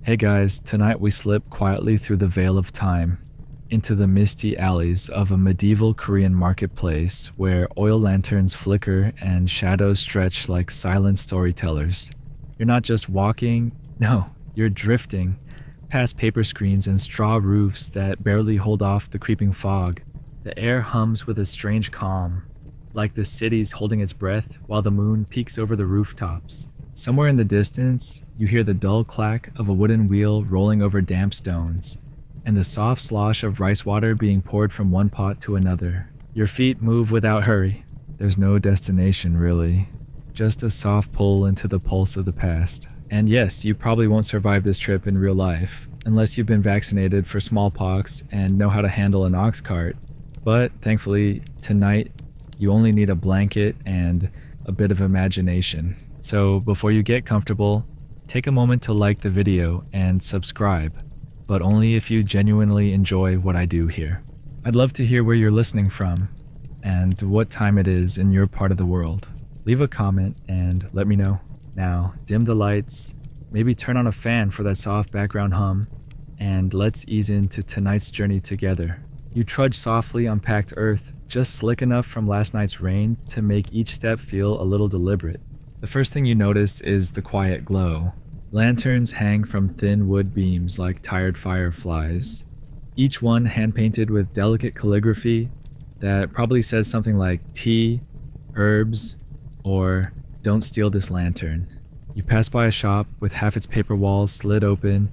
Hey guys, tonight we slip quietly through the veil of time into the misty alleys of a medieval Korean marketplace where oil lanterns flicker and shadows stretch like silent storytellers. You're not just walking, no, you're drifting past paper screens and straw roofs that barely hold off the creeping fog. The air hums with a strange calm, like the city's holding its breath while the moon peeks over the rooftops. Somewhere in the distance, you hear the dull clack of a wooden wheel rolling over damp stones, and the soft slosh of rice water being poured from one pot to another. Your feet move without hurry. There's no destination, really. Just a soft pull into the pulse of the past. And yes, you probably won't survive this trip in real life, unless you've been vaccinated for smallpox and know how to handle an ox cart. But thankfully, tonight, you only need a blanket and a bit of imagination. So before you get comfortable, take a moment to like the video and subscribe, but only if you genuinely enjoy what I do here. I'd love to hear where you're listening from and what time it is in your part of the world. Leave a comment and let me know. Now, dim the lights, maybe turn on a fan for that soft background hum, and let's ease into tonight's journey together. You trudge softly on packed earth, just slick enough from last night's rain to make each step feel a little deliberate. The first thing you notice is the quiet glow. Lanterns hang from thin wood beams like tired fireflies, each one hand-painted with delicate calligraphy that probably says something like tea, herbs, or don't steal this lantern. You pass by a shop with half its paper walls slid open,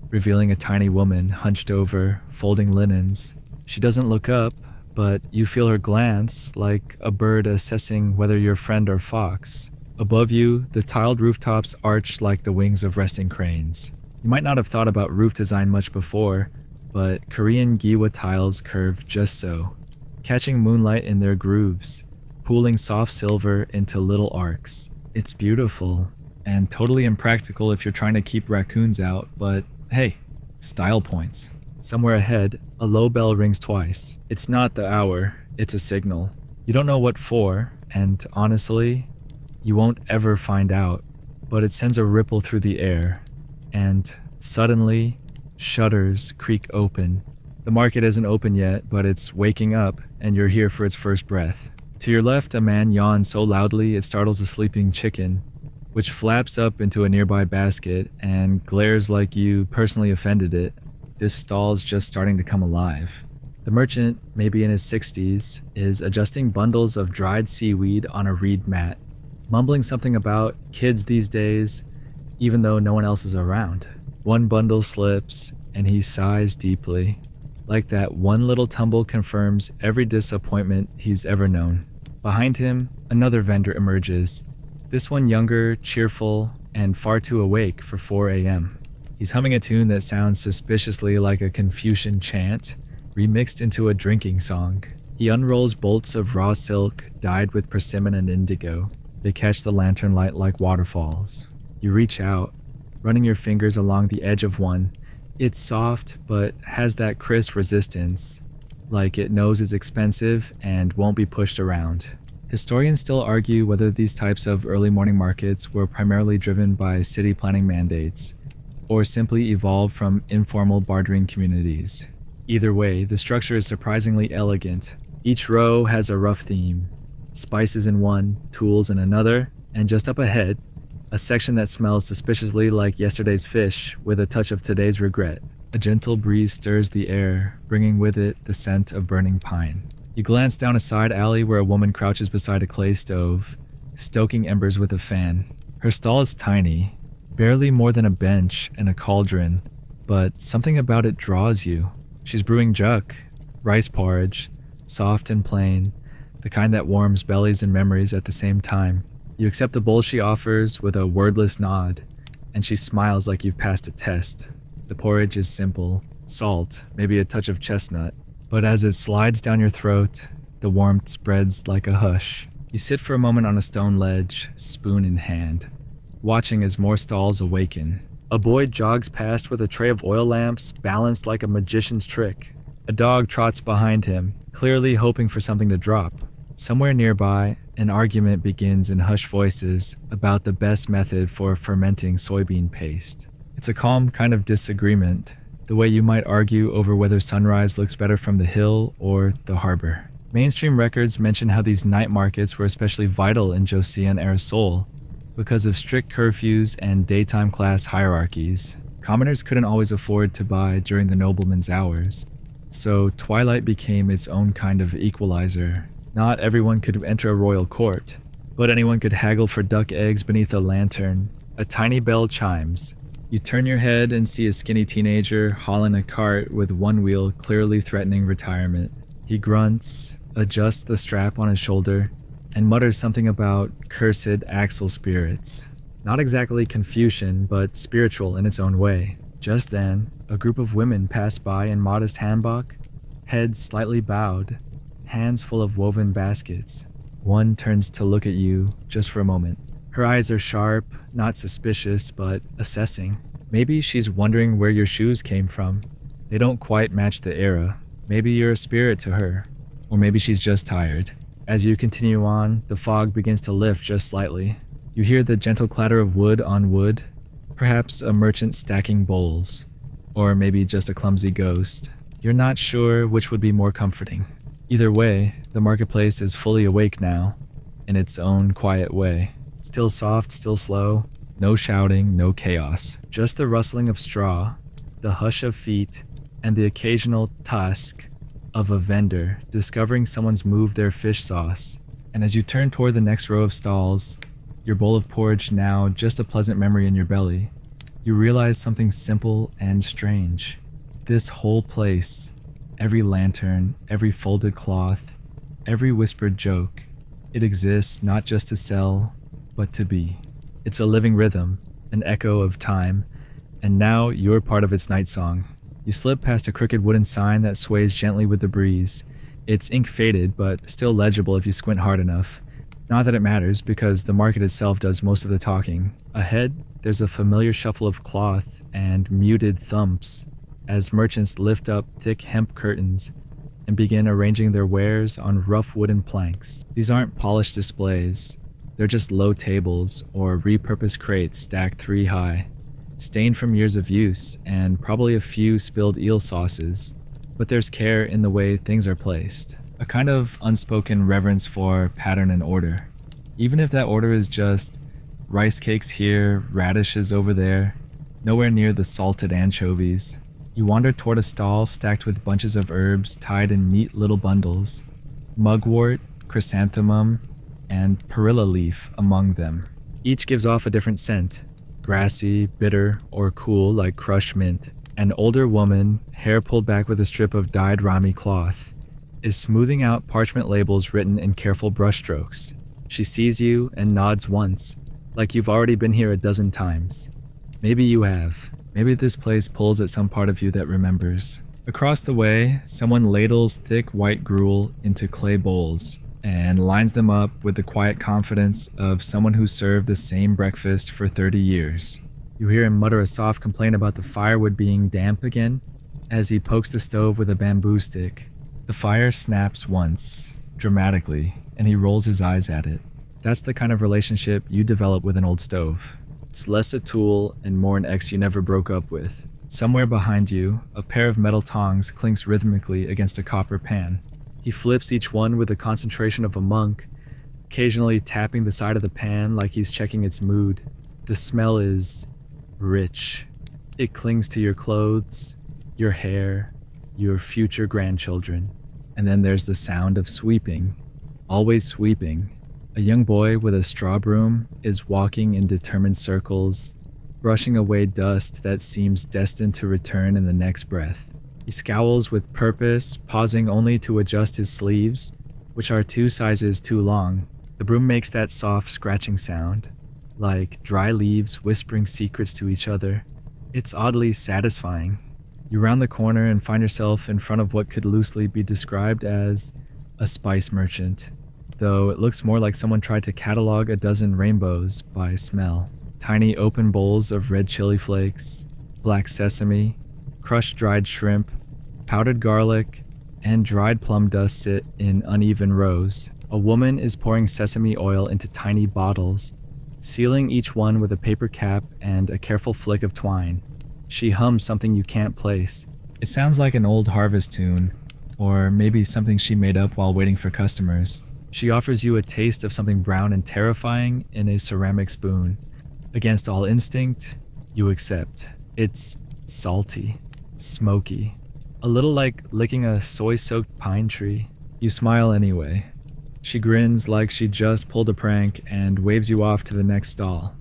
revealing a tiny woman hunched over, folding linens. She doesn't look up, but you feel her glance like a bird assessing whether you're friend or fox. Above you, the tiled rooftops arch like the wings of resting cranes. You might not have thought about roof design much before, but Korean Giwa tiles curve just so, catching moonlight in their grooves, pooling soft silver into little arcs. It's beautiful, and totally impractical if you're trying to keep raccoons out, but hey, style points. Somewhere ahead, a low bell rings twice. It's not the hour, it's a signal. You don't know what for, and honestly, you won't ever find out, but it sends a ripple through the air, and suddenly, shutters creak open. The market isn't open yet, but it's waking up, and you're here for its first breath. To your left, a man yawns so loudly it startles a sleeping chicken, which flaps up into a nearby basket and glares like you personally offended it. This stall's just starting to come alive. The merchant, maybe in his 60s, is adjusting bundles of dried seaweed on a reed mat, mumbling something about kids these days, even though no one else is around. One bundle slips, and he sighs deeply, like that one little tumble confirms every disappointment he's ever known. Behind him, another vendor emerges, this one younger, cheerful, and far too awake for 4 a.m. He's humming a tune that sounds suspiciously like a Confucian chant, remixed into a drinking song. He unrolls bolts of raw silk dyed with persimmon and indigo. They catch the lantern light like waterfalls. You reach out, running your fingers along the edge of one. It's soft, but has that crisp resistance, like it knows it's expensive and won't be pushed around. Historians still argue whether these types of early morning markets were primarily driven by city planning mandates, or simply evolved from informal bartering communities. Either way, the structure is surprisingly elegant. Each row has a rough theme. Spices in one, tools in another, and just up ahead, a section that smells suspiciously like yesterday's fish with a touch of today's regret. A gentle breeze stirs the air, bringing with it the scent of burning pine. You glance down a side alley where a woman crouches beside a clay stove, stoking embers with a fan. Her stall is tiny, barely more than a bench and a cauldron, but something about it draws you. She's brewing juk, rice porridge, soft and plain, the kind that warms bellies and memories at the same time. You accept the bowl she offers with a wordless nod, and she smiles like you've passed a test. The porridge is simple, salt, maybe a touch of chestnut, but as it slides down your throat, the warmth spreads like a hush. You sit for a moment on a stone ledge, spoon in hand, watching as more stalls awaken. A boy jogs past with a tray of oil lamps balanced like a magician's trick. A dog trots behind him, clearly hoping for something to drop. Somewhere nearby, an argument begins in hushed voices about the best method for fermenting soybean paste. It's a calm kind of disagreement, the way you might argue over whether sunrise looks better from the hill or the harbor. Mainstream records mention how these night markets were especially vital in Joseon-era Seoul because of strict curfews and daytime class hierarchies. Commoners couldn't always afford to buy during the noblemen's hours, so twilight became its own kind of equalizer. Not everyone could enter a royal court, but anyone could haggle for duck eggs beneath a lantern. A tiny bell chimes. You turn your head and see a skinny teenager hauling a cart with one wheel clearly threatening retirement. He grunts, adjusts the strap on his shoulder, and mutters something about cursed axle spirits. Not exactly Confucian, but spiritual in its own way. Just then, a group of women pass by in modest hanbok, heads slightly bowed, hands full of woven baskets. One turns to look at you just for a moment. Her eyes are sharp, not suspicious, but assessing. Maybe she's wondering where your shoes came from. They don't quite match the era. Maybe you're a spirit to her. Or maybe she's just tired. As you continue on, the fog begins to lift just slightly. You hear the gentle clatter of wood on wood, perhaps a merchant stacking bowls, or maybe just a clumsy ghost. You're not sure which would be more comforting. Either way, the marketplace is fully awake now, in its own quiet way. Still soft, still slow, no shouting, no chaos. Just the rustling of straw, the hush of feet, and the occasional tusk of a vendor discovering someone's moved their fish sauce. And as you turn toward the next row of stalls, your bowl of porridge now just a pleasant memory in your belly, you realize something simple and strange. This whole place, every lantern, every folded cloth, every whispered joke, it exists not just to sell, but to be. It's a living rhythm, an echo of time, and now you're part of its night song. You slip past a crooked wooden sign that sways gently with the breeze. It's ink faded, but still legible if you squint hard enough. Not that it matters, because the market itself does most of the talking. Ahead, there's a familiar shuffle of cloth and muted thumps as merchants lift up thick hemp curtains and begin arranging their wares on rough wooden planks. These aren't polished displays. They're just low tables or repurposed crates stacked 3 high, stained from years of use and probably a few spilled eel sauces. But there's care in the way things are placed. A kind of unspoken reverence for pattern and order. Even if that order is just rice cakes here, radishes over there, nowhere near the salted anchovies. You wander toward a stall stacked with bunches of herbs tied in neat little bundles. Mugwort, chrysanthemum, and perilla leaf among them. Each gives off a different scent. Grassy, bitter, or cool like crushed mint. An older woman, hair pulled back with a strip of dyed rami cloth, is smoothing out parchment labels written in careful brushstrokes. She sees you and nods once, like you've already been here a dozen times. Maybe you have. Maybe this place pulls at some part of you that remembers. Across the way, someone ladles thick white gruel into clay bowls and lines them up with the quiet confidence of someone who served the same breakfast for 30 years. You hear him mutter a soft complaint about the firewood being damp again as he pokes the stove with a bamboo stick. The fire snaps once, dramatically, and he rolls his eyes at it. That's the kind of relationship you develop with an old stove. It's less a tool and more an ex you never broke up with. Somewhere behind you, a pair of metal tongs clinks rhythmically against a copper pan. He flips each one with the concentration of a monk, occasionally tapping the side of the pan like he's checking its mood. The smell is rich. It clings to your clothes, your hair, your future grandchildren. And then there's the sound of sweeping. Always sweeping. A young boy with a straw broom is walking in determined circles, brushing away dust that seems destined to return in the next breath. He scowls with purpose, pausing only to adjust his sleeves, which are 2 sizes too long. The broom makes that soft scratching sound, like dry leaves whispering secrets to each other. It's oddly satisfying. You round the corner and find yourself in front of what could loosely be described as a spice merchant, though it looks more like someone tried to catalog a dozen rainbows by smell. Tiny open bowls of red chili flakes, black sesame, crushed dried shrimp, powdered garlic, and dried plum dust sit in uneven rows. A woman is pouring sesame oil into tiny bottles, sealing each one with a paper cap and a careful flick of twine. She hums something you can't place. It sounds like an old harvest tune, or maybe something she made up while waiting for customers. She offers you a taste of something brown and terrifying in a ceramic spoon. Against all instinct, you accept. It's salty, smoky, a little like licking a soy-soaked pine tree. You smile anyway. She grins like she just pulled a prank and waves you off to the next stall.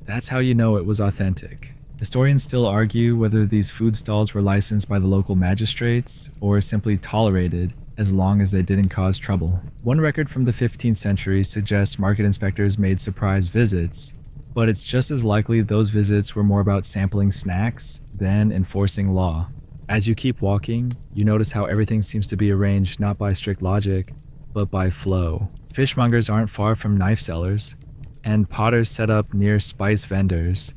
That's how you know it was authentic. Historians still argue whether these food stalls were licensed by the local magistrates or simply tolerated as long as they didn't cause trouble. One record from the 15th century suggests market inspectors made surprise visits, but it's just as likely those visits were more about sampling snacks than enforcing law. As you keep walking, you notice how everything seems to be arranged not by strict logic, but by flow. Fishmongers aren't far from knife sellers, and potters set up near spice vendors.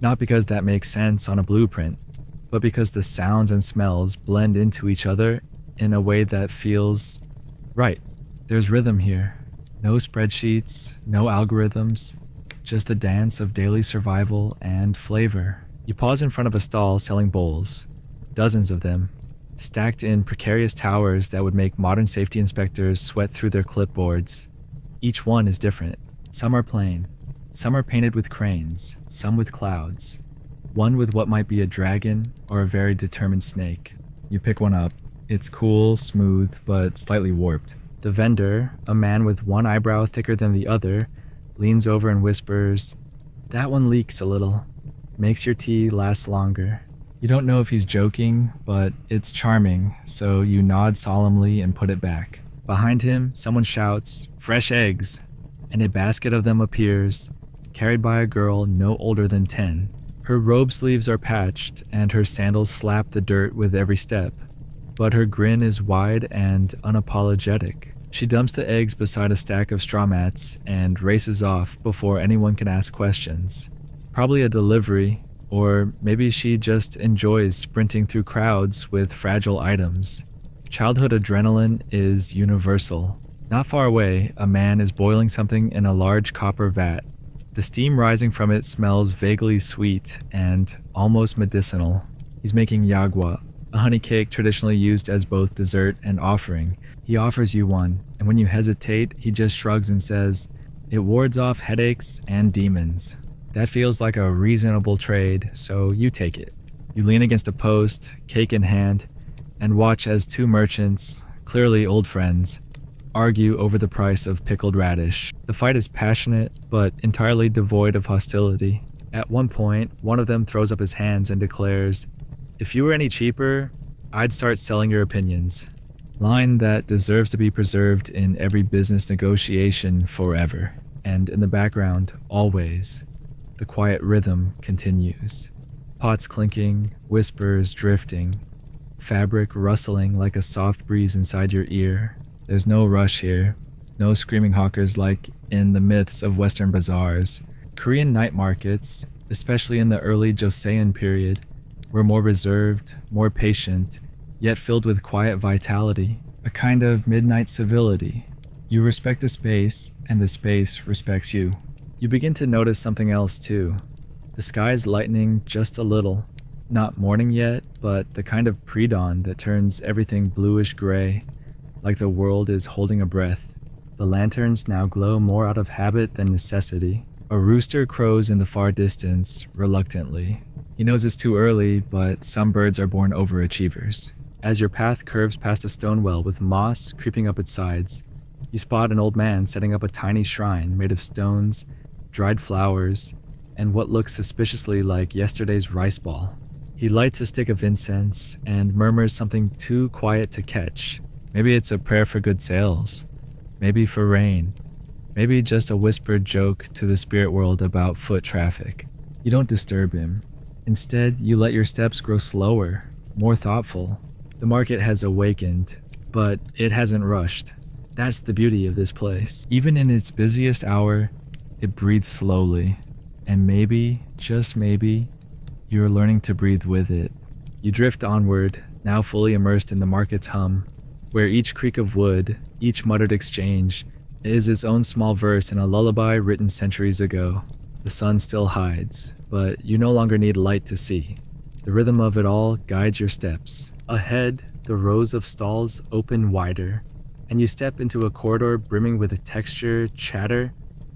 Not because that makes sense on a blueprint, but because the sounds and smells blend into each other in a way that feels right. There's rhythm here. No spreadsheets, no algorithms, just the dance of daily survival and flavor. You pause in front of a stall selling bowls, dozens of them, stacked in precarious towers that would make modern safety inspectors sweat through their clipboards. Each one is different. Some are plain. Some are painted with cranes, some with clouds. One with what might be a dragon or a very determined snake. You pick one up. It's cool, smooth, but slightly warped. The vendor, a man with one eyebrow thicker than the other, leans over and whispers, "That one leaks a little. Makes your tea last longer." You don't know if he's joking, but it's charming, so you nod solemnly and put it back. Behind him, someone shouts, "Fresh eggs!" and a basket of them appears, carried by a girl no older than 10. Her robe sleeves are patched, and her sandals slap the dirt with every step, but her grin is wide and unapologetic. She dumps the eggs beside a stack of straw mats and races off before anyone can ask questions. Probably a delivery, or maybe she just enjoys sprinting through crowds with fragile items. Childhood adrenaline is universal. Not far away, a man is boiling something in a large copper vat. The steam rising from it smells vaguely sweet and almost medicinal. He's making yagua, a honey cake traditionally used as both dessert and offering. He offers you one, and when you hesitate, he just shrugs and says, "It wards off headaches and demons." That feels like a reasonable trade, so you take it. You lean against a post, cake in hand, and watch as two merchants, clearly old friends, argue over the price of pickled radish. The fight is passionate, but entirely devoid of hostility. At one point, one of them throws up his hands and declares, "If you were any cheaper, I'd start selling your opinions." Line that deserves to be preserved in every business negotiation forever. And in the background, always, the quiet rhythm continues. Pots clinking, whispers drifting, fabric rustling like a soft breeze inside your ear. There's no rush here, no screaming hawkers like in the myths of Western bazaars. Korean night markets, especially in the early Joseon period, were more reserved, more patient, yet filled with quiet vitality, a kind of midnight civility. You respect the space, and the space respects you. You begin to notice something else too. The sky is lightening just a little. Not morning yet, but the kind of pre-dawn that turns everything bluish gray, like the world is holding a breath. The lanterns now glow more out of habit than necessity. A rooster crows in the far distance, reluctantly. He knows it's too early, but some birds are born overachievers. As your path curves past a stone well with moss creeping up its sides, you spot an old man setting up a tiny shrine made of stones, dried flowers, and what looks suspiciously like yesterday's rice ball. He lights a stick of incense and murmurs something too quiet to catch. Maybe it's a prayer for good sales, maybe for rain, maybe just a whispered joke to the spirit world about foot traffic. You don't disturb him. Instead, you let your steps grow slower, more thoughtful. The market has awakened, but it hasn't rushed. That's the beauty of this place. Even in its busiest hour, it breathes slowly, and maybe, just maybe, you're learning to breathe with it. You drift onward, now fully immersed in the market's hum, where each creak of wood, each muttered exchange, is its own small verse in a lullaby written centuries ago. The sun still hides, but you no longer need light to see. The rhythm of it all guides your steps. Ahead, the rows of stalls open wider, and you step into a corridor brimming with texture, chatter,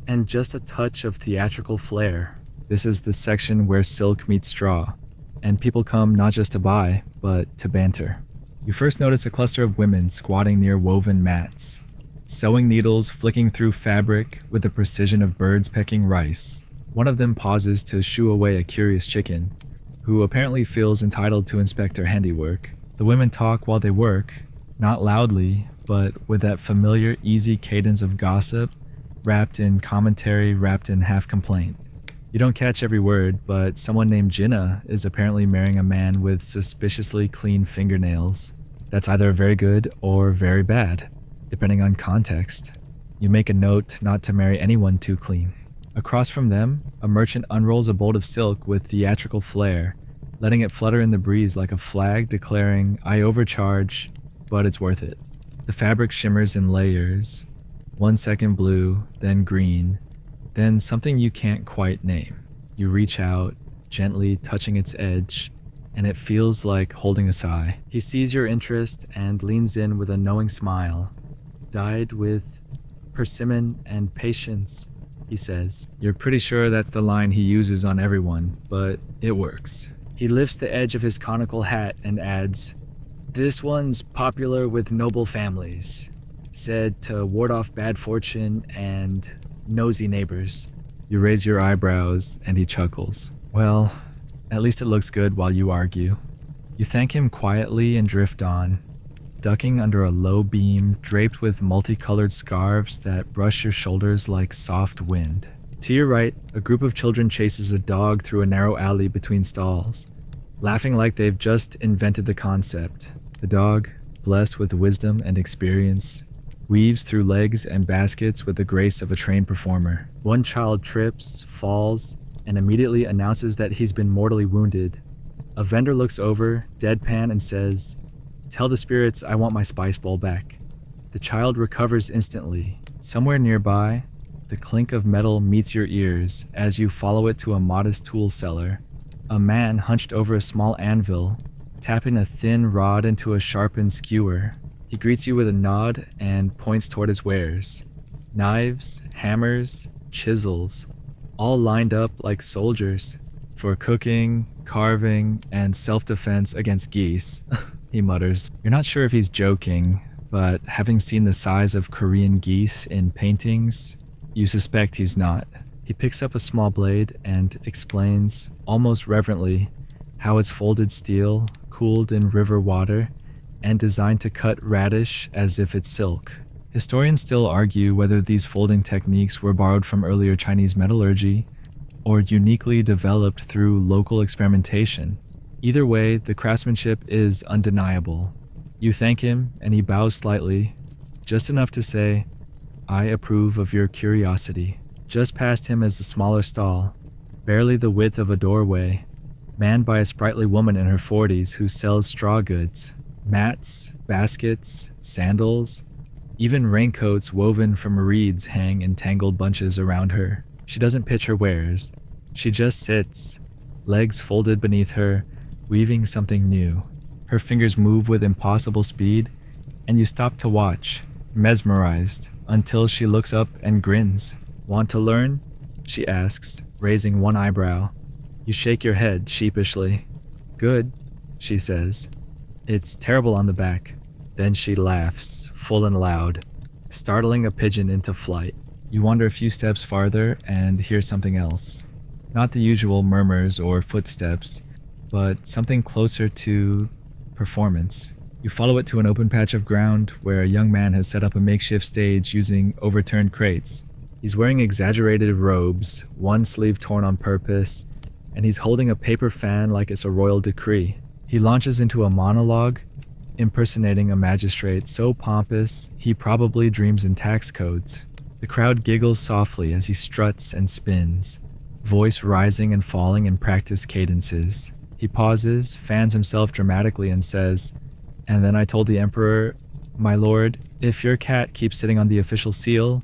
and just a touch of theatrical flair. This is the section where silk meets straw, and people come not just to buy, but to banter. You first notice a cluster of women squatting near woven mats, sewing needles flicking through fabric with the precision of birds pecking rice. One of them pauses to shoo away a curious chicken, who apparently feels entitled to inspect her handiwork. The women talk while they work, not loudly, but with that familiar, easy cadence of gossip, wrapped in commentary, wrapped in half-complaint. You don't catch every word, but someone named Jinnah is apparently marrying a man with suspiciously clean fingernails. That's either very good or very bad, depending on context. You make a note not to marry anyone too clean. Across from them, a merchant unrolls a bolt of silk with theatrical flair, letting it flutter in the breeze like a flag declaring, "I overcharge, but it's worth it." The fabric shimmers in layers, 1 second blue, then green, then something you can't quite name. You reach out, gently touching its edge, and it feels like holding a sigh. He sees your interest and leans in with a knowing smile. "Dyed with persimmon and patience," he says. You're pretty sure that's the line he uses on everyone, but it works. He lifts the edge of his conical hat and adds, "This one's popular with noble families, said to ward off bad fortune and nosy neighbors." You raise your eyebrows and he chuckles. "Well, at least it looks good while you argue." You thank him quietly and drift on, ducking under a low beam draped with multicolored scarves that brush your shoulders like soft wind. To your right, a group of children chases a dog through a narrow alley between stalls, laughing like they've just invented the concept. The dog, blessed with wisdom and experience, weaves through legs and baskets with the grace of a trained performer. One child trips, falls, and immediately announces that he's been mortally wounded. A vendor looks over, deadpan, and says, "Tell the spirits I want my spice bowl back." The child recovers instantly. Somewhere nearby, the clink of metal meets your ears as you follow it to a modest tool cellar. A man hunched over a small anvil, tapping a thin rod into a sharpened skewer. He greets you with a nod and points toward his wares. Knives, hammers, chisels, all lined up like soldiers for cooking, carving, and self-defense against geese. He mutters. You're not sure if he's joking, but having seen the size of Korean geese in paintings, you suspect he's not. He picks up a small blade and explains, almost reverently, how it's folded steel, cooled in river water, and designed to cut radish as if it's silk. Historians still argue whether these folding techniques were borrowed from earlier Chinese metallurgy or uniquely developed through local experimentation. Either way, the craftsmanship is undeniable. You thank him, and he bows slightly, just enough to say, "I approve of your curiosity." Just past him is a smaller stall, barely the width of a doorway, manned by a sprightly woman in her 40s who sells straw goods. Mats, baskets, sandals, even raincoats woven from reeds hang in tangled bunches around her. She doesn't pitch her wares. She just sits, legs folded beneath her, weaving something new. Her fingers move with impossible speed, and you stop to watch, mesmerized, until she looks up and grins. "Want to learn?" she asks, raising one eyebrow. You shake your head sheepishly. "Good," she says. "It's terrible on the back." Then she laughs, full and loud, startling a pigeon into flight. You wander a few steps farther and hear something else. Not the usual murmurs or footsteps, but something closer to performance. You follow it to an open patch of ground where a young man has set up a makeshift stage using overturned crates. He's wearing exaggerated robes, one sleeve torn on purpose, and he's holding a paper fan like it's a royal decree. He launches into a monologue, impersonating a magistrate so pompous he probably dreams in tax codes. The crowd giggles softly as he struts and spins, voice rising and falling in practiced cadences. He pauses, fans himself dramatically, and says, "And then I told the emperor, 'My lord, if your cat keeps sitting on the official seal,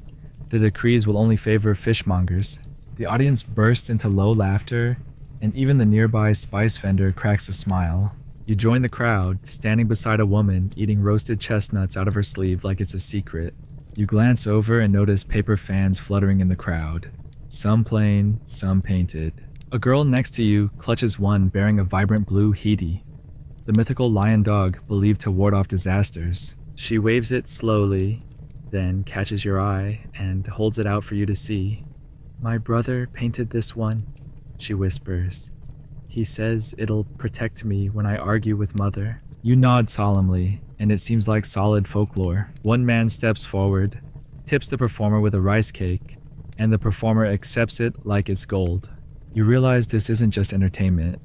the decrees will only favor fishmongers.'" The audience bursts into low laughter, and even the nearby spice vendor cracks a smile. You join the crowd, standing beside a woman eating roasted chestnuts out of her sleeve like it's a secret. You glance over and notice paper fans fluttering in the crowd, some plain, some painted. A girl next to you clutches one bearing a vibrant blue Heidi, the mythical lion dog believed to ward off disasters. She waves it slowly, then catches your eye and holds it out for you to see. "My brother painted this one," she whispers. "He says it'll protect me when I argue with mother." You nod solemnly, and it seems like solid folklore. One man steps forward, tips the performer with a rice cake, and the performer accepts it like it's gold. You realize this isn't just entertainment,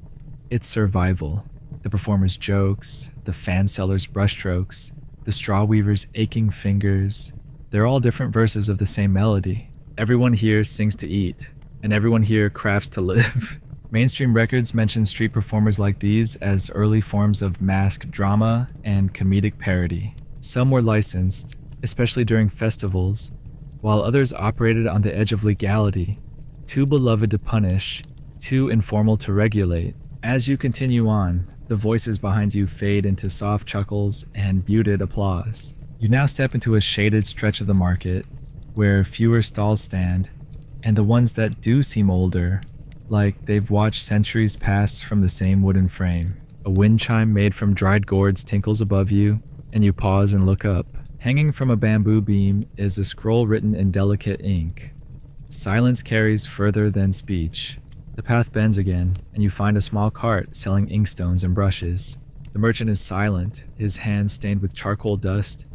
it's survival. The performer's jokes, the fan seller's brushstrokes, the straw weaver's aching fingers, they're all different verses of the same melody. Everyone here sings to eat, and everyone here crafts to live. Mainstream records mention street performers like these as early forms of mask drama and comedic parody. Some were licensed, especially during festivals, while others operated on the edge of legality, too beloved to punish, too informal to regulate. As you continue on, the voices behind you fade into soft chuckles and muted applause. You now step into a shaded stretch of the market, where fewer stalls stand, and the ones that do seem older, like they've watched centuries pass from the same wooden frame. A wind chime made from dried gourds tinkles above you, and you pause and look up. Hanging from a bamboo beam is a scroll written in delicate ink. Silence carries further than speech. The path bends again, and you find a small cart selling inkstones and brushes. The merchant is silent, his hands stained with charcoal dust,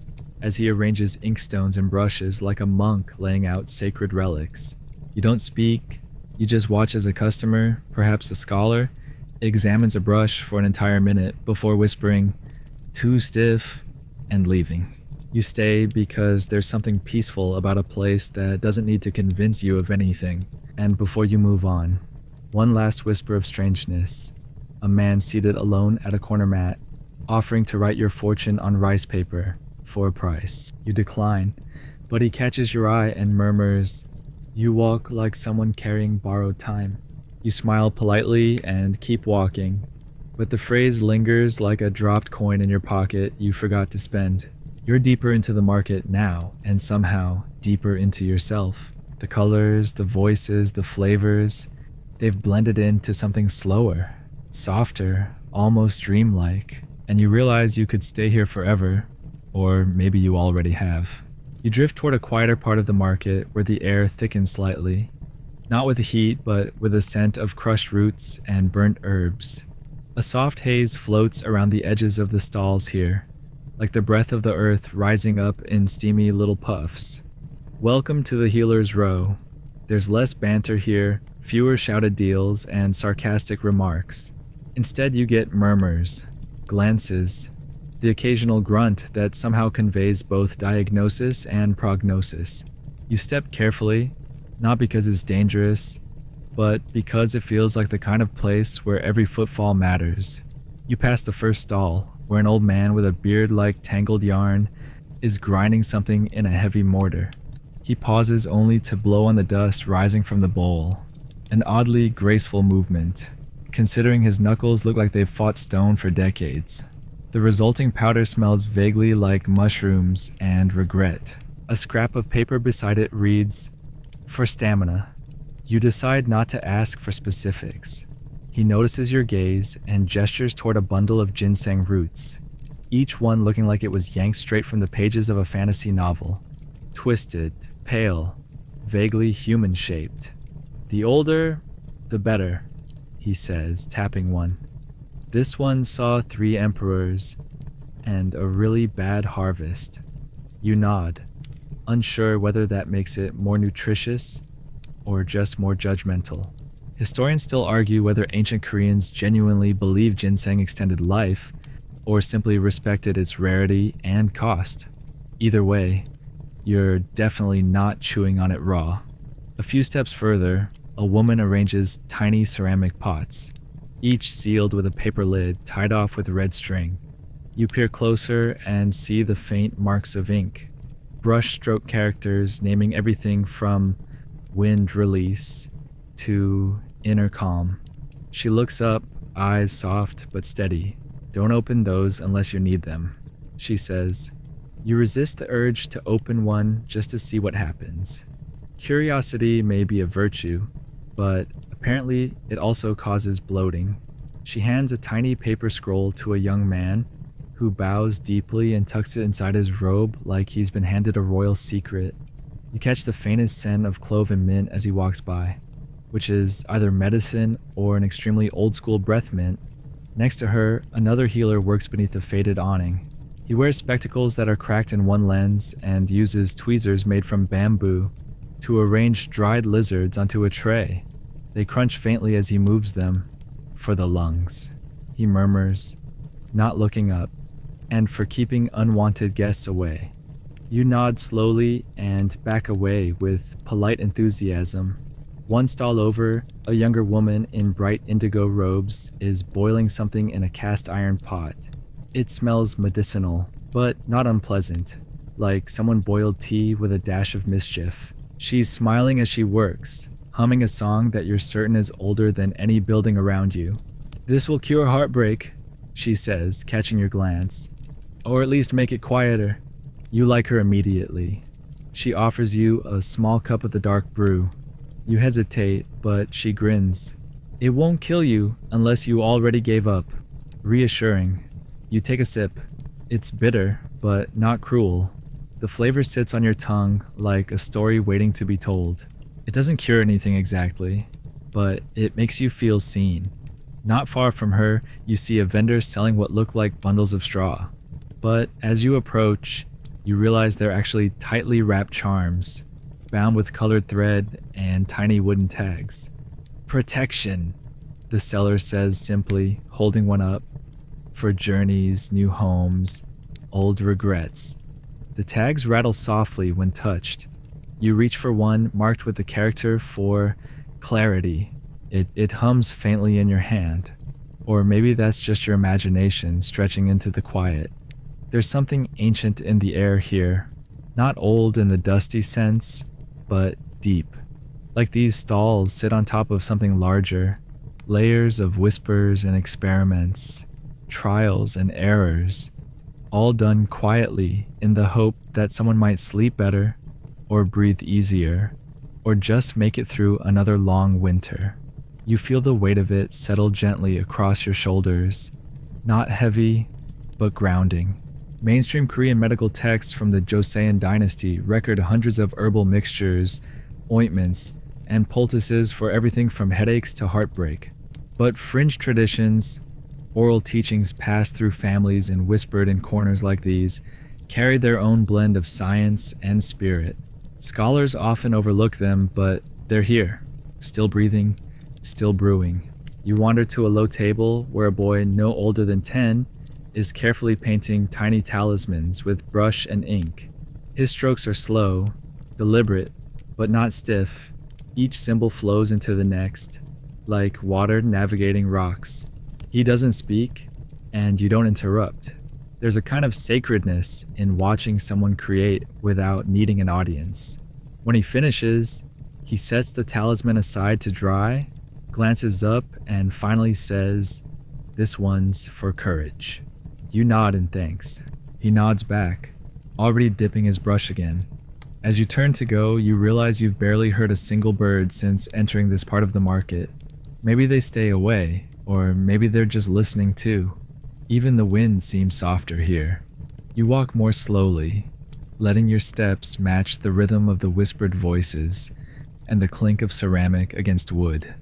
as he arranges inkstones and brushes like a monk laying out sacred relics. You don't speak, you just watch as a customer, perhaps a scholar, examines a brush for an entire minute before whispering, "Too stiff," and leaving. You stay because there's something peaceful about a place that doesn't need to convince you of anything, and before you move on, one last whisper of strangeness. A man seated alone at a corner mat, offering to write your fortune on rice paper for a price. You decline, but he catches your eye and murmurs, "You walk like someone carrying borrowed time." You smile politely and keep walking, but the phrase lingers like a dropped coin in your pocket you forgot to spend. You're deeper into the market now, and somehow deeper into yourself. The colors, the voices, the flavors, they've blended into something slower, softer, almost dreamlike, and you realize you could stay here forever, or maybe you already have. You drift toward a quieter part of the market where the air thickens slightly, not with the heat, but with a scent of crushed roots and burnt herbs. A soft haze floats around the edges of the stalls here, like the breath of the earth rising up in steamy little puffs. Welcome to the Healer's Row. There's less banter here, fewer shouted deals and sarcastic remarks. Instead, you get murmurs, glances, the occasional grunt that somehow conveys both diagnosis and prognosis. You step carefully, not because it's dangerous, but because it feels like the kind of place where every footfall matters. You pass the first stall, where an old man with a beard like tangled yarn is grinding something in a heavy mortar. He pauses only to blow on the dust rising from the bowl, an oddly graceful movement, considering his knuckles look like they've fought stone for decades. The resulting powder smells vaguely like mushrooms and regret. A scrap of paper beside it reads, "For stamina." You decide not to ask for specifics. He notices your gaze and gestures toward a bundle of ginseng roots, each one looking like it was yanked straight from the pages of a fantasy novel. Twisted, pale, vaguely human-shaped. "The older, the better," he says, tapping one. "This one saw 3 emperors and a really bad harvest." You nod, unsure whether that makes it more nutritious or just more judgmental. Historians still argue whether ancient Koreans genuinely believed ginseng extended life or simply respected its rarity and cost. Either way, you're definitely not chewing on it raw. A few steps further, a woman arranges tiny ceramic pots, each sealed with a paper lid tied off with red string. You peer closer and see the faint marks of ink, brush stroke characters naming everything from wind release to inner calm. She looks up, eyes soft but steady. "Don't open those unless you need them," she says. You resist the urge to open one just to see what happens. Curiosity may be a virtue, but apparently it also causes bloating. She hands a tiny paper scroll to a young man who bows deeply and tucks it inside his robe like he's been handed a royal secret. You catch the faintest scent of clove and mint as he walks by, which is either medicine or an extremely old-school breath mint. Next to her, another healer works beneath a faded awning. He wears spectacles that are cracked in one lens and uses tweezers made from bamboo to arrange dried lizards onto a tray. They crunch faintly as he moves them. "For the lungs," he murmurs, not looking up, "and for keeping unwanted guests away." You nod slowly and back away with polite enthusiasm. One stall over, a younger woman in bright indigo robes is boiling something in a cast iron pot. It smells medicinal, but not unpleasant, like someone boiled tea with a dash of mischief. She's smiling as she works, humming a song that you're certain is older than any building around you. "This will cure heartbreak," she says, catching your glance. "Or at least make it quieter." You like her immediately. She offers you a small cup of the dark brew. You hesitate, but she grins. "It won't kill you unless you already gave up." Reassuring. You take a sip. It's bitter, but not cruel. The flavor sits on your tongue like a story waiting to be told. It doesn't cure anything exactly, but it makes you feel seen. Not far from her, you see a vendor selling what look like bundles of straw. But as you approach, you realize they're actually tightly wrapped charms, bound with colored thread and tiny wooden tags. "Protection," the seller says simply, holding one up. "For journeys, new homes, old regrets." The tags rattle softly when touched. You reach for one marked with the character for clarity. It hums faintly in your hand. Or maybe that's just your imagination stretching into the quiet. There's something ancient in the air here. Not old in the dusty sense, but deep. Like these stalls sit on top of something larger. Layers of whispers and experiments, trials and errors, all done quietly in the hope that someone might sleep better, or breathe easier, or just make it through another long winter. You feel the weight of it settle gently across your shoulders, not heavy, but grounding. Mainstream Korean medical texts from the Joseon dynasty record hundreds of herbal mixtures, ointments, and poultices for everything from headaches to heartbreak. But fringe traditions, oral teachings passed through families and whispered in corners like these, carry their own blend of science and spirit. Scholars often overlook them, but they're here, still breathing, still brewing. You wander to a low table where a boy no older than 10 is carefully painting tiny talismans with brush and ink. His strokes are slow, deliberate, but not stiff. Each symbol flows into the next, like water navigating rocks. He doesn't speak, and you don't interrupt. There's a kind of sacredness in watching someone create without needing an audience. When he finishes, he sets the talisman aside to dry, glances up, and finally says, "This one's for courage." You nod in thanks. He nods back, already dipping his brush again. As you turn to go, you realize you've barely heard a single bird since entering this part of the market. Maybe they stay away, or maybe they're just listening too. Even the wind seems softer here. You walk more slowly, letting your steps match the rhythm of the whispered voices and the clink of ceramic against wood.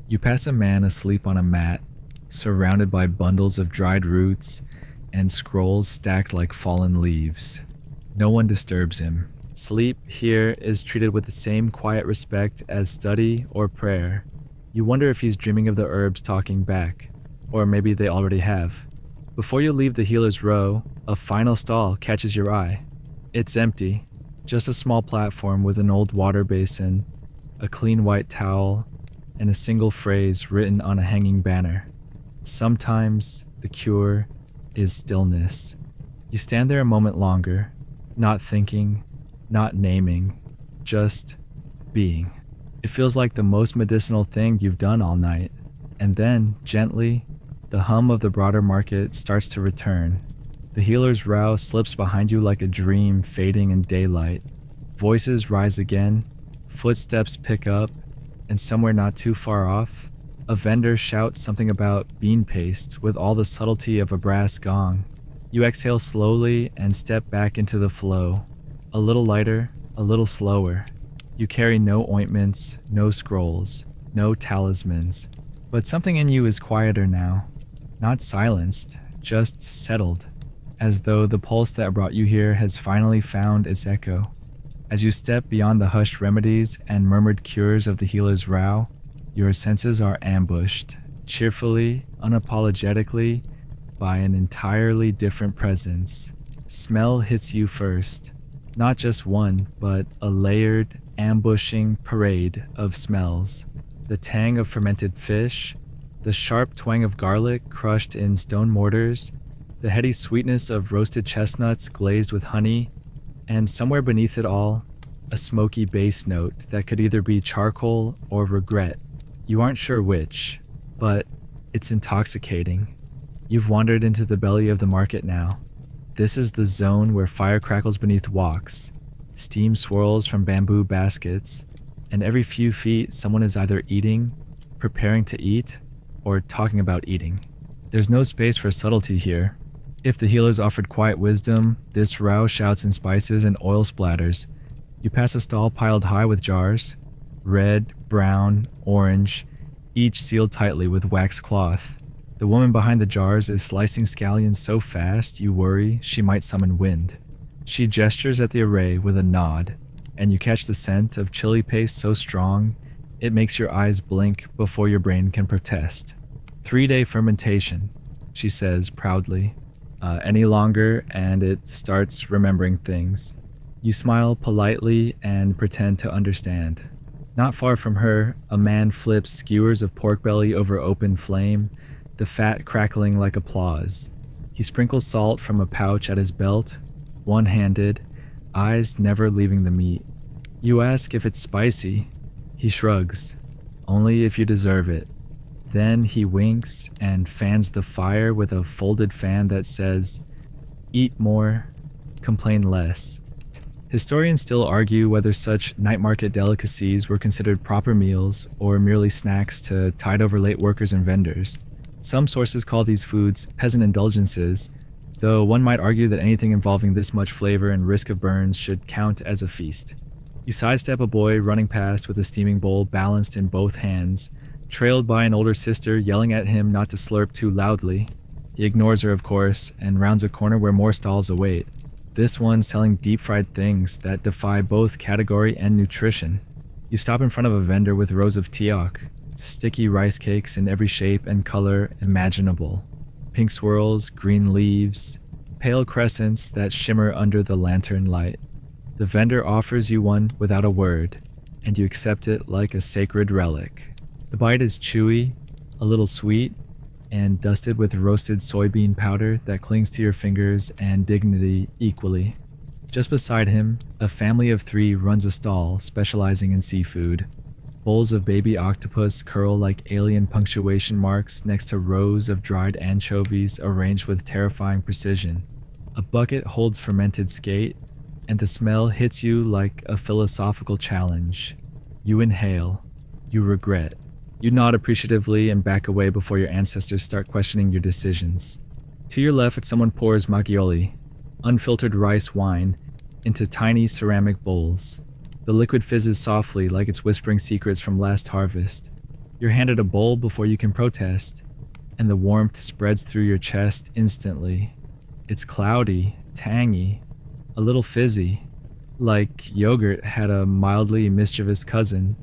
You pass a man asleep on a mat, surrounded by bundles of dried roots and scrolls stacked like fallen leaves. No one disturbs him. Sleep here is treated with the same quiet respect as study or prayer. You wonder if he's dreaming of the herbs talking back, or maybe they already have. Before you leave the healer's row, a final stall catches your eye. It's empty, just a small platform with an old water basin, a clean white towel, and a single phrase written on a hanging banner. Sometimes the cure is stillness. You stand there a moment longer, not thinking, not naming, just being. It feels like the most medicinal thing you've done all night. And then, gently, the hum of the broader market starts to return. The healer's row slips behind you like a dream fading in daylight. Voices rise again, footsteps pick up, and somewhere not too far off, a vendor shouts something about bean paste with all the subtlety of a brass gong. You exhale slowly and step back into the flow. A little lighter, a little slower. You carry no ointments, no scrolls, no talismans. But something in you is quieter now. Not silenced, just settled. As though the pulse that brought you here has finally found its echo. As you step beyond the hushed remedies and murmured cures of the healer's row, your senses are ambushed, cheerfully, unapologetically, by an entirely different presence. Smell hits you first. Not just one, but a layered, ambushing parade of smells. The tang of fermented fish, the sharp twang of garlic crushed in stone mortars, the heady sweetness of roasted chestnuts glazed with honey, and somewhere beneath it all, a smoky bass note that could either be charcoal or regret. You aren't sure which, but it's intoxicating. You've wandered into the belly of the market now. This is the zone where fire crackles beneath walks, steam swirls from bamboo baskets, and every few feet someone is either eating, preparing to eat, or talking about eating. There's no space for subtlety here. If the healers offered quiet wisdom, this row shouts in spices and oil splatters. You pass a stall piled high with jars, red, brown, orange, each sealed tightly with wax cloth. The woman behind the jars is slicing scallions so fast you worry she might summon wind. She gestures at the array with a nod, and you catch the scent of chili paste so strong it makes your eyes blink before your brain can protest. 3-day fermentation, she says proudly. Any longer and it starts remembering things. You smile politely and pretend to understand. Not far from her, a man flips skewers of pork belly over open flame, the fat crackling like applause. He sprinkles salt from a pouch at his belt, one-handed, eyes never leaving the meat. You ask if it's spicy. He shrugs. Only if you deserve it. Then he winks and fans the fire with a folded fan that says, "Eat more, complain less." Historians still argue whether such night market delicacies were considered proper meals or merely snacks to tide over late workers and vendors. Some sources call these foods peasant indulgences, though one might argue that anything involving this much flavor and risk of burns should count as a feast. You sidestep a boy running past with a steaming bowl balanced in both hands, trailed by an older sister yelling at him not to slurp too loudly. He ignores her, of course, and rounds a corner where more stalls await. This one selling deep-fried things that defy both category and nutrition. You stop in front of a vendor with rows of tiok, sticky rice cakes in every shape and color imaginable. Pink swirls, green leaves, pale crescents that shimmer under the lantern light. The vendor offers you one without a word, and you accept it like a sacred relic. The bite is chewy, a little sweet, and dusted with roasted soybean powder that clings to your fingers and dignity equally. Just beside him, a family of 3 runs a stall specializing in seafood. Bowls of baby octopus curl like alien punctuation marks next to rows of dried anchovies arranged with terrifying precision. A bucket holds fermented skate, and the smell hits you like a philosophical challenge. You inhale. You regret. You nod appreciatively and back away before your ancestors start questioning your decisions. To your left, someone pours maggioli, unfiltered rice wine, into tiny ceramic bowls. The liquid fizzes softly like it's whispering secrets from last harvest. You're handed a bowl before you can protest, and the warmth spreads through your chest instantly. It's cloudy, tangy, a little fizzy, like yogurt had a mildly mischievous cousin.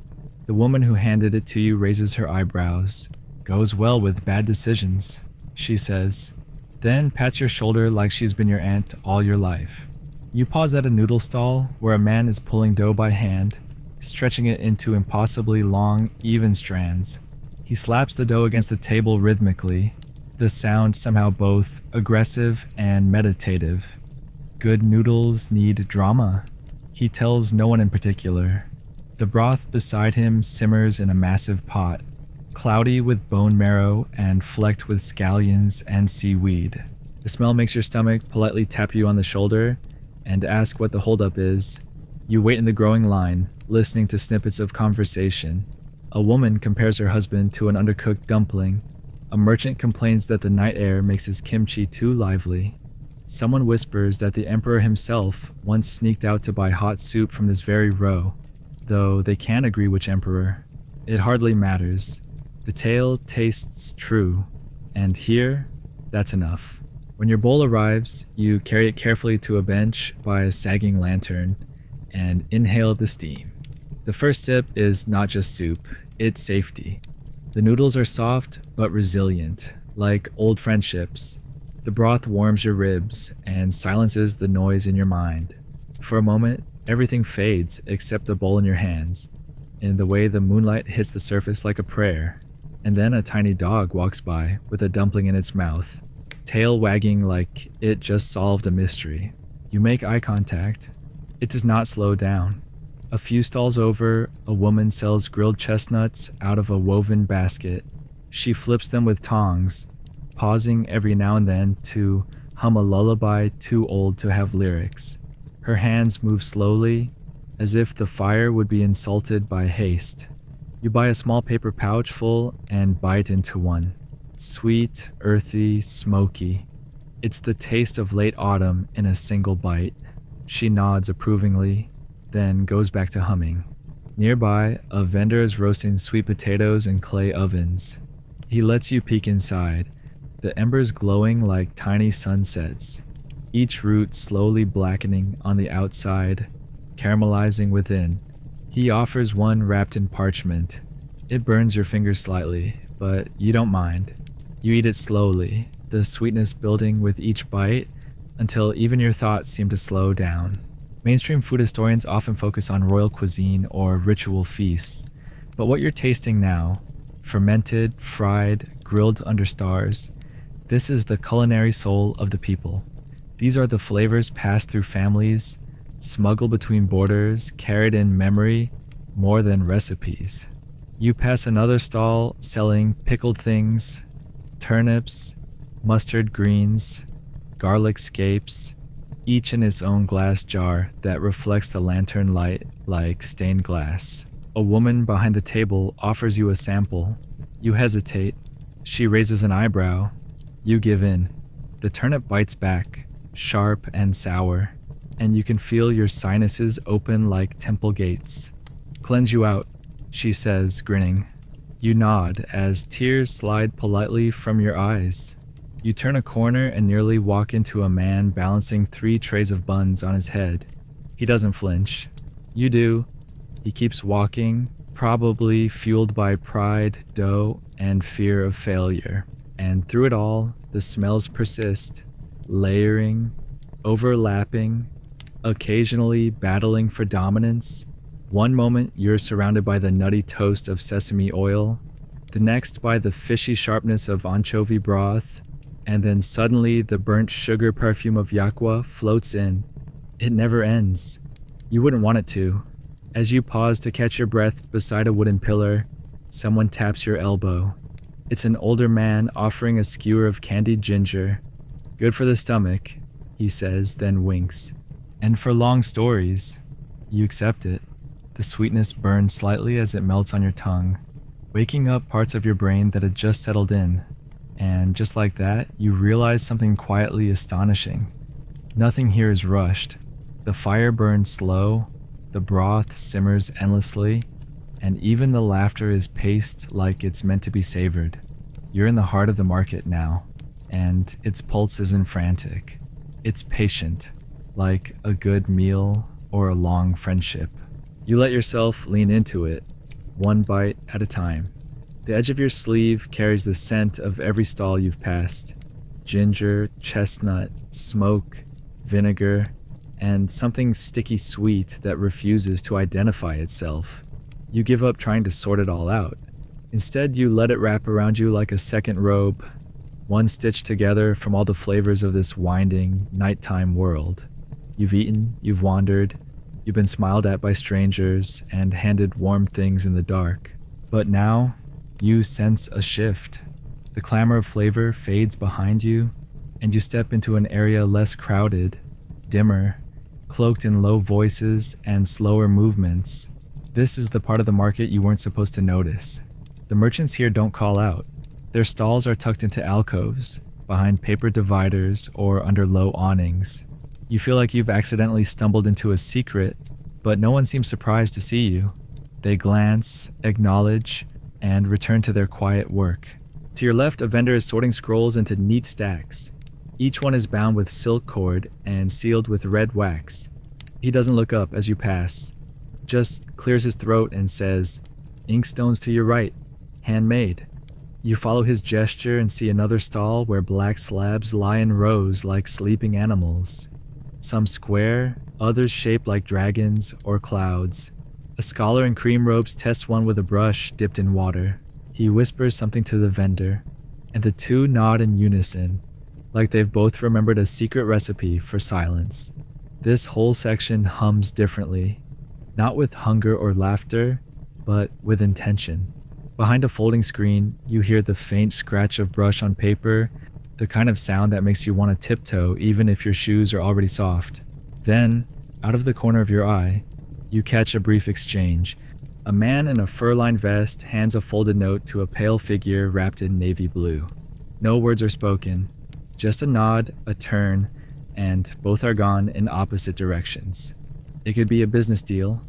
The woman who handed it to you raises her eyebrows. "Goes well with bad decisions," she says, then pats your shoulder like she's been your aunt all your life. You pause at a noodle stall where a man is pulling dough by hand, stretching it into impossibly long, even strands. He slaps the dough against the table rhythmically, the sound somehow both aggressive and meditative. Good noodles need drama. He tells no one in particular. The broth beside him simmers in a massive pot, cloudy with bone marrow and flecked with scallions and seaweed. The smell makes your stomach politely tap you on the shoulder and ask what the holdup is. You wait in the growing line, listening to snippets of conversation. A woman compares her husband to an undercooked dumpling. A merchant complains that the night air makes his kimchi too lively. Someone whispers that the emperor himself once sneaked out to buy hot soup from this very row, though they can't agree which emperor. It hardly matters. The tale tastes true, and here, that's enough. When your bowl arrives, you carry it carefully to a bench by a sagging lantern and inhale the steam. The first sip is not just soup, it's safety. The noodles are soft but resilient, like old friendships. The broth warms your ribs and silences the noise in your mind. For a moment, everything fades except the bowl in your hands, in the way the moonlight hits the surface like a prayer. And then a tiny dog walks by with a dumpling in its mouth, tail wagging like it just solved a mystery. You make eye contact. It does not slow down. A few stalls over, a woman sells grilled chestnuts out of a woven basket. She flips them with tongs, pausing every now and then to hum a lullaby too old to have lyrics. Her hands move slowly, as if the fire would be insulted by haste. You buy a small paper pouch full and bite into one. Sweet, earthy, smoky. It's the taste of late autumn in a single bite. She nods approvingly, then goes back to humming. Nearby, a vendor is roasting sweet potatoes in clay ovens. He lets you peek inside, the embers glowing like tiny sunsets, each root slowly blackening on the outside, caramelizing within. He offers one wrapped in parchment. It burns your fingers slightly, but you don't mind. You eat it slowly, the sweetness building with each bite until even your thoughts seem to slow down. Mainstream food historians often focus on royal cuisine or ritual feasts, but what you're tasting now, fermented, fried, grilled under stars, this is the culinary soul of the people. These are the flavors passed through families, smuggled between borders, carried in memory more than recipes. You pass another stall selling pickled things, turnips, mustard greens, garlic scapes, each in its own glass jar that reflects the lantern light like stained glass. A woman behind the table offers you a sample. You hesitate. She raises an eyebrow. You give in. The turnip bites back, sharp and sour, and you can feel your sinuses open like temple gates. "Cleanse you out," she says, grinning. You nod as tears slide politely from your eyes. You turn a corner and nearly walk into a man balancing 3 trays of buns on his head. He doesn't flinch. You do. He keeps walking, probably fueled by pride, dough, and fear of failure. And through it all, the smells persist, layering, overlapping, occasionally battling for dominance. One moment you're surrounded by the nutty toast of sesame oil, the next by the fishy sharpness of anchovy broth, and then suddenly the burnt sugar perfume of yakwa floats in. It never ends. You wouldn't want it to. As you pause to catch your breath beside a wooden pillar, someone taps your elbow. It's an older man offering a skewer of candied ginger. "Good for the stomach," he says, then winks. "And for long stories." You accept it. The sweetness burns slightly as it melts on your tongue, waking up parts of your brain that had just settled in. And just like that, you realize something quietly astonishing. Nothing here is rushed. The fire burns slow, the broth simmers endlessly, and even the laughter is paced like it's meant to be savored. You're in the heart of the market now, and its pulse isn't frantic. It's patient, like a good meal or a long friendship. You let yourself lean into it, one bite at a time. The edge of your sleeve carries the scent of every stall you've passed. Ginger, chestnut, smoke, vinegar, and something sticky sweet that refuses to identify itself. You give up trying to sort it all out. Instead, you let it wrap around you like a second robe, one stitched together from all the flavors of this winding, nighttime world. You've eaten, you've wandered, you've been smiled at by strangers and handed warm things in the dark. But now, You sense a shift. The clamor of flavor fades behind you, and you step into an area less crowded, dimmer, cloaked in low voices and slower movements. This is the part of the market you weren't supposed to notice. The merchants here don't call out. Their stalls are tucked into alcoves, behind paper dividers or under low awnings. You feel like you've accidentally stumbled into a secret, but no one seems surprised to see you. They glance, acknowledge, and return to their quiet work. To your left, a vendor is sorting scrolls into neat stacks. Each one is bound with silk cord and sealed with red wax. He doesn't look up as you pass, just clears his throat and says, "Inkstones to your right, handmade." You follow his gesture and see another stall where black slabs lie in rows like sleeping animals. Some square, others shaped like dragons or clouds. A scholar in cream robes tests one with a brush dipped in water. He whispers something to the vendor, and the two nod in unison, like they've both remembered a secret recipe for silence. This whole section hums differently, not with hunger or laughter, but with intention. Behind a folding screen, you hear the faint scratch of brush on paper, the kind of sound that makes you want to tiptoe even if your shoes are already soft. Then, out of the corner of your eye, you catch a brief exchange. A man in a fur-lined vest hands a folded note to a pale figure wrapped in navy blue. No words are spoken, just a nod, a turn, and both are gone in opposite directions. It could be a business deal,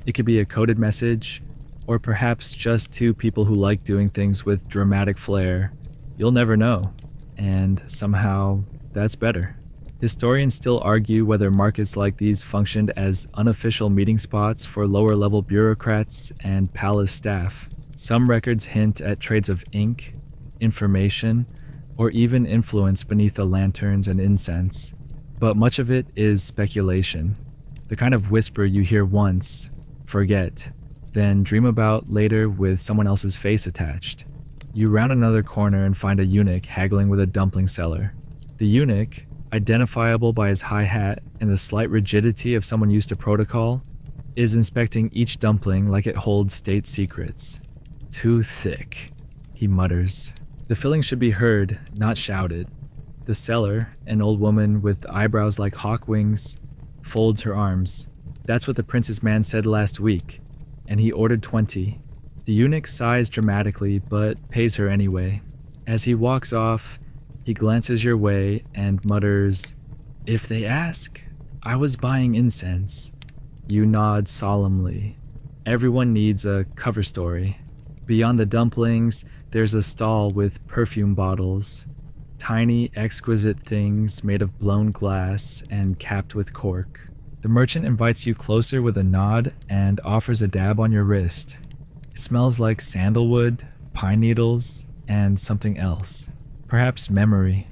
it could be a coded message, or perhaps just two people who like doing things with dramatic flair. You'll never know, and somehow that's better. Historians still argue whether markets like these functioned as unofficial meeting spots for lower-level bureaucrats and palace staff. Some records hint at trades of ink, information, or even influence beneath the lanterns and incense, but much of it is speculation. The kind of whisper you hear once, forget, then dream about later with someone else's face attached. You round another corner and find a eunuch haggling with a dumpling seller. The eunuch, identifiable by his high hat and the slight rigidity of someone used to protocol, is inspecting each dumpling like it holds state secrets. "Too thick," he mutters. The filling should be heard, not shouted. The seller, an old woman with eyebrows like hawk wings, folds her arms. "That's what the prince's man said last week, and he ordered 20. The eunuch sighs dramatically, but pays her anyway. As he walks off, he glances your way and mutters, "If they ask, I was buying incense." You nod solemnly. Everyone needs a cover story. Beyond the dumplings, there's a stall with perfume bottles. Tiny, exquisite things made of blown glass and capped with cork. The merchant invites you closer with a nod and offers a dab on your wrist. It smells like sandalwood, pine needles, and something else. Perhaps memory.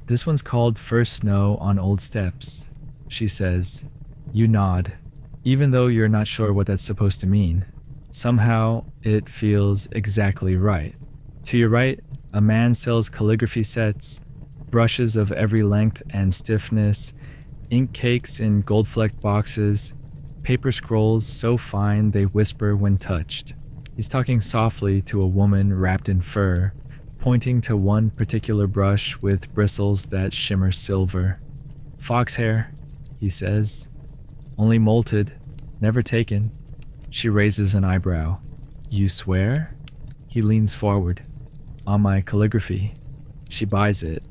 "This one's called First Snow on Old Steps," she says. You nod, even though you're not sure what that's supposed to mean. Somehow, it feels exactly right. To your right, a man sells calligraphy sets, brushes of every length and stiffness, ink cakes in gold-flecked boxes, paper scrolls so fine they whisper when touched. He's talking softly to a woman wrapped in fur, pointing to one particular brush with bristles that shimmer silver. "Fox hair," he says. "Only molted, never taken." She raises an eyebrow. "You swear?" He leans forward. "On my calligraphy." She buys it.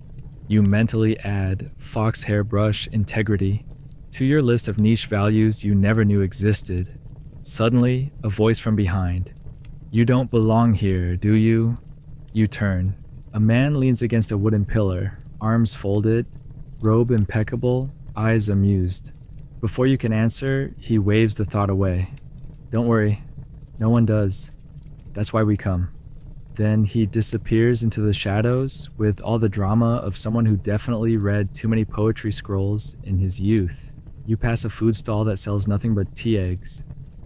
You mentally add fox hair brush integrity to your list of niche values you never knew existed. Suddenly, a voice from behind. "You don't belong here, do you?" You turn. A man leans against a wooden pillar, arms folded, robe impeccable, eyes amused. Before you can answer, he waves the thought away. "Don't worry, no one does. That's why we come." Then he disappears into the shadows with all the drama of someone who definitely read too many poetry scrolls in his youth. You pass a food stall that sells nothing but tea eggs,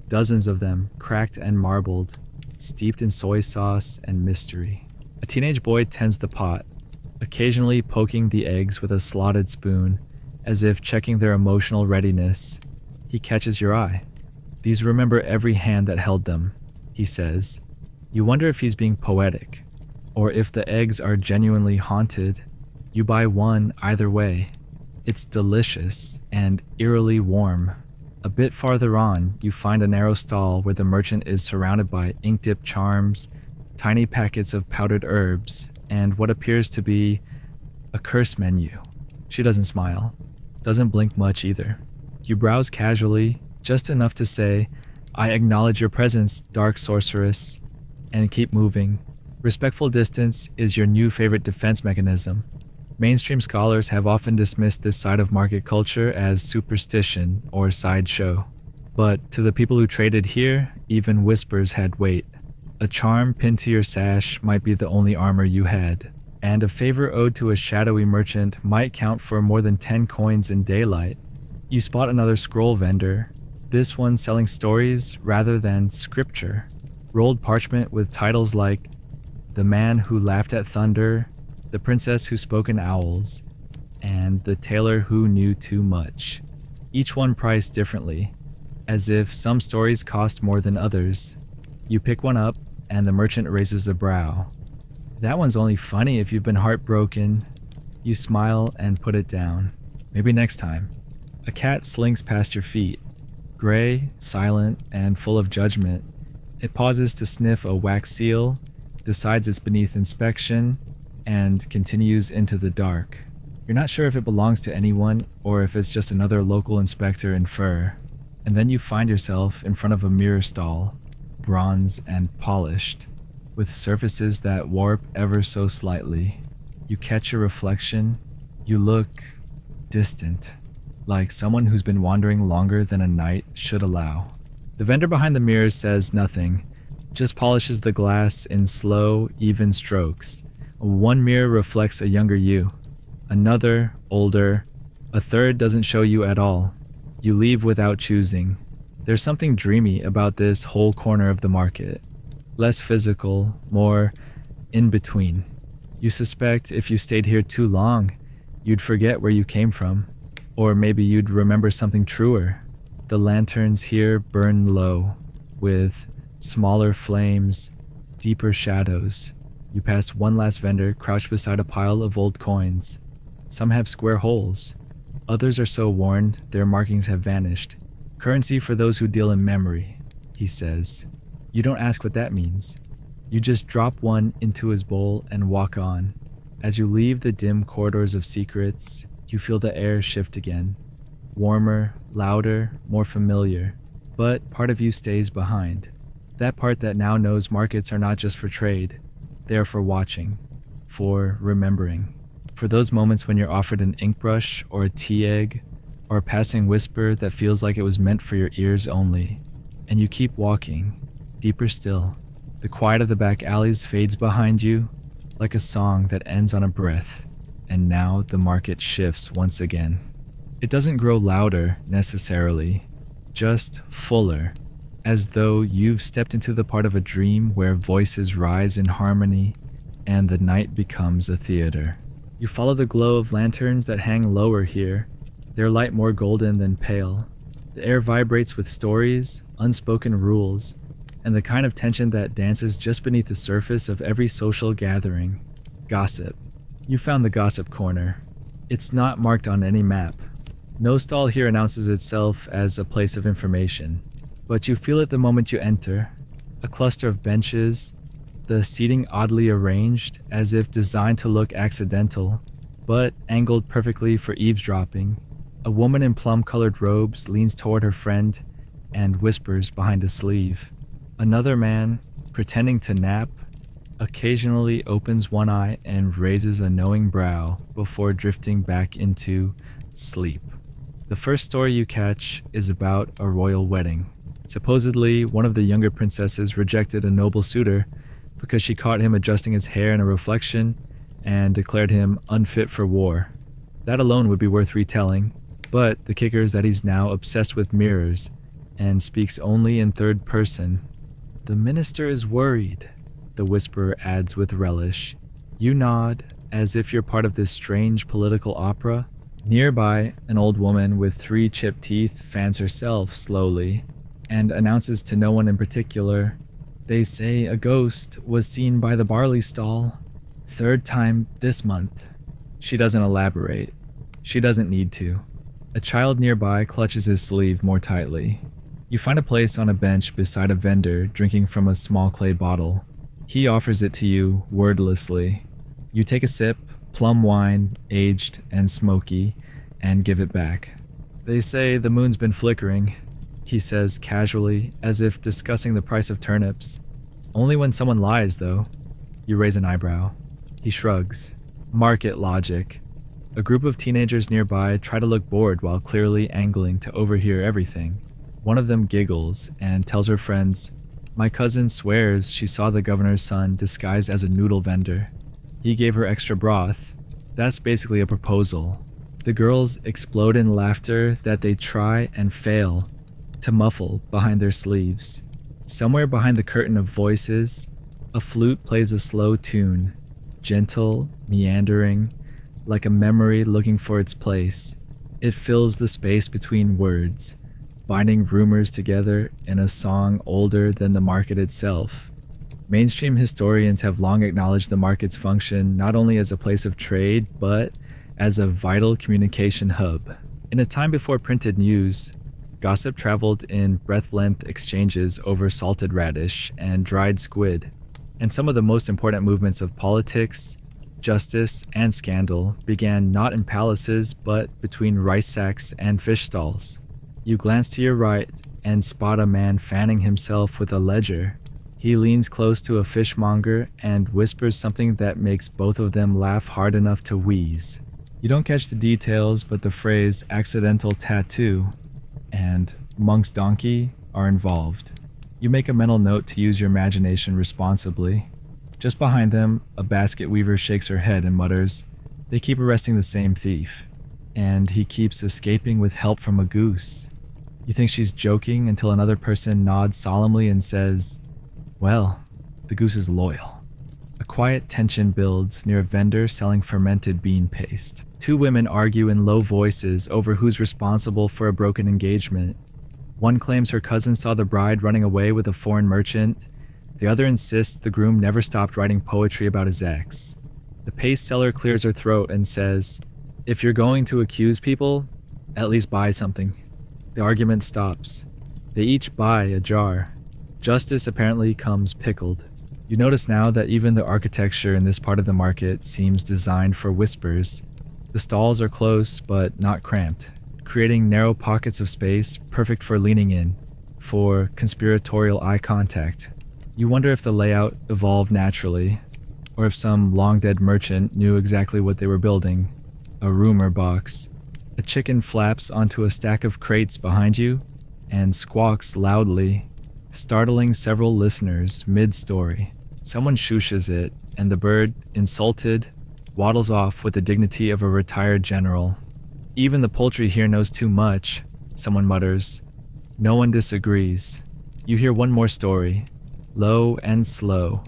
dozens of them cracked and marbled, steeped in soy sauce and mystery. A teenage boy tends the pot, occasionally poking the eggs with a slotted spoon, as if checking their emotional readiness. He catches your eye. "These remember every hand that held them," he says. You wonder if he's being poetic, or if the eggs are genuinely haunted. You buy one either way. It's delicious and eerily warm. A bit farther on, you find a narrow stall where the merchant is surrounded by ink-dipped charms, tiny packets of powdered herbs, and what appears to be a curse menu. She doesn't smile, doesn't blink much either. You browse casually, just enough to say, "I acknowledge your presence, dark sorceress," and keep moving. Respectful distance is your new favorite defense mechanism. Mainstream scholars have often dismissed this side of market culture as superstition or sideshow. But to the people who traded here, even whispers had weight. A charm pinned to your sash might be the only armor you had, and a favor owed to a shadowy merchant might count for more than 10 coins in daylight. You spot another scroll vendor, this one selling stories rather than scripture. Rolled parchment with titles like "The Man Who Laughed at Thunder," "The Princess Who Spoke in Owls," and "The Tailor Who Knew Too Much." Each one priced differently, as if some stories cost more than others. You pick one up, and the merchant raises a brow. "That one's only funny if you've been heartbroken." You smile and put it down. "Maybe next time." A cat slinks past your feet. Gray, silent, and full of judgment. It pauses to sniff a wax seal, decides it's beneath inspection, and continues into the dark. You're not sure if it belongs to anyone or if it's just another local inspector in fur. And then you find yourself in front of a mirror stall, bronze and polished, with surfaces that warp ever so slightly. You catch your reflection. You look distant, like someone who's been wandering longer than a night should allow. The vendor behind the mirror says nothing, just polishes the glass in slow, even strokes. One mirror reflects a younger you, another, older, a third doesn't show you at all. You leave without choosing. There's something dreamy about this whole corner of the market. Less physical, more in between. You suspect if you stayed here too long, you'd forget where you came from. Or maybe you'd remember something truer. The lanterns here burn low, with smaller flames, deeper shadows. You pass one last vendor crouched beside a pile of old coins. Some have square holes. Others are so worn, their markings have vanished. "Currency for those who deal in memory," he says. You don't ask what that means. You just drop one into his bowl and walk on. As you leave the dim corridors of secrets, you feel the air shift again. Warmer, louder, more familiar. But part of you stays behind. That part that now knows markets are not just for trade. They are for watching, for remembering. For those moments when you're offered an ink brush or a tea egg, or a passing whisper that feels like it was meant for your ears only. And you keep walking, deeper still. The quiet of the back alleys fades behind you, like a song that ends on a breath. And now the market shifts once again. It doesn't grow louder, necessarily, just fuller, as though you've stepped into the part of a dream where voices rise in harmony and the night becomes a theater. You follow the glow of lanterns that hang lower here, their light more golden than pale. The air vibrates with stories, unspoken rules, and the kind of tension that dances just beneath the surface of every social gathering. Gossip. You found the gossip corner. It's not marked on any map. No stall here announces itself as a place of information, but you feel it the moment you enter. A cluster of benches, the seating oddly arranged as if designed to look accidental, but angled perfectly for eavesdropping. A woman in plum-colored robes leans toward her friend and whispers behind a sleeve. Another man, pretending to nap, occasionally opens one eye and raises a knowing brow before drifting back into sleep. The first story you catch is about a royal wedding. Supposedly, one of the younger princesses rejected a noble suitor because she caught him adjusting his hair in a reflection and declared him unfit for war. That alone would be worth retelling, but the kicker is that he's now obsessed with mirrors and speaks only in third person. "The minister is worried," the whisperer adds with relish. You nod, as if you're part of this strange political opera. Nearby, an old woman with 3 chipped teeth fans herself slowly and announces to no one in particular, They say a ghost was seen by the barley stall. Third time this month. She doesn't elaborate. She doesn't need to. A child nearby clutches his sleeve more tightly. You find a place on a bench beside a vendor drinking from a small clay bottle. He offers it to you wordlessly. You take a sip, plum wine, aged and smoky, and give it back. They say the moon's been flickering, he says casually, as if discussing the price of turnips. Only when someone lies, though. You raise an eyebrow. He shrugs. Market logic. A group of teenagers nearby try to look bored while clearly angling to overhear everything. One of them giggles and tells her friends, "My cousin swears she saw the governor's son disguised as a noodle vendor. He gave her extra broth." That's basically a proposal. The girls explode in laughter that they try and fail to muffle behind their sleeves. Somewhere behind the curtain of voices, a flute plays a slow tune, gentle, meandering, like a memory looking for its place. It fills the space between words, binding rumors together in a song older than the market itself. Mainstream historians have long acknowledged the market's function not only as a place of trade, but as a vital communication hub. In a time before printed news, gossip traveled in breath-length exchanges over salted radish and dried squid. And some of the most important movements of politics, justice, and scandal began not in palaces but between rice sacks and fish stalls. You glance to your right and spot a man fanning himself with a ledger. He leans close to a fishmonger and whispers something that makes both of them laugh hard enough to wheeze. You don't catch the details, but the phrase "accidental tattoo" and "monk's donkey" are involved. You make a mental note to use your imagination responsibly. Just behind them, a basket weaver shakes her head and mutters, "They keep arresting the same thief, and he keeps escaping with help from a goose." You think she's joking until another person nods solemnly and says, "Well, the goose is loyal." A quiet tension builds near a vendor selling fermented bean paste. Two women argue in low voices over who's responsible for a broken engagement. One claims her cousin saw the bride running away with a foreign merchant. The other insists the groom never stopped writing poetry about his ex. The paste seller clears her throat and says, "If you're going to accuse people, at least buy something." The argument stops. They each buy a jar. Justice apparently comes pickled. You notice now that even the architecture in this part of the market seems designed for whispers. The stalls are close but not cramped, creating narrow pockets of space perfect for leaning in, for conspiratorial eye contact. You wonder if the layout evolved naturally, or if some long-dead merchant knew exactly what they were building. A rumor box. A chicken flaps onto a stack of crates behind you and squawks loudly, startling several listeners mid-story. Someone shushes it, and the bird, insulted, waddles off with the dignity of a retired general. "Even the poultry here knows too much," someone mutters. No one disagrees. You hear one more story, low and slow,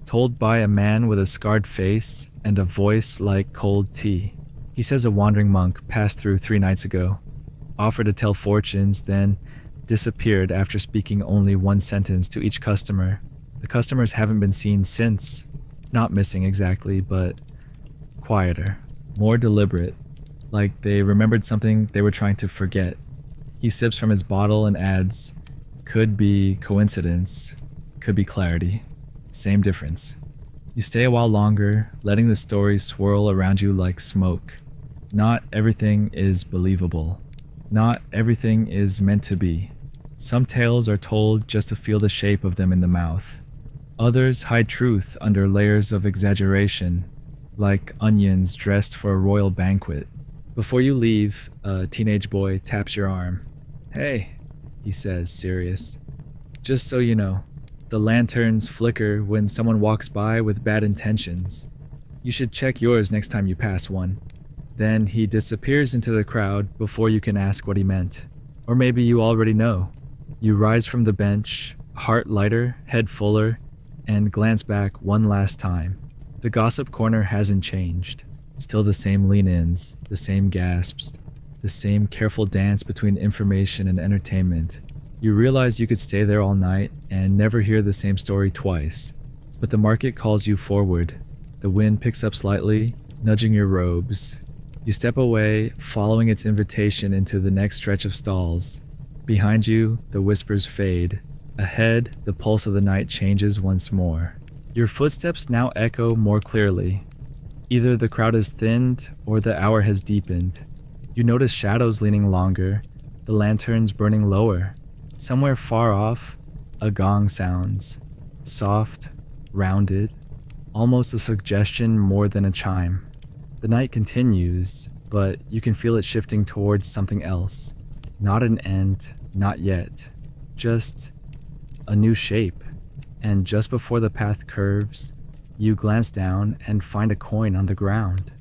told by a man with a scarred face and a voice like cold tea. He says a wandering monk passed through 3 nights ago, offered to tell fortunes, then disappeared after speaking only one sentence to each customer. The customers haven't been seen since. Not missing exactly, but quieter, more deliberate, like they remembered something they were trying to forget. He sips from his bottle and adds, "Could be coincidence, could be clarity. Same difference." You stay a while longer, letting the stories swirl around you like smoke. Not everything is believable. Not everything is meant to be. Some tales are told just to feel the shape of them in the mouth. Others hide truth under layers of exaggeration, like onions dressed for a royal banquet. Before you leave, a teenage boy taps your arm. "Hey," he says, serious. "Just so you know, the lanterns flicker when someone walks by with bad intentions. You should check yours next time you pass one." Then he disappears into the crowd before you can ask what he meant. Or maybe you already know. You rise from the bench, heart lighter, head fuller, and glance back one last time. The gossip corner hasn't changed. Still the same lean-ins, the same gasps, the same careful dance between information and entertainment. You realize you could stay there all night and never hear the same story twice. But the market calls you forward. The wind picks up slightly, nudging your robes. You step away, following its invitation into the next stretch of stalls. Behind you, the whispers fade. Ahead, the pulse of the night changes once more. Your footsteps now echo more clearly. Either the crowd has thinned or the hour has deepened. You notice shadows leaning longer, the lanterns burning lower. Somewhere far off, a gong sounds. Soft, rounded, almost a suggestion more than a chime. The night continues, but you can feel it shifting towards something else. Not an end, not yet. Just a new shape. And just before the path curves, you glance down and find a coin on the ground.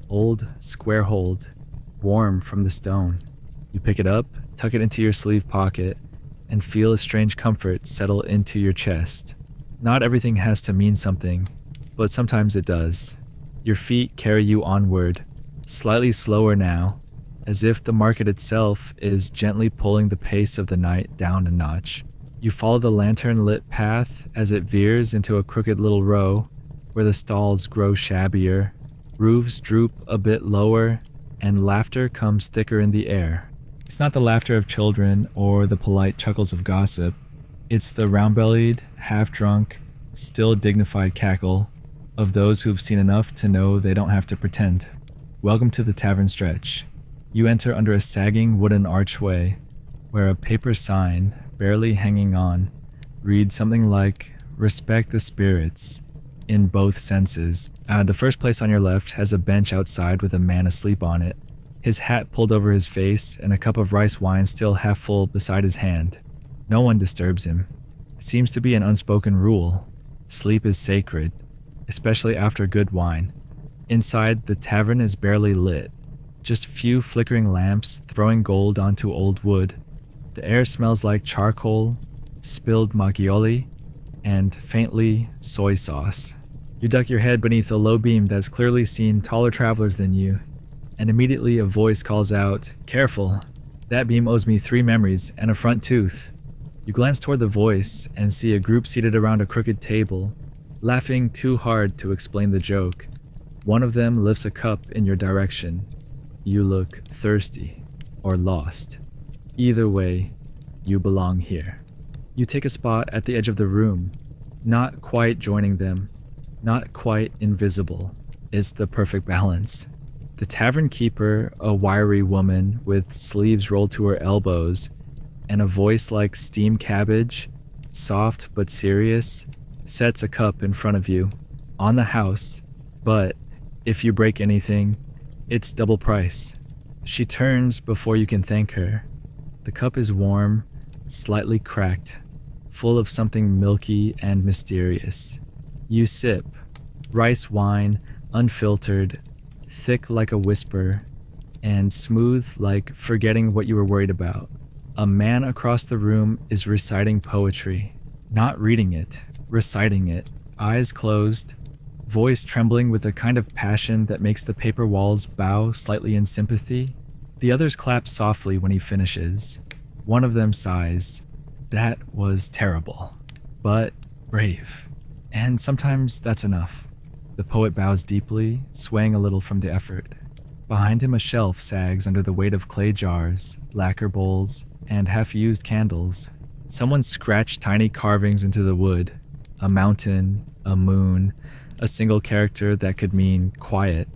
Old, square-holed, warm from the stone. You pick it up, tuck it into your sleeve pocket, and feel a strange comfort settle into your chest. Not everything has to mean something, but sometimes it does. Your feet carry you onward, slightly slower now, as if the market itself is gently pulling the pace of the night down a notch. You follow the lantern-lit path as it veers into a crooked little row, where the stalls grow shabbier, roofs droop a bit lower, and laughter comes thicker in the air. It's not the laughter of children or the polite chuckles of gossip. It's the round-bellied, half-drunk, still dignified cackle of those who've seen enough to know they don't have to pretend. Welcome to the tavern stretch. You enter under a sagging wooden archway, where a paper sign, barely hanging on, reads something like, "Respect the spirits," in both senses. The first place on your left has a bench outside with a man asleep on it, his hat pulled over his face and a cup of rice wine still half full beside his hand. No one disturbs him. It seems to be an unspoken rule. Sleep is sacred, especially after good wine. Inside, the tavern is barely lit. Just a few flickering lamps throwing gold onto old wood. The air smells like charcoal, spilled macchioli, and faintly soy sauce. You duck your head beneath a low beam that's clearly seen taller travelers than you, and immediately a voice calls out, "Careful, that beam owes me 3 memories and a front tooth." You glance toward the voice and see a group seated around a crooked table, laughing too hard to explain the joke. One of them lifts a cup in your direction. You look thirsty or lost. Either way, you belong here. You take a spot at the edge of the room, not quite joining them, not quite invisible. It's the perfect balance. The tavern keeper, a wiry woman with sleeves rolled to her elbows and a voice like steamed cabbage, soft but serious, sets a cup in front of you, on the house, but if you break anything, it's double price. She turns before you can thank her. The cup is warm, slightly cracked, full of something milky and mysterious. You sip. Rice wine, unfiltered, thick like a whisper, and smooth like forgetting what you were worried about. A man across the room is reciting poetry. Not reading it, reciting it. Eyes closed, voice trembling with a kind of passion that makes the paper walls bow slightly in sympathy. The others clap softly when he finishes. One of them sighs. That was terrible, but brave. And sometimes that's enough. The poet bows deeply, swaying a little from the effort. Behind him a shelf sags under the weight of clay jars, lacquer bowls, and half-used candles. Someone scratched tiny carvings into the wood. A mountain, a moon, a single character that could mean quiet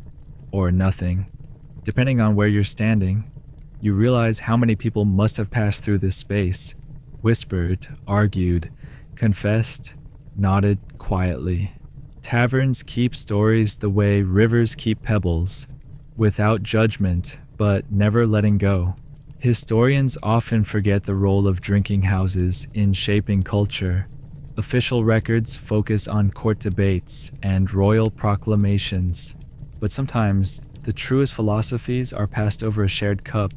or nothing. Depending on where you're standing, you realize how many people must have passed through this space, whispered, argued, confessed, nodded quietly. Taverns keep stories the way rivers keep pebbles, without judgment, but never letting go. Historians often forget the role of drinking houses in shaping culture. Official records focus on court debates and royal proclamations, but sometimes the truest philosophies are passed over a shared cup,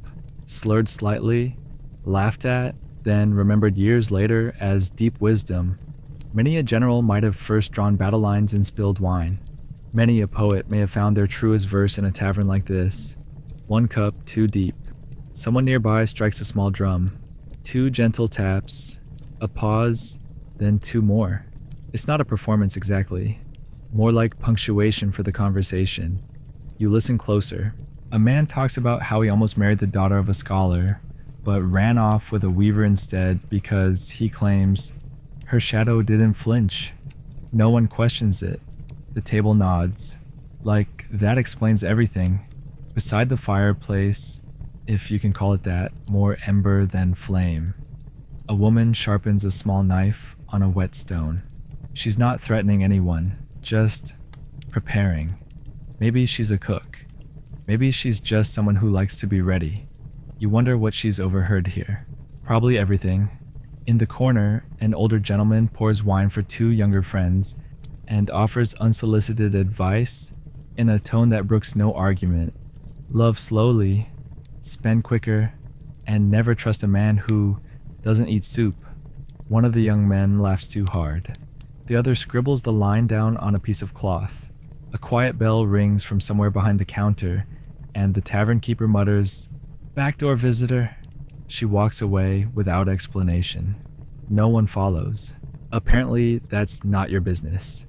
slurred slightly, laughed at, then remembered years later as deep wisdom. Many a general might have first drawn battle lines in spilled wine. Many a poet may have found their truest verse in a tavern like this. One cup too deep. Someone nearby strikes a small drum. 2 gentle taps, a pause, then 2 more. It's not a performance exactly, more like punctuation for the conversation. You listen closer. A man talks about how he almost married the daughter of a scholar, but ran off with a weaver instead because he claims her shadow didn't flinch. No one questions it. The table nods. Like, that explains everything. Beside the fireplace, if you can call it that, more ember than flame, a woman sharpens a small knife on a whetstone. She's not threatening anyone, just preparing. Maybe she's a cook. Maybe she's just someone who likes to be ready. You wonder what she's overheard here. Probably everything. In the corner, an older gentleman pours wine for 2 younger friends and offers unsolicited advice in a tone that brooks no argument. Love slowly, spend quicker, and never trust a man who doesn't eat soup. One of the young men laughs too hard. The other scribbles the line down on a piece of cloth. A quiet bell rings from somewhere behind the counter, and the tavern keeper mutters, "Backdoor visitor." She walks away without explanation. No one follows. Apparently, that's not your business.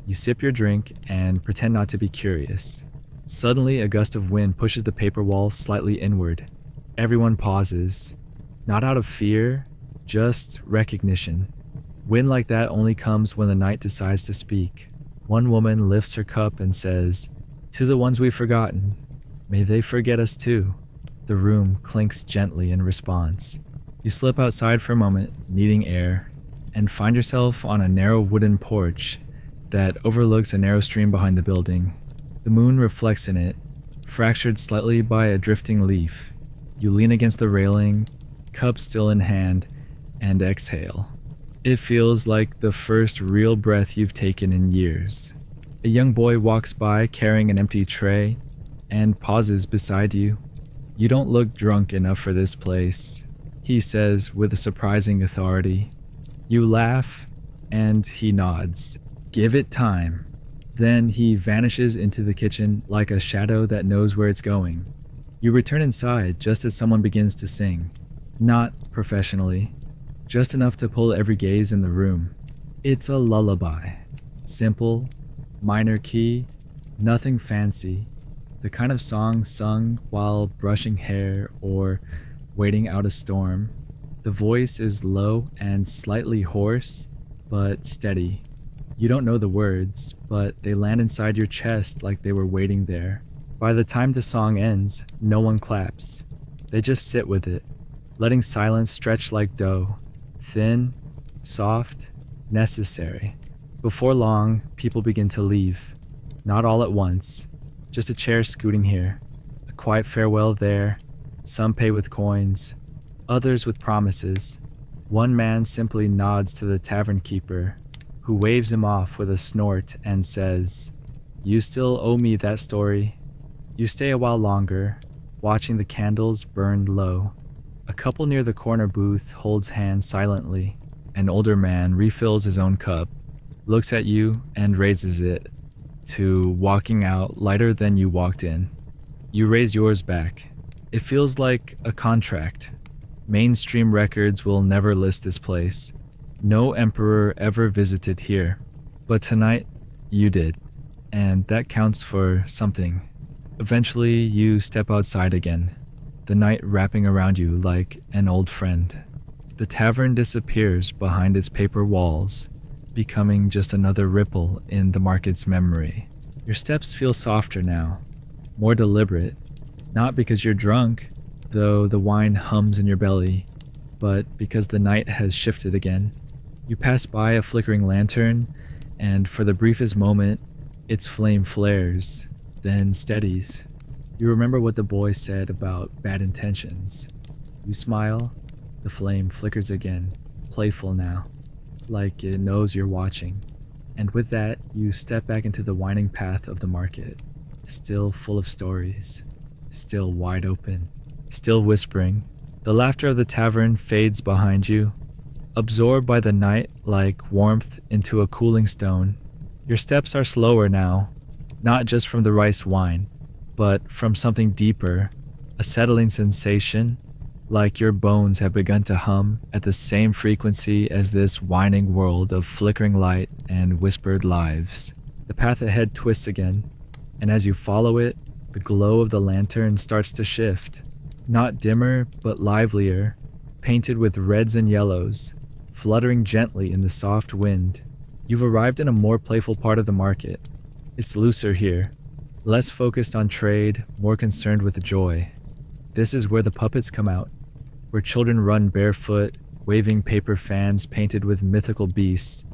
You sip your drink and pretend not to be curious. Suddenly, a gust of wind pushes the paper wall slightly inward. Everyone pauses. Not out of fear, just recognition. Wind like that only comes when the night decides to speak. One woman lifts her cup and says, "To the ones we've forgotten, may they forget us too." The room clinks gently in response. You slip outside for a moment, needing air, and find yourself on a narrow wooden porch that overlooks a narrow stream behind the building. The moon reflects in it, fractured slightly by a drifting leaf. You lean against the railing, cup still in hand, and exhale. It feels like the first real breath you've taken in years. A young boy walks by carrying an empty tray and pauses beside you. "You don't look drunk enough for this place," he says with a surprising authority. You laugh, and he nods. "Give it time." Then he vanishes into the kitchen like a shadow that knows where it's going. You return inside just as someone begins to sing. Not professionally, just enough to pull every gaze in the room. It's a lullaby. Simple, minor key, nothing fancy. The kind of song sung while brushing hair or waiting out a storm. The voice is low and slightly hoarse, but steady. You don't know the words, but they land inside your chest like they were waiting there. By the time the song ends, no one claps. They just sit with it, letting silence stretch like dough. Thin, soft, necessary. Before long, people begin to leave. Not all at once, just a chair scooting here, a quiet farewell there. Some pay with coins, others with promises. One man simply nods to the tavern keeper, who waves him off with a snort and says, "You still owe me that story." You stay a while longer, watching the candles burn low. A couple near the corner booth holds hands silently. An older man refills his own cup, looks at you, and raises it, to walking out lighter than you walked in. You raise yours back. It feels like a contract. Mainstream records will never list this place. No emperor ever visited here. But tonight, you did. And that counts for something. Eventually, you step outside again, the night wrapping around you like an old friend. The tavern disappears behind its paper walls, becoming just another ripple in the market's memory. Your steps feel softer now, more deliberate, not because you're drunk, though the wine hums in your belly, but because the night has shifted again. You pass by a flickering lantern, and for the briefest moment, its flame flares, then steadies. You remember what the boy said about bad intentions. You smile, the flame flickers again, playful now, like it knows you're watching. And with that, you step back into the winding path of the market, still full of stories, still wide open, still whispering. The laughter of the tavern fades behind you, absorbed by the night like warmth into a cooling stone. Your steps are slower now, not just from the rice wine, but from something deeper, a settling sensation, like your bones have begun to hum at the same frequency as this whining world of flickering light and whispered lives. The path ahead twists again, and as you follow it, the glow of the lantern starts to shift. Not dimmer, but livelier, painted with reds and yellows, fluttering gently in the soft wind. You've arrived in a more playful part of the market. It's looser here, less focused on trade, more concerned with joy. This is where the puppets come out, where children run barefoot, waving paper fans painted with mythical beasts,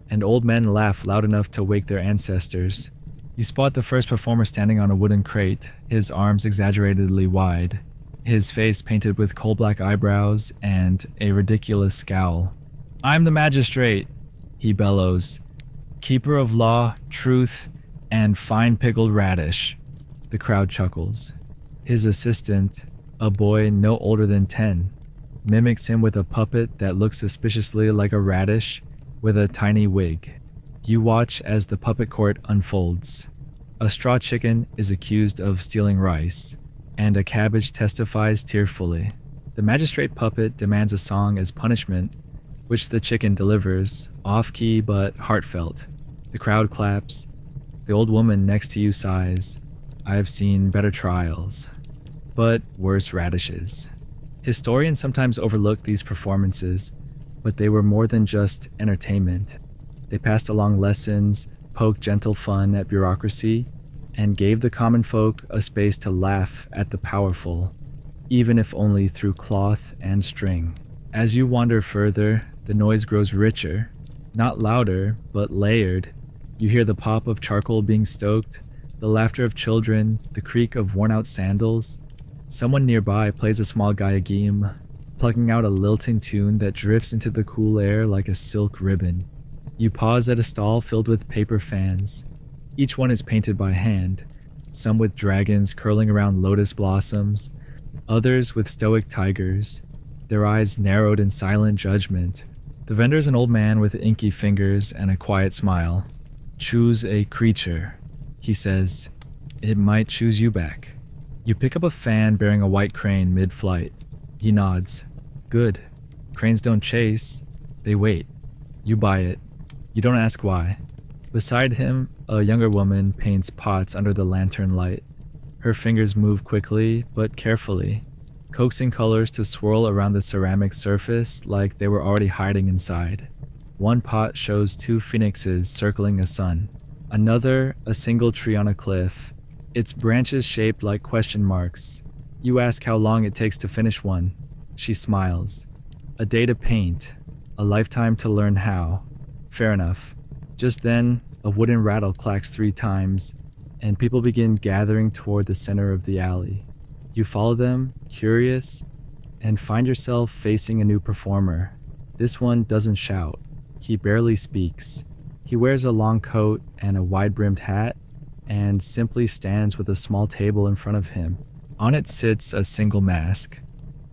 and old men laugh loud enough to wake their ancestors. You spot the first performer standing on a wooden crate, his arms exaggeratedly wide, his face painted with coal-black eyebrows and a ridiculous scowl. "I'm the magistrate," he bellows, "keeper of law, truth, and fine pickled radish." The crowd chuckles. His assistant, a boy no older than 10, mimics him with a puppet that looks suspiciously like a radish with a tiny wig. You watch as the puppet court unfolds. A straw chicken is accused of stealing rice, and a cabbage testifies tearfully. The magistrate puppet demands a song as punishment, which the chicken delivers, off-key but heartfelt. The crowd claps. The old woman next to you sighs. "I have seen better trials, but worse radishes." Historians sometimes overlook these performances, but they were more than just entertainment. They passed along lessons, poked gentle fun at bureaucracy, and gave the common folk a space to laugh at the powerful, even if only through cloth and string. As you wander further, the noise grows richer, not louder, but layered. You hear the pop of charcoal being stoked, the laughter of children, the creak of worn-out sandals. Someone nearby plays a small gayagim, plucking out a lilting tune that drifts into the cool air like a silk ribbon. You pause at a stall filled with paper fans. Each one is painted by hand, some with dragons curling around lotus blossoms, others with stoic tigers, their eyes narrowed in silent judgment. The vendor is an old man with inky fingers and a quiet smile. "Choose a creature," he says. "It might choose you back." You pick up a fan bearing a white crane mid-flight. He nods. "Good. Cranes don't chase, they wait." You buy it. You don't ask why. Beside him, a younger woman paints pots under the lantern light. Her fingers move quickly, but carefully, coaxing colors to swirl around the ceramic surface like they were already hiding inside. One pot shows 2 phoenixes circling a sun. Another, a single tree on a cliff, its branches shaped like question marks. You ask how long it takes to finish one. She smiles. "A day to paint, a lifetime to learn how." Fair enough. Just then, a wooden rattle clacks 3 times, and people begin gathering toward the center of the alley. You follow them, curious, and find yourself facing a new performer. This one doesn't shout. He barely speaks. He wears a long coat and a wide-brimmed hat, and simply stands with a small table in front of him. On it sits a single mask,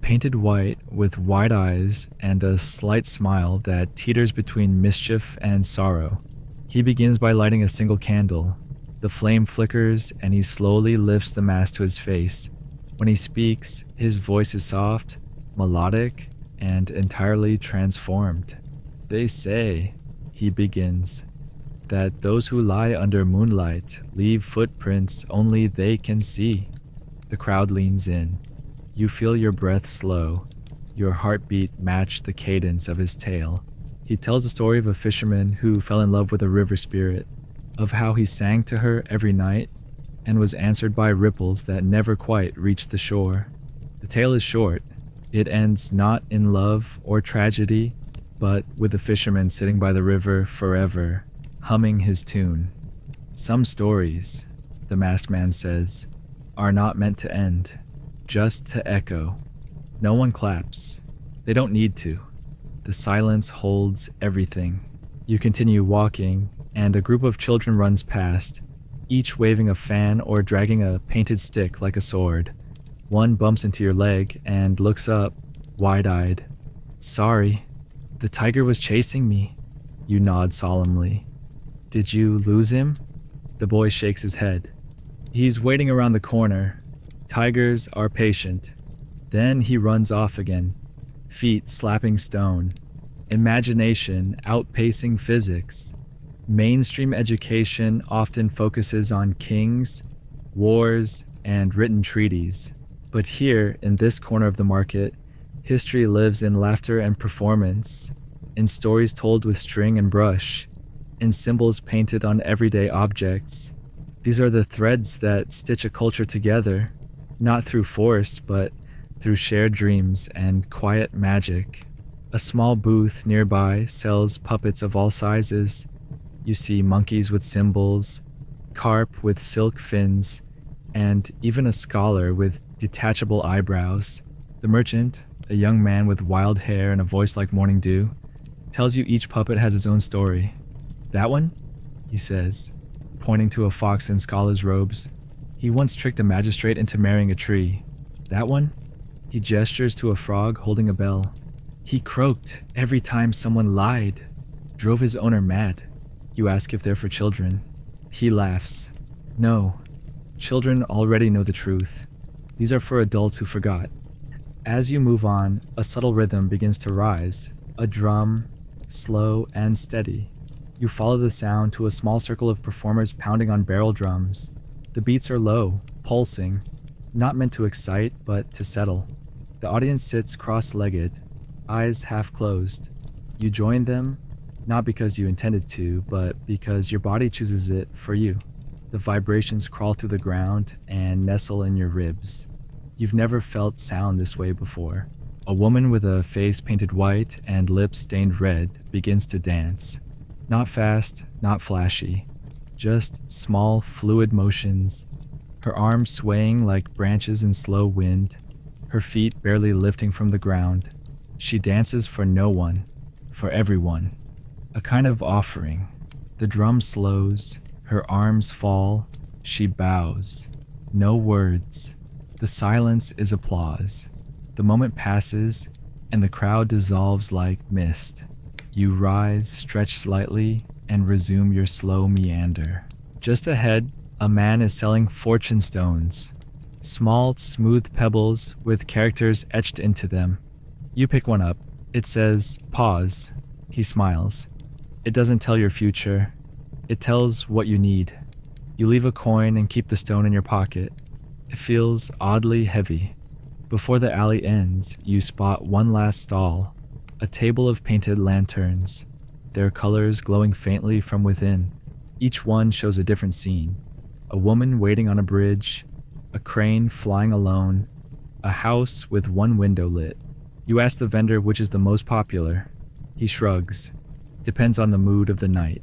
painted white with wide eyes and a slight smile that teeters between mischief and sorrow. He begins by lighting a single candle. The flame flickers and he slowly lifts the mask to his face. When he speaks, his voice is soft, melodic, and entirely transformed. "They say," he begins, "that those who lie under moonlight leave footprints only they can see." The crowd leans in. You feel your breath slow, your heartbeat match the cadence of his tale. He tells the story of a fisherman who fell in love with a river spirit, of how he sang to her every night and was answered by ripples that never quite reached the shore. The tale is short. It ends not in love or tragedy, but with the fisherman sitting by the river forever, humming his tune. "Some stories," the masked man says, "are not meant to end, just to echo." No one claps. They don't need to. The silence holds everything. You continue walking, and a group of children runs past, each waving a fan or dragging a painted stick like a sword. One bumps into your leg and looks up, wide-eyed. "Sorry, the tiger was chasing me." You nod solemnly. "Did you lose him?" The boy shakes his head. "He's waiting around the corner. Tigers are patient. Then he runs off again, feet slapping stone, imagination outpacing physics. Mainstream education often focuses on kings, wars, and written treaties. But here, in this corner of the market, history lives in laughter and performance, in stories told with string and brush, in symbols painted on everyday objects. These are the threads that stitch a culture together, not through force, but through shared dreams and quiet magic. A small booth nearby sells puppets of all sizes. You see monkeys with symbols, carp with silk fins, and even a scholar with detachable eyebrows. The merchant, a young man with wild hair and a voice like morning dew, tells you each puppet has its own story. That one? He says, pointing to a fox in scholar's robes. He once tricked a magistrate into marrying a tree. That one? He gestures to a frog holding a bell. He croaked every time someone lied, drove his owner mad. You ask if they're for children. He laughs. No, children already know the truth. These are for adults who forgot. As you move on, a subtle rhythm begins to rise, a drum, slow and steady. You follow the sound to a small circle of performers pounding on barrel drums. The beats are low, pulsing, not meant to excite, but to settle. The audience sits cross-legged, eyes half closed. You join them, not because you intended to, but because your body chooses it for you. The vibrations crawl through the ground and nestle in your ribs. You've never felt sound this way before. A woman with a face painted white and lips stained red begins to dance. Not fast, not flashy, just small, fluid motions. Her arms swaying like branches in slow wind, her feet barely lifting from the ground. She dances for no one, for everyone. A kind of offering. The drum slows, her arms fall, she bows. No words. The silence is applause. The moment passes, and the crowd dissolves like mist. You rise, stretch slightly, and resume your slow meander. Just ahead, a man is selling fortune stones. Small, smooth pebbles with characters etched into them. You pick one up. It says, pause. He smiles. It doesn't tell your future. It tells what you need. You leave a coin and keep the stone in your pocket. It feels oddly heavy. Before the alley ends, you spot one last stall, a table of painted lanterns, their colors glowing faintly from within. Each one shows a different scene. A woman waiting on a bridge, a crane flying alone, a house with one window lit. You ask the vendor which is the most popular. He shrugs. Depends on the mood of the night.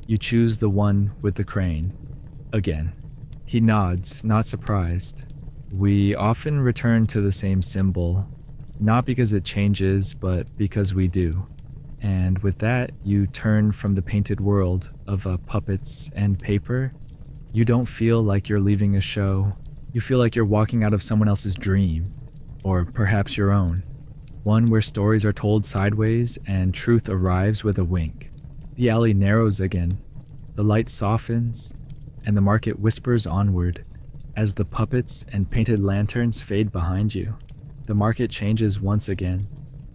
You choose the one with the crane. Again. He nods, not surprised. We often return to the same symbol, not because it changes, but because we do. And with that, you turn from the painted world of puppets and paper. You don't feel like you're leaving a show. You feel like you're walking out of someone else's dream, or perhaps your own. One where stories are told sideways and truth arrives with a wink. The alley narrows again. The light softens, and the market whispers onward as the puppets and painted lanterns fade behind you. The market changes once again,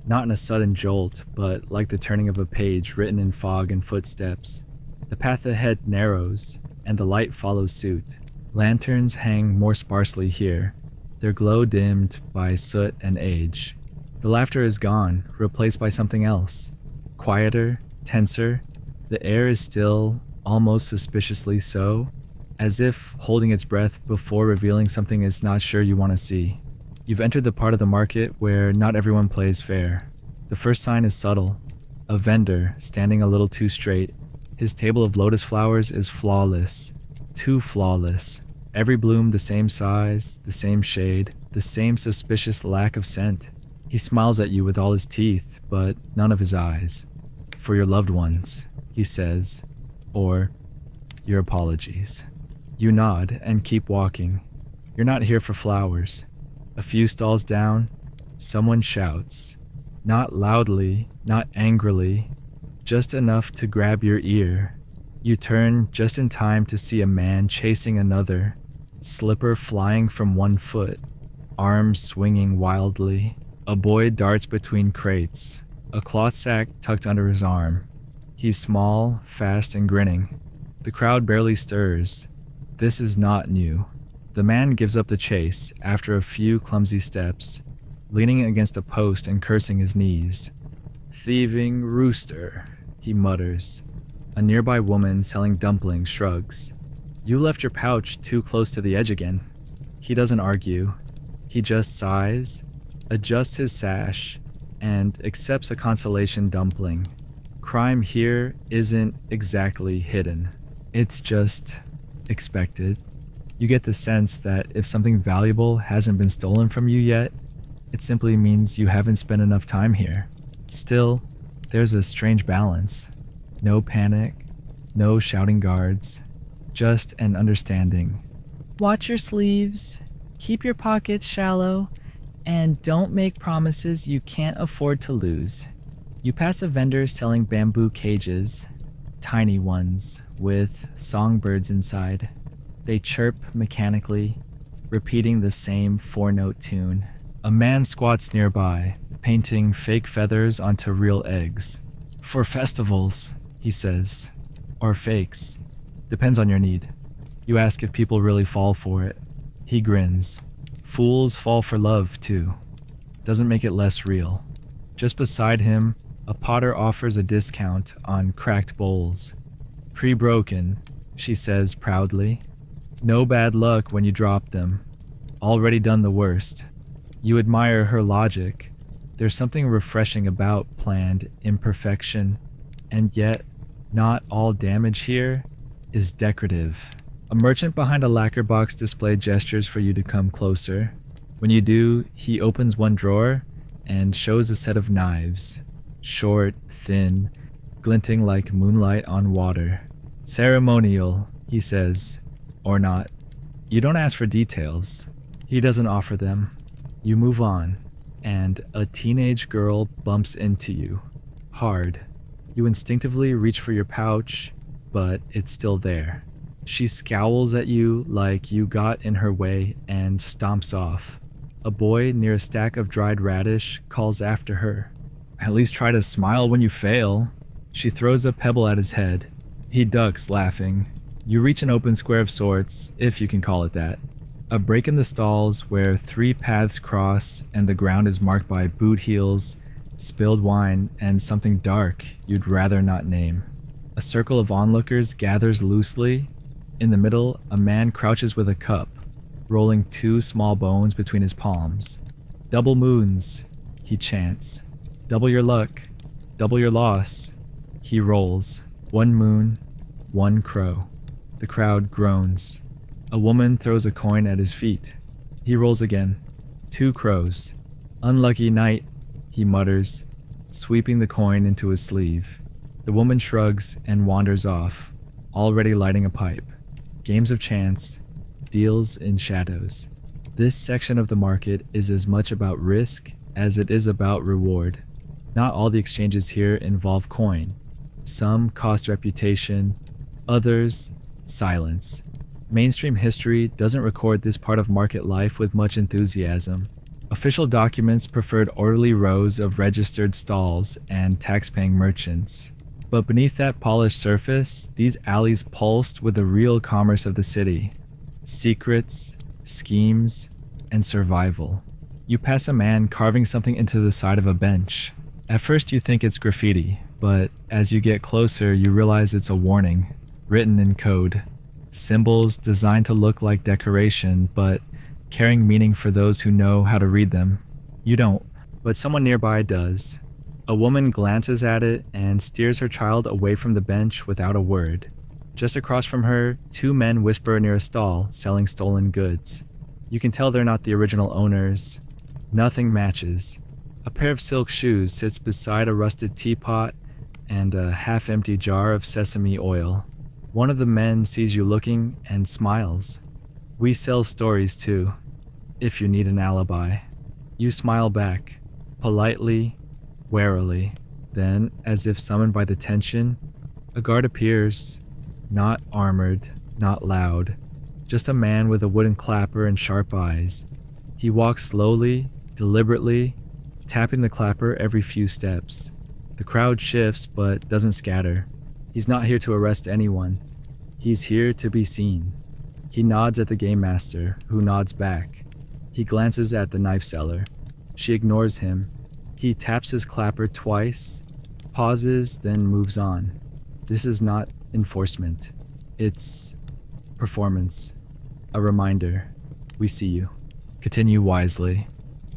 not in a sudden jolt, but like the turning of a page written in fog and footsteps. The path ahead narrows, and the light follows suit. Lanterns hang more sparsely here, their glow dimmed by soot and age. The laughter is gone, replaced by something else. Quieter, tenser, the air is still, almost suspiciously so, as if holding its breath before revealing something it's not sure you want to see. You've entered the part of the market where not everyone plays fair. The first sign is subtle. A vendor standing a little too straight. His table of lotus flowers is flawless. Too flawless. Every bloom the same size, the same shade, the same suspicious lack of scent. He smiles at you with all his teeth, but none of his eyes. For your loved ones, he says, or your apologies. You nod and keep walking. You're not here for flowers. A few stalls down, someone shouts. Not loudly, not angrily, just enough to grab your ear. You turn just in time to see a man chasing another, slipper flying from one foot. arms swinging wildly. A boy darts between crates, a cloth sack tucked under his arm. He's small, fast, and grinning. The crowd barely stirs. This is not new. The man gives up the chase after a few clumsy steps, leaning against a post and cursing his knees. "Thieving rooster," he mutters. A nearby woman selling dumplings shrugs. "You left your pouch too close to the edge again." He doesn't argue. He just sighs, adjusts his sash, and accepts a consolation dumpling. Crime here isn't exactly hidden. It's just expected. You get the sense that if something valuable hasn't been stolen from you yet, it simply means you haven't spent enough time here. Still, there's a strange balance. No panic, no shouting guards, just an understanding. Watch your sleeves, keep your pockets shallow, and don't make promises you can't afford to lose. You pass a vendor selling bamboo cages, tiny ones with songbirds inside. They chirp mechanically, repeating the same four-note tune. A man squats nearby, painting fake feathers onto real eggs. "For festivals," he says. Or fakes. Depends on your need. You ask if people really fall for it. He grins. Fools fall for love, too. Doesn't make it less real. Just beside him, a potter offers a discount on cracked bowls. "Pre-broken," she says proudly. "No bad luck when you drop them. Already done the worst." You admire her logic. There's something refreshing about planned imperfection, and yet, not all damage here is decorative. A merchant behind a lacquer box display gestures for you to come closer. When you do, he opens one drawer and shows a set of knives. Short, thin, glinting like moonlight on water. "Ceremonial," he says. Or not. You don't ask for details. He doesn't offer them. You move on, and a teenage girl bumps into you. Hard. You instinctively reach for your pouch, but it's still there. She scowls at you like you got in her way and stomps off. A boy near a stack of dried radish calls after her. "At least try to smile when you fail." She throws a pebble at his head. He ducks, laughing. You reach an open square of sorts, if you can call it that. A break in the stalls where 3 paths cross and the ground is marked by boot heels, spilled wine, and something dark you'd rather not name. A circle of onlookers gathers loosely. In the middle, a man crouches with a cup, rolling 2 small bones between his palms. "Double moons," he chants. "Double your luck, double your loss." He rolls. 1 moon, 1 crow. The crowd groans. A woman throws a coin at his feet. He rolls again. 2 crows. "Unlucky night," he mutters, sweeping the coin into his sleeve. The woman shrugs and wanders off, already lighting a pipe. Games of chance, deals in shadows. This section of the market is as much about risk as it is about reward. Not all the exchanges here involve coin. Some cost reputation, others silence. Mainstream history doesn't record this part of market life with much enthusiasm. Official documents preferred orderly rows of registered stalls and tax-paying merchants. But beneath that polished surface, these alleys pulsed with the real commerce of the city. Secrets, schemes, and survival. You pass a man carving something into the side of a bench. At first you think it's graffiti, but as you get closer you realize it's a warning, written in code. Symbols designed to look like decoration, but carrying meaning for those who know how to read them. You don't, but someone nearby does. A woman glances at it and steers her child away from the bench without a word. Just across from her, 2 men whisper near a stall selling stolen goods. You can tell they're not the original owners. Nothing matches. A pair of silk shoes sits beside a rusted teapot and a half-empty jar of sesame oil. One of the men sees you looking and smiles. "We sell stories too, if you need an alibi." You smile back, politely, warily. Then, as if summoned by the tension, a guard appears, not armored, not loud, just a man with a wooden clapper and sharp eyes. He walks slowly, deliberately, tapping the clapper every few steps. The crowd shifts but doesn't scatter. He's not here to arrest anyone. He's here to be seen. He nods at the game master, who nods back. He glances at the knife seller. She ignores him. He taps his clapper twice, pauses, then moves on. This is not enforcement. It's performance. A reminder. We see you. Continue wisely.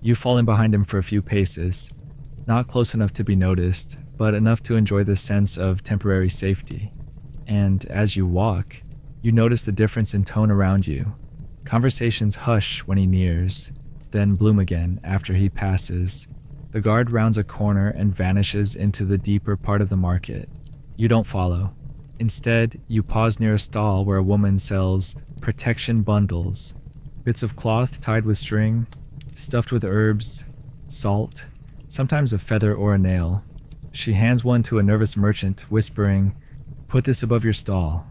You fall in behind him for a few paces, not close enough to be noticed, but enough to enjoy the sense of temporary safety. And as you walk, you notice the difference in tone around you. Conversations hush when he nears, then bloom again after he passes. The guard rounds a corner and vanishes into the deeper part of the market. You don't follow. Instead, you pause near a stall where a woman sells protection bundles, bits of cloth tied with string, stuffed with herbs, salt, sometimes a feather or a nail. She hands one to a nervous merchant, whispering, "Put this above your stall."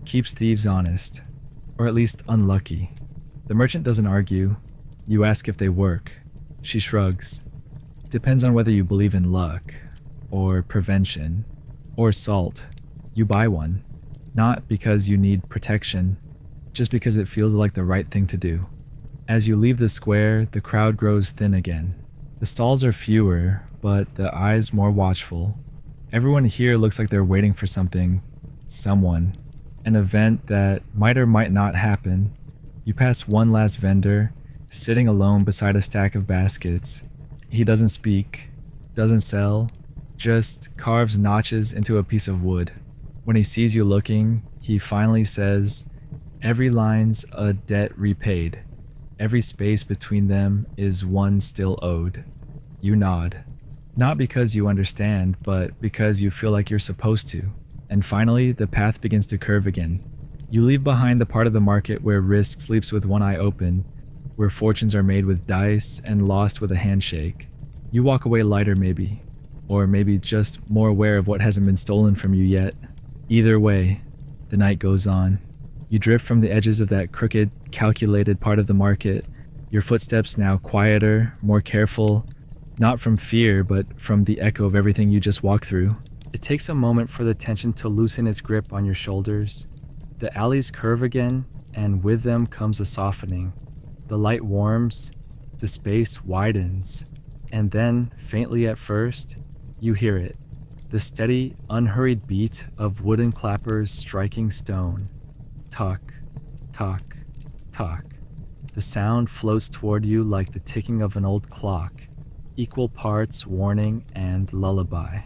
Keeps thieves honest, or at least unlucky. The merchant doesn't argue. You ask if they work. She shrugs. Depends on whether you believe in luck, or prevention, or salt. You buy one, not because you need protection, just because it feels like the right thing to do. As you leave the square, the crowd grows thin again. The stalls are fewer, but the eyes more watchful. Everyone here looks like they're waiting for something, someone, an event that might or might not happen. You pass one last vendor, sitting alone beside a stack of baskets. He doesn't speak, doesn't sell, just carves notches into a piece of wood. When he sees you looking, he finally says, "Every line's a debt repaid. Every space between them is one still owed." You nod. Not because you understand, but because you feel like you're supposed to. And finally, the path begins to curve again. You leave behind the part of the market where risk sleeps with one eye open, where fortunes are made with dice and lost with a handshake. You walk away lighter maybe, or maybe just more aware of what hasn't been stolen from you yet. Either way, the night goes on. You drift from the edges of that crooked, calculated part of the market, your footsteps now quieter, more careful, not from fear, but from the echo of everything you just walked through. It takes a moment for the tension to loosen its grip on your shoulders. The alleys curve again, and with them comes a softening. The light warms, the space widens, and then, faintly at first, you hear it. The steady, unhurried beat of wooden clappers striking stone. Talk, talk, talk. The sound floats toward you like the ticking of an old clock, equal parts warning and lullaby.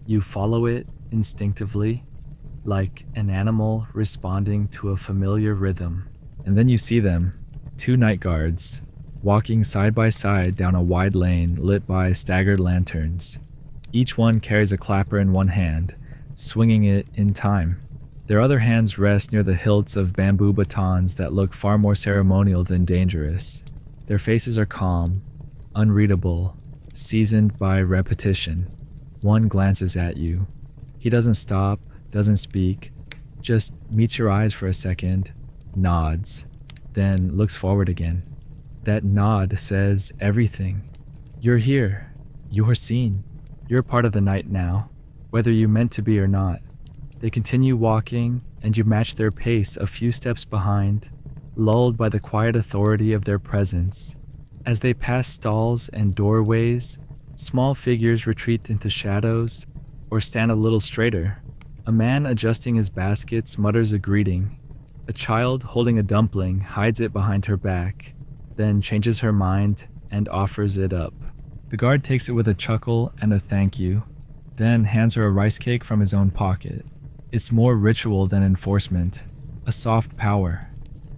You follow it instinctively, like an animal responding to a familiar rhythm. And then you see them, two night guards, walking side by side down a wide lane lit by staggered lanterns. Each one carries a clapper in one hand, swinging it in time. Their other hands rest near the hilts of bamboo batons that look far more ceremonial than dangerous. Their faces are calm, unreadable, seasoned by repetition. One glances at you. He doesn't stop, doesn't speak, just meets your eyes for a second, nods, then looks forward again. That nod says everything. You're here. You're seen. You're part of the night now, whether you meant to be or not. They continue walking, and you match their pace a few steps behind, lulled by the quiet authority of their presence. As they pass stalls and doorways, small figures retreat into shadows or stand a little straighter. A man adjusting his baskets mutters a greeting. A child holding a dumpling hides it behind her back, then changes her mind and offers it up. The guard takes it with a chuckle and a thank you, then hands her a rice cake from his own pocket. It's more ritual than enforcement, a soft power.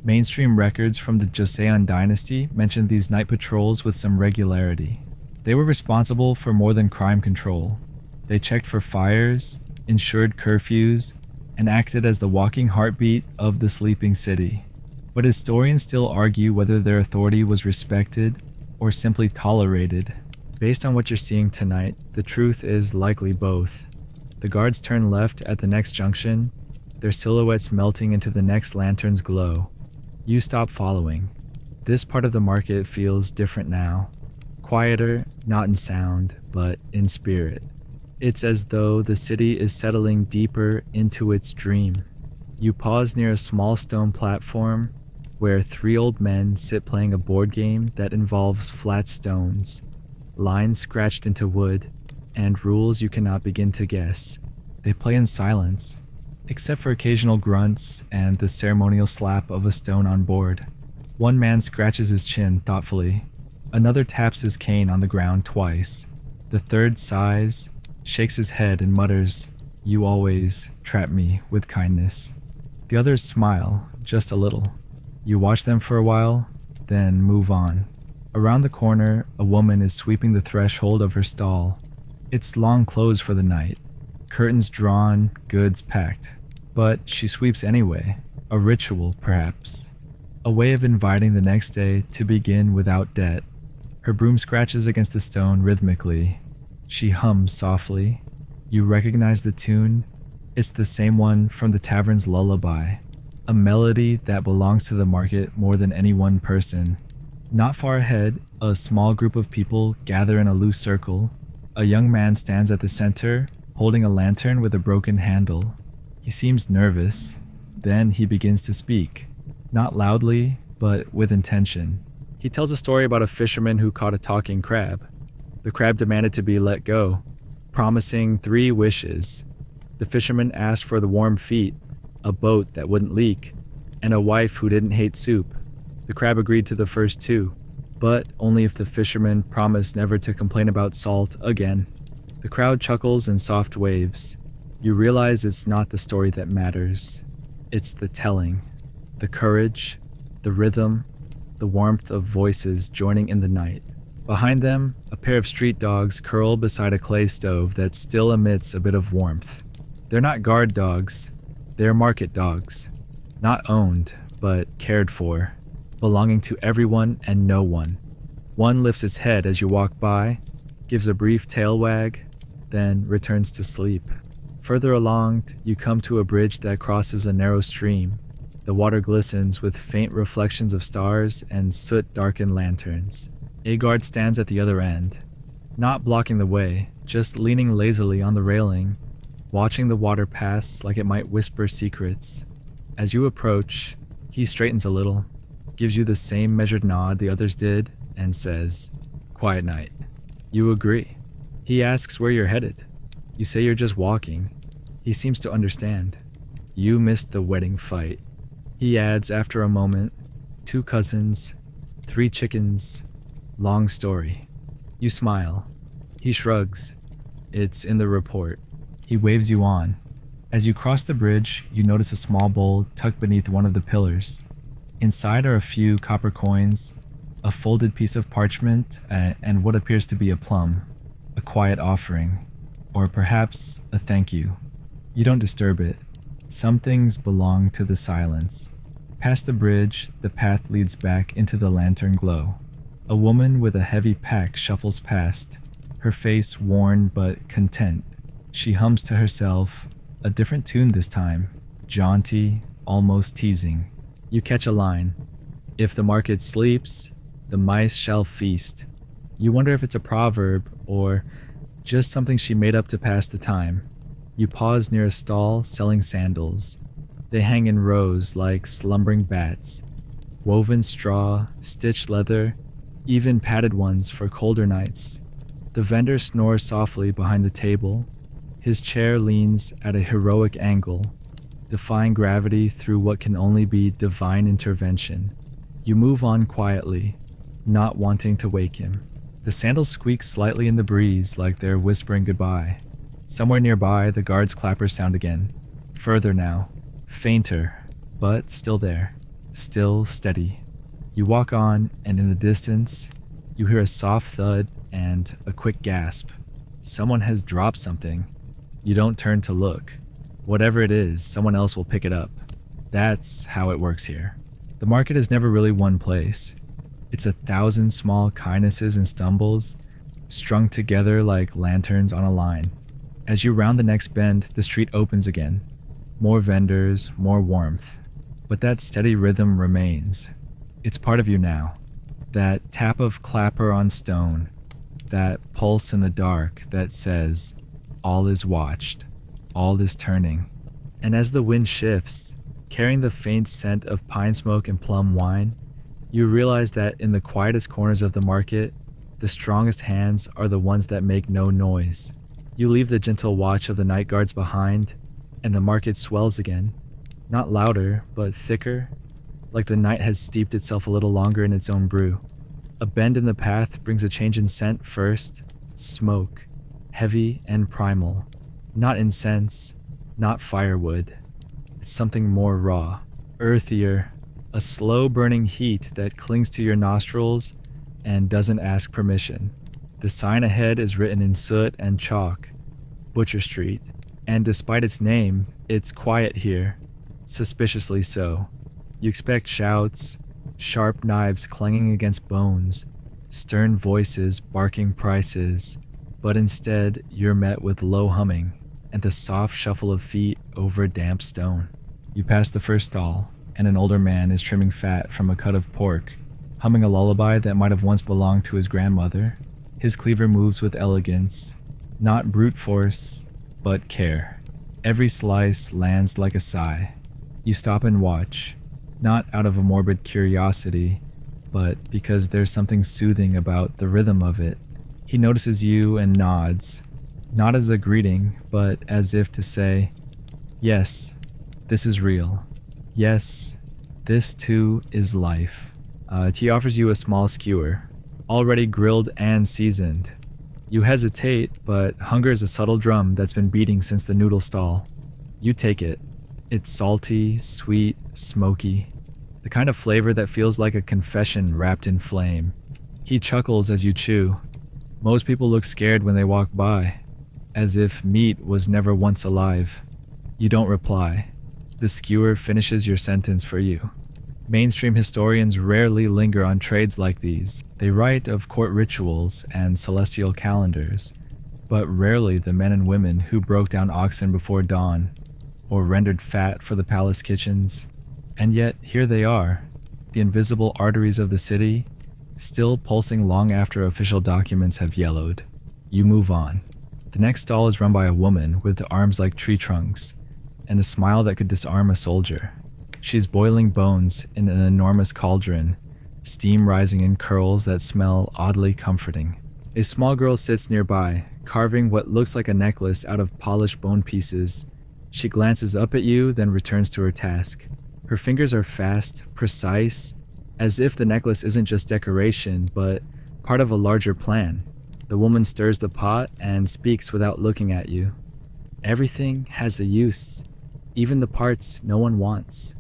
Mainstream records from the Joseon dynasty mention these night patrols with some regularity. They were responsible for more than crime control. They checked for fires, ensured curfews, and acted as the walking heartbeat of the sleeping city. But historians still argue whether their authority was respected or simply tolerated. Based on what you're seeing tonight, the truth is likely both. The guards turn left at the next junction, their silhouettes melting into the next lantern's glow. You stop following. This part of the market feels different now. Quieter, not in sound, but in spirit. It's as though the city is settling deeper into its dream. You pause near a small stone platform where three old men sit playing a board game that involves flat stones, lines scratched into wood, and rules you cannot begin to guess. They play in silence, except for occasional grunts and the ceremonial slap of a stone on board. One man scratches his chin thoughtfully. Another taps his cane on the ground twice. The third sighs, shakes his head, and mutters, "You always trap me with kindness." The others smile, just a little. You watch them for a while, then move on. Around the corner, a woman is sweeping the threshold of her stall. It's long closed for the night. Curtains drawn, goods packed. But she sweeps anyway. A ritual, perhaps. A way of inviting the next day to begin without debt. Her broom scratches against the stone rhythmically. She hums softly. You recognize the tune. It's the same one from the tavern's lullaby. A melody that belongs to the market more than any one person. Not far ahead, a small group of people gather in a loose circle. A young man stands at the center, holding a lantern with a broken handle. He seems nervous. Then he begins to speak. Not loudly, but with intention. He tells a story about a fisherman who caught a talking crab. The crab demanded to be let go, promising 3 wishes. The fisherman asked for the warm feet, a boat that wouldn't leak, and a wife who didn't hate soup. The crab agreed to the first 2, but only if the fisherman promised never to complain about salt again. The crowd chuckles in soft waves. You realize it's not the story that matters. It's the telling, the courage, the rhythm, the warmth of voices joining in the night. Behind them, a pair of street dogs curl beside a clay stove that still emits a bit of warmth. They're not guard dogs. They're market dogs. Not owned, but cared for, belonging to everyone and no one. One lifts its head as you walk by, gives a brief tail wag, then returns to sleep. Further along, you come to a bridge that crosses a narrow stream. The water glistens with faint reflections of stars and soot-darkened lanterns. A guard stands at the other end, not blocking the way, just leaning lazily on the railing, watching the water pass like it might whisper secrets. As you approach, he straightens a little, gives you the same measured nod the others did, and says, "Quiet night." You agree. He asks where you're headed. You say you're just walking. He seems to understand. You missed the wedding fight. He adds after a moment, 2 cousins, 3 chickens, long story. You smile. He shrugs. It's in the report. He waves you on. As you cross the bridge, you notice a small bowl tucked beneath one of the pillars. Inside are a few copper coins, a folded piece of parchment, and what appears to be a plum, a quiet offering, or perhaps a thank you. You don't disturb it. Some things belong to the silence. Past the bridge, the path leads back into the lantern glow. A woman with a heavy pack shuffles past, her face worn but content. She hums to herself, a different tune this time, jaunty, almost teasing. You catch a line. If the market sleeps, the mice shall feast. You wonder if it's a proverb or just something she made up to pass the time. You pause near a stall selling sandals. They hang in rows like slumbering bats. Woven straw, stitched leather, even padded ones for colder nights. The vendor snores softly behind the table. His chair leans at a heroic angle, defying gravity through what can only be divine intervention. You move on quietly, not wanting to wake him. The sandals squeak slightly in the breeze like they're whispering goodbye. Somewhere nearby, the guard's clappers sound again. Further now, fainter, but still there, still steady. You walk on, and in the distance, you hear a soft thud and a quick gasp. Someone has dropped something. You don't turn to look. Whatever it is, someone else will pick it up. That's how it works here. The market is never really one place. It's 1,000 small kindnesses and stumbles, strung together like lanterns on a line. As you round the next bend, the street opens again. More vendors, more warmth. But that steady rhythm remains. It's part of you now. That tap of clapper on stone, that pulse in the dark that says, all is watched, all is turning. And as the wind shifts, carrying the faint scent of pine smoke and plum wine, you realize that in the quietest corners of the market, the strongest hands are the ones that make no noise. You leave the gentle watch of the night guards behind, and the market swells again. Not louder, but thicker, like the night has steeped itself a little longer in its own brew. A bend in the path brings a change in scent first, smoke, heavy and primal. Not incense, not firewood. It's something more raw, earthier, a slow burning heat that clings to your nostrils and doesn't ask permission. The sign ahead is written in soot and chalk, Butcher Street, and despite its name, it's quiet here, suspiciously so. You expect shouts, sharp knives clanging against bones, stern voices barking prices, but instead you're met with low humming and the soft shuffle of feet over damp stone. You pass the first stall, and an older man is trimming fat from a cut of pork, humming a lullaby that might have once belonged to his grandmother. His cleaver moves with elegance, not brute force, but care. Every slice lands like a sigh. You stop and watch, not out of a morbid curiosity, but because there's something soothing about the rhythm of it. He notices you and nods, not as a greeting, but as if to say, yes, this is real. Yes, this too is life. He offers you a small skewer, already grilled and seasoned. You hesitate, but hunger is a subtle drum that's been beating since the noodle stall. You take it. It's salty, sweet, smoky, the kind of flavor that feels like a confession wrapped in flame. He chuckles as you chew. Most people look scared when they walk by, as if meat was never once alive. You don't reply. The skewer finishes your sentence for you. Mainstream historians rarely linger on trades like these. They write of court rituals and celestial calendars, but rarely the men and women who broke down oxen before dawn, or rendered fat for the palace kitchens. And yet, here they are, the invisible arteries of the city, still pulsing long after official documents have yellowed. You move on. The next stall is run by a woman with arms like tree trunks, and a smile that could disarm a soldier. She's boiling bones in an enormous cauldron, steam rising in curls that smell oddly comforting. A small girl sits nearby, carving what looks like a necklace out of polished bone pieces. She glances up at you, then returns to her task. Her fingers are fast, precise, as if the necklace isn't just decoration, but part of a larger plan. The woman stirs the pot and speaks without looking at you. Everything has a use, even the parts no one wants.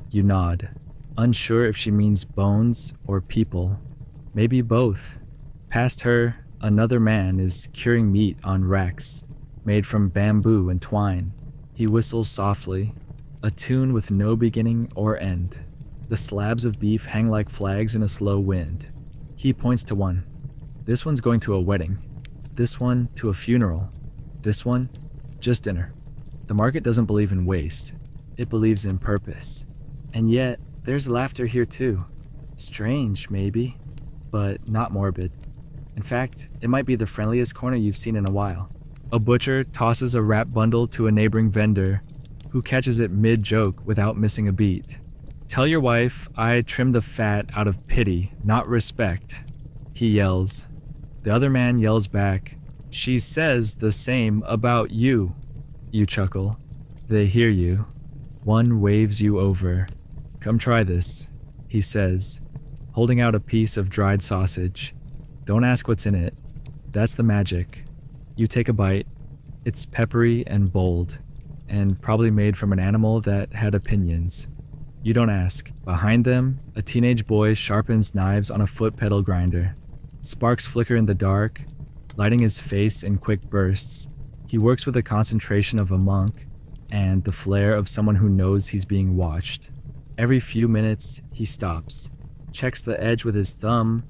You nod, unsure if she means bones or people. Maybe both. Past her, another man is curing meat on racks, made from bamboo and twine. He whistles softly, a tune with no beginning or end. The slabs of beef hang like flags in a slow wind. He points to one. This one's going to a wedding. This one to a funeral. This one, just dinner. The market doesn't believe in waste. It believes in purpose. And yet, there's laughter here too. Strange, maybe, but not morbid. In fact, it might be the friendliest corner you've seen in a while. A butcher tosses a wrap bundle to a neighboring vendor, who catches it mid-joke without missing a beat. Tell your wife I trimmed the fat out of pity, not respect, he yells. The other man yells back, she says the same about you. You chuckle. They hear you. One waves you over. Come try this, he says, holding out a piece of dried sausage. Don't ask what's in it. That's the magic. You take a bite. It's peppery and bold, and probably made from an animal that had opinions. You don't ask. Behind them, a teenage boy sharpens knives on a foot pedal grinder. Sparks flicker in the dark, lighting his face in quick bursts. He works with the concentration of a monk and the flair of someone who knows he's being watched. Every few minutes, he stops, checks the edge with his thumb,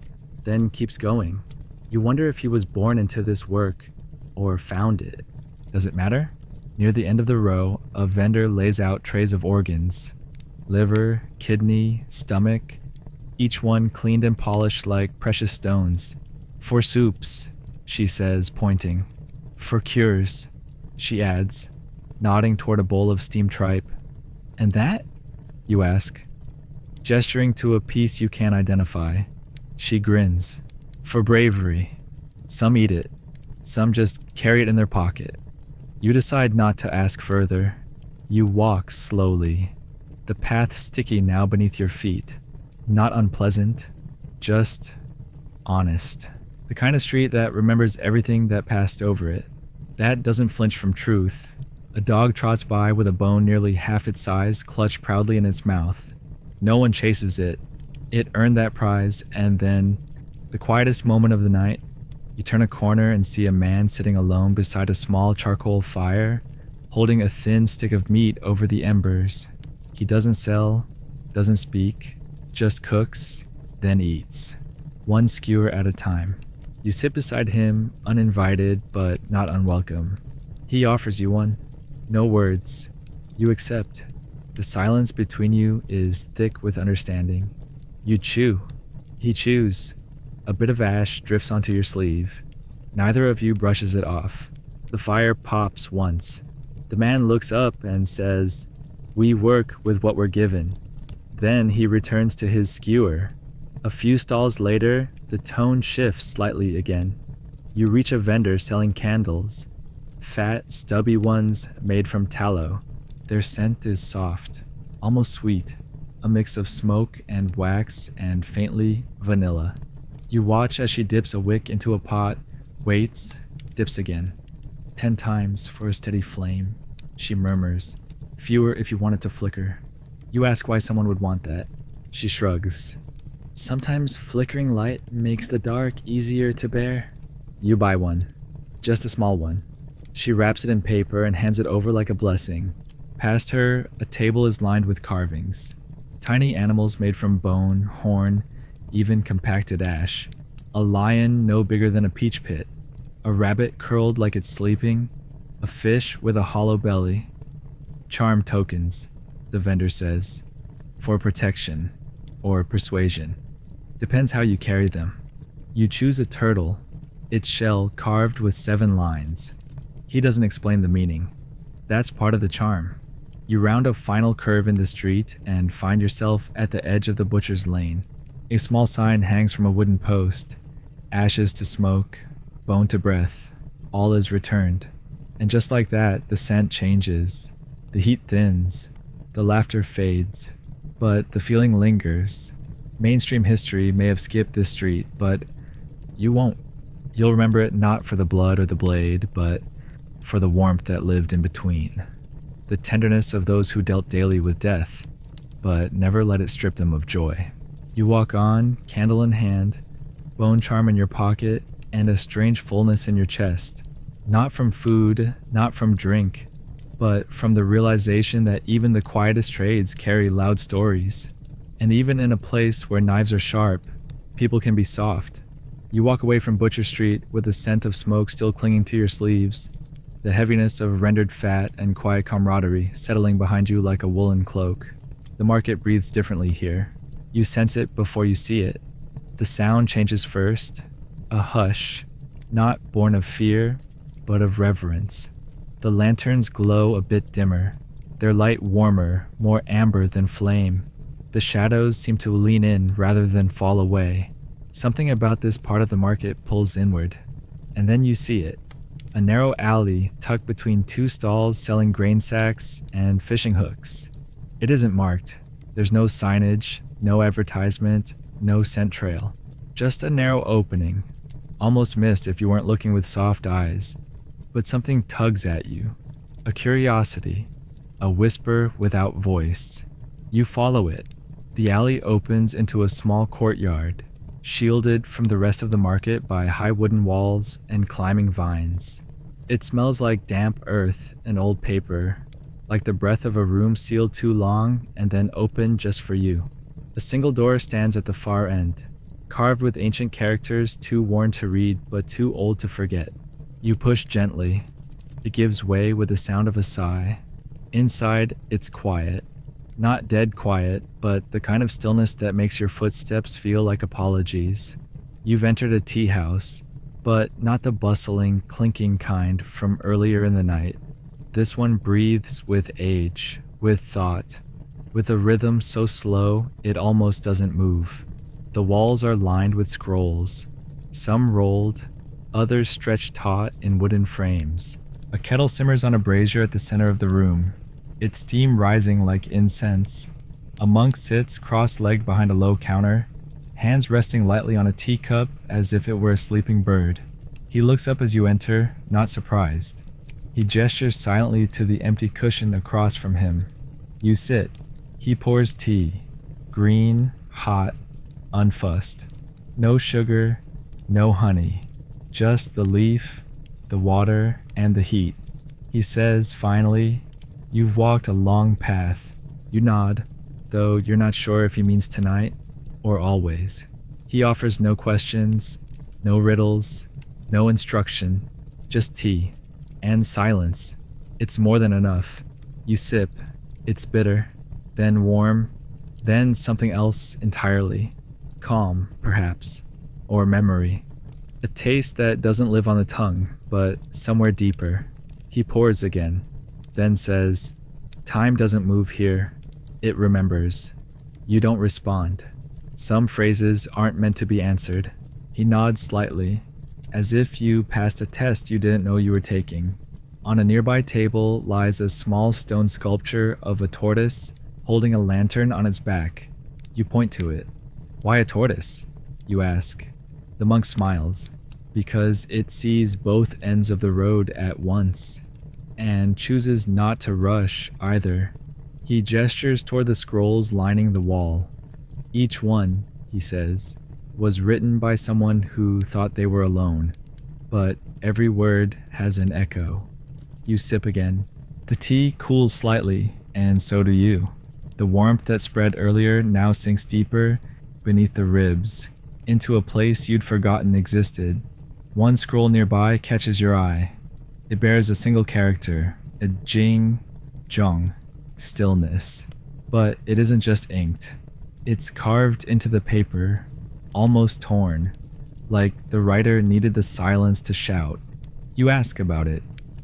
then keeps going. You wonder if he was born into this work or found it. Does it matter? Near the end of the row, a vendor lays out trays of organs. Liver, kidney, stomach. each one cleaned and polished like precious stones. For soups, she says, pointing. For cures, she adds, nodding toward a bowl of steamed tripe. And that? You ask, gesturing to a piece you can't identify. She grins. For bravery. Some eat it, some just carry it in their pocket. You decide not to ask further. You walk slowly, the path sticky now beneath your feet. Not unpleasant, just honest. The kind of street that remembers everything that passed over it. That doesn't flinch from truth. A dog trots by with a bone nearly half its size clutched proudly in its mouth. No one chases it. It earned that prize, and then, the quietest moment of the night, you turn a corner and see a man sitting alone beside a small charcoal fire, holding a thin stick of meat over the embers. He doesn't sell, doesn't speak, just cooks, then eats. One skewer at a time. You sit beside him, uninvited but not unwelcome. He offers you one. No words. You accept. The silence between you is thick with understanding. You chew. He chews. A bit of ash drifts onto your sleeve. Neither of you brushes it off. The fire pops once. The man looks up and says, "We work with what we're given." Then he returns to his skewer. A few stalls later, the tone shifts slightly again. You reach a vendor selling candles. Fat, stubby ones made from tallow. Their scent is soft, almost sweet, a mix of smoke and wax and faintly vanilla. You watch as she dips a wick into a pot, waits, dips again. 10 times for a steady flame, she murmurs. Fewer if you want it to flicker. You ask why someone would want that. She shrugs. Sometimes flickering light makes the dark easier to bear. You buy one. Just a small one. She wraps it in paper and hands it over like a blessing. Past her, a table is lined with carvings. Tiny animals made from bone, horn, even compacted ash. A lion no bigger than a peach pit. A rabbit curled like it's sleeping. A fish with a hollow belly. Charm tokens, the vendor says. For protection. Or persuasion. Depends how you carry them. You choose a turtle. Its shell carved with 7 lines. He doesn't explain the meaning. That's part of the charm. You round a final curve in the street and find yourself at the edge of the butcher's lane. A small sign hangs from a wooden post. Ashes to smoke, bone to breath, all is returned. And just like that, the scent changes. The heat thins. The laughter fades. But the feeling lingers. Mainstream history may have skipped this street, but you won't. You'll remember it not for the blood or the blade, but for the warmth that lived in between. The tenderness of those who dealt daily with death, but never let it strip them of joy. You walk on, candle in hand, bone charm in your pocket, and a strange fullness in your chest. Not from food, not from drink, but from the realization that even the quietest trades carry loud stories. And even in a place where knives are sharp, people can be soft. You walk away from Butcher Street with the scent of smoke still clinging to your sleeves, the heaviness of rendered fat and quiet camaraderie settling behind you like a woolen cloak. The market breathes differently here. You sense it before you see it. The sound changes first, a hush, not born of fear, but of reverence. The lanterns glow a bit dimmer, their light warmer, more amber than flame. The shadows seem to lean in rather than fall away. Something about this part of the market pulls inward. And then you see it. A narrow alley tucked between 2 stalls selling grain sacks and fishing hooks. It isn't marked. There's no signage, no advertisement, no scent trail. Just a narrow opening. Almost missed if you weren't looking with soft eyes. But something tugs at you. A curiosity. A whisper without voice. You follow it. The alley opens into a small courtyard, shielded from the rest of the market by high wooden walls and climbing vines. It smells like damp earth and old paper, like the breath of a room sealed too long and then opened just for you. A single door stands at the far end, carved with ancient characters too worn to read but too old to forget. You push gently. It gives way with the sound of a sigh. Inside, it's quiet. Not dead quiet, but the kind of stillness that makes your footsteps feel like apologies. You've entered a tea house, but not the bustling, clinking kind from earlier in the night. This one breathes with age, with thought, with a rhythm so slow it almost doesn't move. The walls are lined with scrolls, some rolled, others stretched taut in wooden frames. A kettle simmers on a brazier at the center of the room, its steam rising like incense. A monk sits cross-legged behind a low counter, hands resting lightly on a teacup as if it were a sleeping bird. He looks up as you enter, not surprised. He gestures silently to the empty cushion across from him. You sit. He pours tea. Green, hot, unfussed. No sugar, no honey. Just the leaf, the water, and the heat. He says, finally, "You've walked a long path." You nod, though you're not sure if he means tonight or always. He offers no questions, no riddles, no instruction, just tea. And silence. It's more than enough. You sip. It's bitter, then warm, then something else entirely. Calm, perhaps, or memory. A taste that doesn't live on the tongue, but somewhere deeper. He pours again, then says, "Time doesn't move here. It remembers." You don't respond. Some phrases aren't meant to be answered. He nods slightly, as if you passed a test you didn't know you were taking. On a nearby table lies a small stone sculpture of a tortoise holding a lantern on its back. You point to it. "Why a tortoise?" you ask. The monk smiles, because it sees both ends of the road at once, and chooses not to rush either. He gestures toward the scrolls lining the wall. Each one, he says, was written by someone who thought they were alone, but every word has an echo. You sip again. The tea cools slightly, and so do you. The warmth that spread earlier now sinks deeper beneath the ribs, into a place you'd forgotten existed. One scroll nearby catches your eye. It bears a single character, a jing, jong, stillness. But it isn't just inked. It's carved into the paper, almost torn, like the writer needed the silence to shout. You ask about it.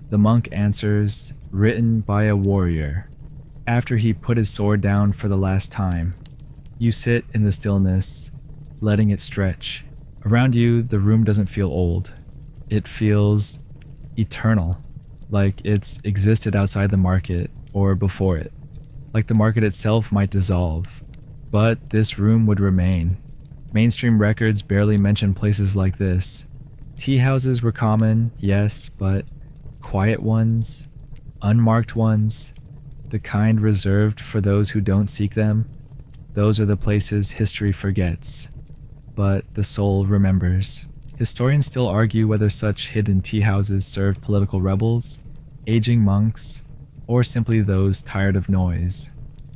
The monk answers, written by a warrior, after he put his sword down for the last time. You sit in the stillness, letting it stretch. Around you, the room doesn't feel old. It feels eternal, like it's existed outside the market or before it, like the market itself might dissolve. But this room would remain. Mainstream records barely mention places like this. Tea houses were common, yes, but quiet ones, unmarked ones, the kind reserved for those who don't seek them, those are the places history forgets, but the soul remembers. Historians still argue whether such hidden tea houses served political rebels, aging monks, or simply those tired of noise.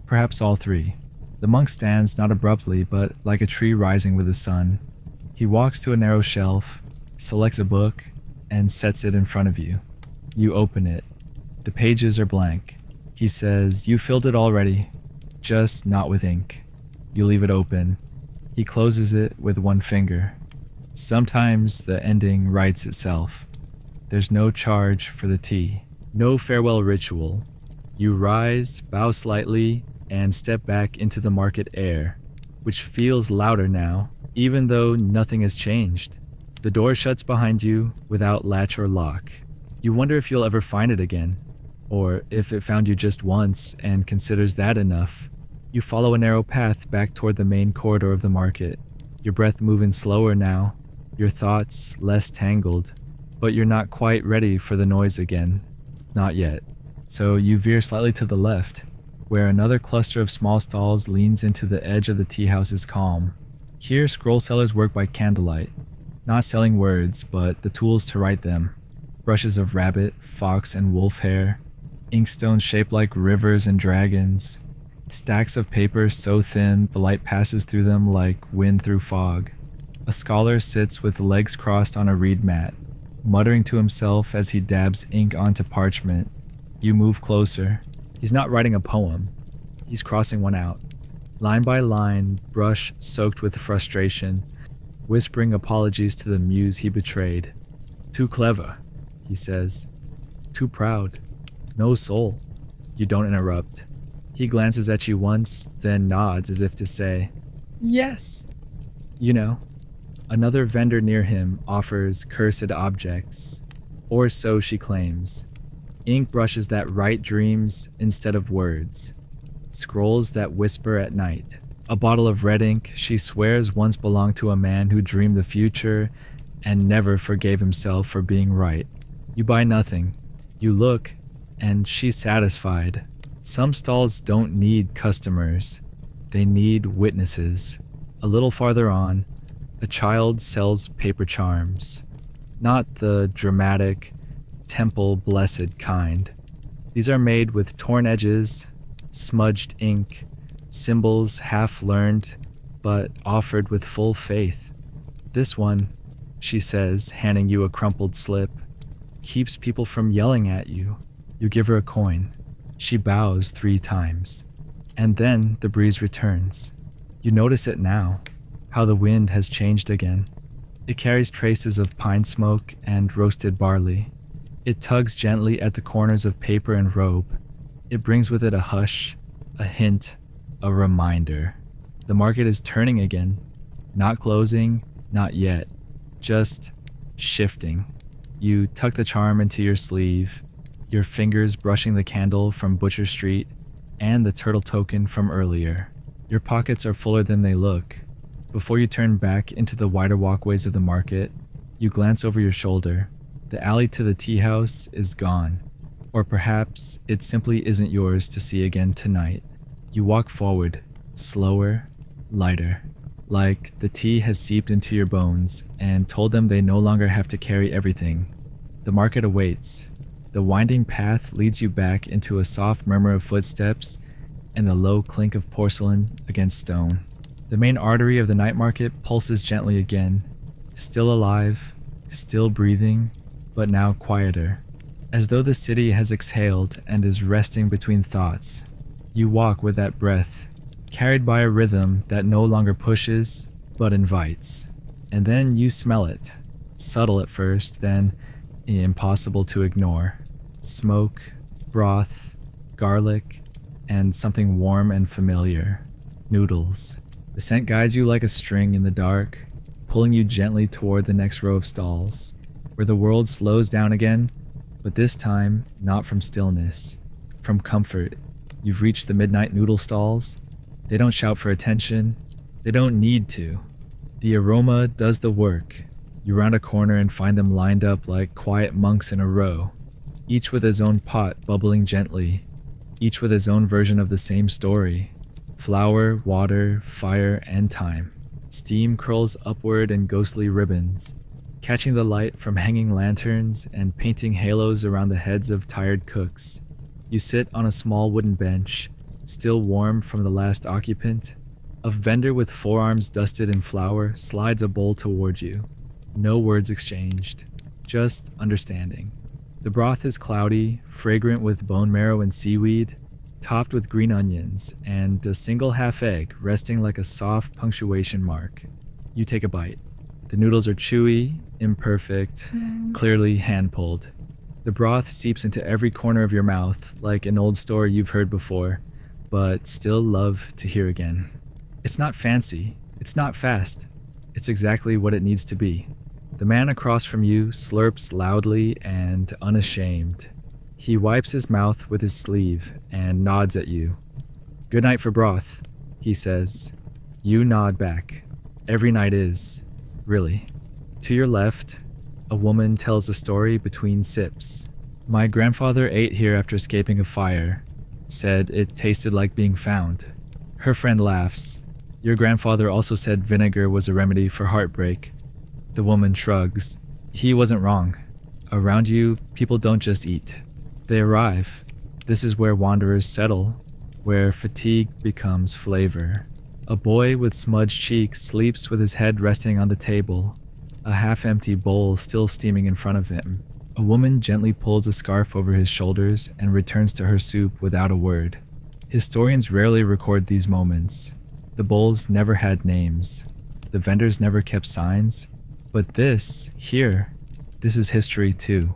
Perhaps all three. The monk stands not abruptly, but like a tree rising with the sun. He walks to a narrow shelf, selects a book, and sets it in front of you. You open it. The pages are blank. He says, "You filled it already, just not with ink." You leave it open. He closes it with one finger. Sometimes the ending writes itself. There's no charge for the tea, no farewell ritual. You rise, bow slightly, and step back into the market air, which feels louder now, even though nothing has changed. The door shuts behind you without latch or lock. You wonder if you'll ever find it again, or if it found you just once and considers that enough. You follow a narrow path back toward the main corridor of the market, your breath moving slower now, your thoughts less tangled, but you're not quite ready for the noise again. Not yet. So you veer slightly to the left, where another cluster of small stalls leans into the edge of the tea house's calm. Here, scroll sellers work by candlelight, not selling words, but the tools to write them. Brushes of rabbit, fox, and wolf hair, inkstones shaped like rivers and dragons, stacks of paper so thin the light passes through them like wind through fog. A scholar sits with legs crossed on a reed mat, muttering to himself as he dabs ink onto parchment. You move closer. He's not writing a poem. He's crossing one out, line by line, brush soaked with frustration, whispering apologies to the muse he betrayed. Too clever, he says. Too proud. No soul. You don't interrupt. He glances at you once, then nods as if to say, yes. You know, another vendor near him offers cursed objects, or so she claims. Ink brushes that write dreams instead of words. Scrolls that whisper at night. A bottle of red ink she swears once belonged to a man who dreamed the future and never forgave himself for being right. You buy nothing. You look, and she's satisfied. Some stalls don't need customers. They need witnesses. A little farther on, a child sells paper charms. Not the dramatic, temple-blessed kind. These are made with torn edges, smudged ink, symbols half-learned, but offered with full faith. This one, she says, handing you a crumpled slip, keeps people from yelling at you. You give her a coin. She bows 3 times. And then the breeze returns. You notice it now, how the wind has changed again. It carries traces of pine smoke and roasted barley. It tugs gently at the corners of paper and robe. It brings with it a hush, a hint, a reminder. The market is turning again. Not closing, not yet. Just shifting. You tuck the charm into your sleeve, your fingers brushing the candle from Butcher Street and the turtle token from earlier. Your pockets are fuller than they look. Before you turn back into the wider walkways of the market, you glance over your shoulder. The alley to the tea house is gone, or perhaps it simply isn't yours to see again tonight. You walk forward, slower, lighter, like the tea has seeped into your bones and told them they no longer have to carry everything. The market awaits. The winding path leads you back into a soft murmur of footsteps and the low clink of porcelain against stone. The main artery of the night market pulses gently again, still alive, still breathing, but now quieter, as though the city has exhaled and is resting between thoughts. You walk with that breath, carried by a rhythm that no longer pushes, but invites. And then you smell it, subtle at first, then impossible to ignore. Smoke, broth, garlic, and something warm and familiar. Noodles. The scent guides you like a string in the dark, pulling you gently toward the next row of stalls, where the world slows down again, but this time not from stillness, from comfort. You've reached the midnight noodle stalls. They don't shout for attention. They don't need to. The aroma does the work. You round a corner and find them lined up like quiet monks in a row, each with his own pot bubbling gently, each with his own version of the same story. Flour, water, fire, and time. Steam curls upward in ghostly ribbons, catching the light from hanging lanterns and painting halos around the heads of tired cooks. You sit on a small wooden bench, still warm from the last occupant. A vendor with forearms dusted in flour slides a bowl toward you. No words exchanged, just understanding. The broth is cloudy, fragrant with bone marrow and seaweed, topped with green onions, and a single half egg resting like a soft punctuation mark. You take a bite. The noodles are chewy, imperfect, clearly hand-pulled. The broth seeps into every corner of your mouth like an old story you've heard before, but still love to hear again. It's not fancy, it's not fast, it's exactly what it needs to be. The man across from you slurps loudly and unashamed. He wipes his mouth with his sleeve and nods at you. "Good night for broth," he says. You nod back. Every night is, really. To your left, a woman tells a story between sips. "My grandfather ate here after escaping a fire. Said it tasted like being found." Her friend laughs. "Your grandfather also said vinegar was a remedy for heartbreak." The woman shrugs. "He wasn't wrong. Around you, people don't just eat. They arrive. This is where wanderers settle, where fatigue becomes flavor." A boy with smudged cheeks sleeps with his head resting on the table, a half-empty bowl still steaming in front of him. A woman gently pulls a scarf over his shoulders and returns to her soup without a word. Historians rarely record these moments. The bowls never had names. The vendors never kept signs. But this, here, this is history too.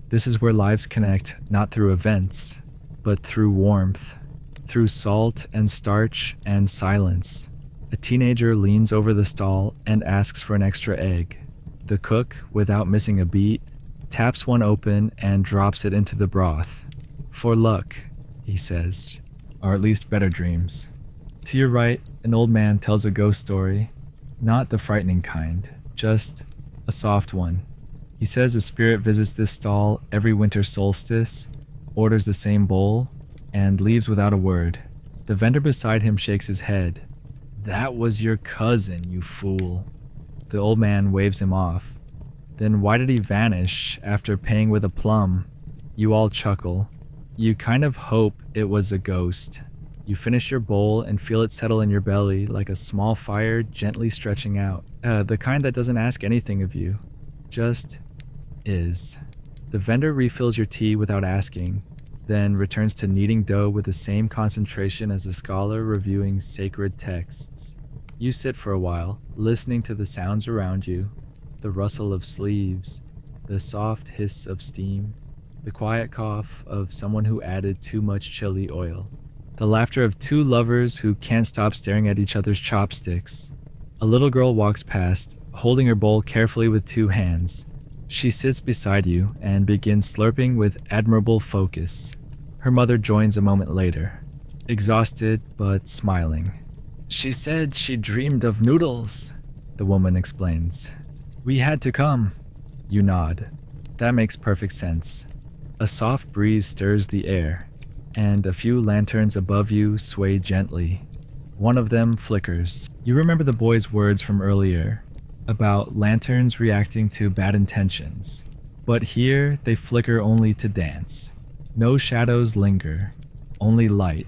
This is where lives connect not through events, but through warmth, through salt and starch and silence. A teenager leans over the stall and asks for an extra egg. The cook, without missing a beat, taps one open and drops it into the broth. For luck, he says, or at least better dreams. To your right, an old man tells a ghost story, not the frightening kind, just a soft one. He says a spirit visits this stall every winter solstice, orders the same bowl, and leaves without a word. The vendor beside him shakes his head. "That was your cousin, you fool." The old man waves him off. "Then why did he vanish after paying with a plum?" You all chuckle. You kind of hope it was a ghost. You finish your bowl and feel it settle in your belly like a small fire gently stretching out. The kind that doesn't ask anything of you, just is. The vendor refills your tea without asking, then returns to kneading dough with the same concentration as a scholar reviewing sacred texts. You sit for a while, listening to the sounds around you, the rustle of sleeves, the soft hiss of steam, the quiet cough of someone who added too much chili oil, the laughter of two lovers who can't stop staring at each other's chopsticks. A little girl walks past, holding her bowl carefully with two hands. She sits beside you and begins slurping with admirable focus. Her mother joins a moment later, exhausted but smiling. "She said she dreamed of noodles," the woman explains. "We had to come." You nod. That makes perfect sense. A soft breeze stirs the air, and a few lanterns above you sway gently. One of them flickers. You remember the boy's words from earlier, about lanterns reacting to bad intentions. But here, they flicker only to dance. No shadows linger, only light.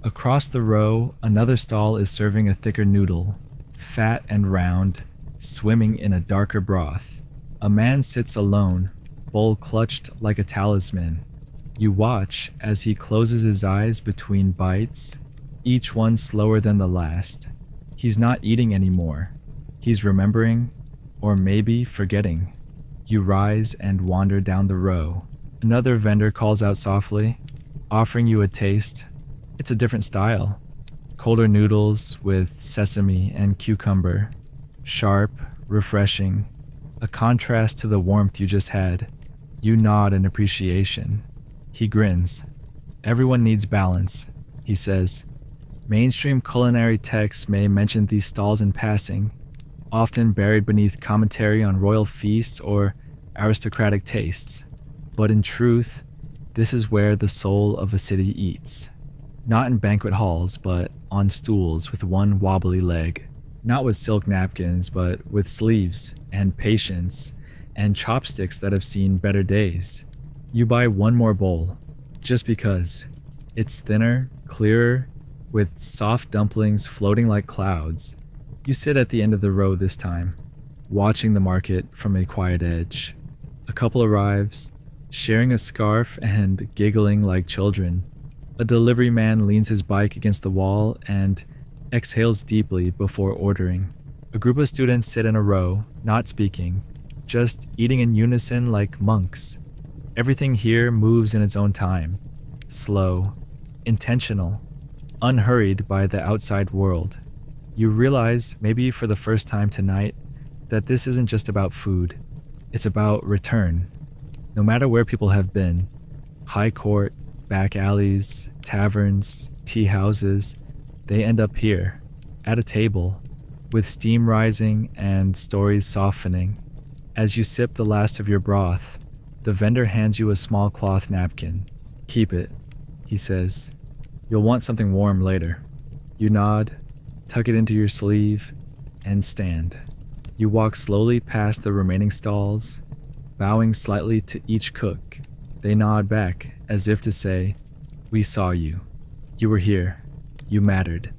Across the row, another stall is serving a thicker noodle, fat and round, swimming in a darker broth. A man sits alone, bowl clutched like a talisman. You watch as he closes his eyes between bites, each one slower than the last. He's not eating anymore. He's remembering, or maybe forgetting. You rise and wander down the row. Another vendor calls out softly, offering you a taste. It's a different style. Colder noodles with sesame and cucumber. Sharp, refreshing, a contrast to the warmth you just had. You nod in appreciation. He grins. Everyone needs balance, he says. Mainstream culinary texts may mention these stalls in passing, often buried beneath commentary on royal feasts or aristocratic tastes. But in truth, this is where the soul of a city eats. Not in banquet halls, but on stools with one wobbly leg. Not with silk napkins, but with sleeves and patience and chopsticks that have seen better days. You buy one more bowl, just because. It's thinner, clearer, with soft dumplings floating like clouds. You sit at the end of the row this time, watching the market from a quiet edge. A couple arrives, sharing a scarf and giggling like children. A delivery man leans his bike against the wall and exhales deeply before ordering. A group of students sit in a row, not speaking, just eating in unison like monks. Everything here moves in its own time, slow, intentional, unhurried by the outside world. You realize, maybe for the first time tonight, that this isn't just about food. It's about return. No matter where people have been, high court, back alleys, taverns, tea houses, they end up here, at a table, with steam rising and stories softening. As you sip the last of your broth, the vendor hands you a small cloth napkin. "Keep it," he says. "You'll want something warm later." You nod, tuck it into your sleeve, and stand. You walk slowly past the remaining stalls, bowing slightly to each cook. They nod back, as if to say, "We saw you. You were here. You mattered."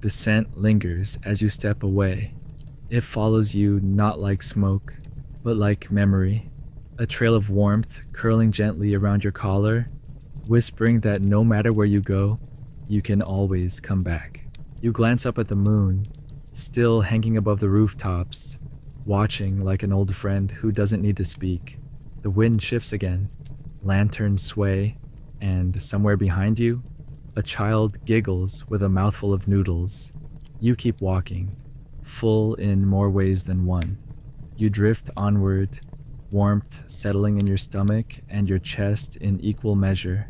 The scent lingers as you step away. It follows you not like smoke, but like memory. A trail of warmth curling gently around your collar, whispering that no matter where you go, you can always come back. You glance up at the moon, still hanging above the rooftops, watching like an old friend who doesn't need to speak. The wind shifts again, lanterns sway, and somewhere behind you, a child giggles with a mouthful of noodles. You keep walking, full in more ways than one. You drift onward, warmth settling in your stomach and your chest in equal measure.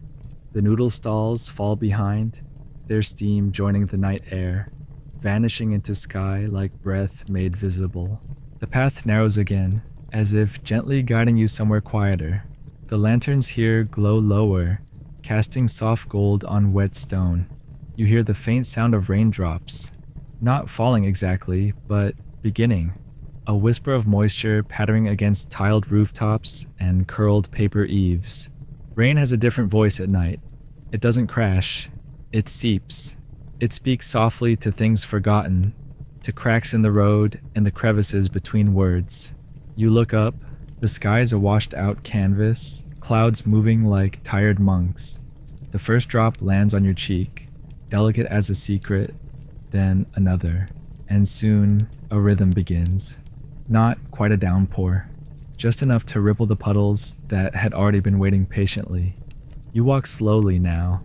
The noodle stalls fall behind, their steam joining the night air, vanishing into sky like breath made visible. The path narrows again, as if gently guiding you somewhere quieter. The lanterns here glow lower, casting soft gold on wet stone. You hear the faint sound of raindrops, not falling exactly, but beginning. A whisper of moisture pattering against tiled rooftops and curled paper eaves. Rain has a different voice at night. It doesn't crash, it seeps. It speaks softly to things forgotten, to cracks in the road and the crevices between words. You look up, the sky is a washed out canvas, clouds moving like tired monks. The first drop lands on your cheek, delicate as a secret, then another, and soon a rhythm begins. Not quite a downpour, just enough to ripple the puddles that had already been waiting patiently. You walk slowly now,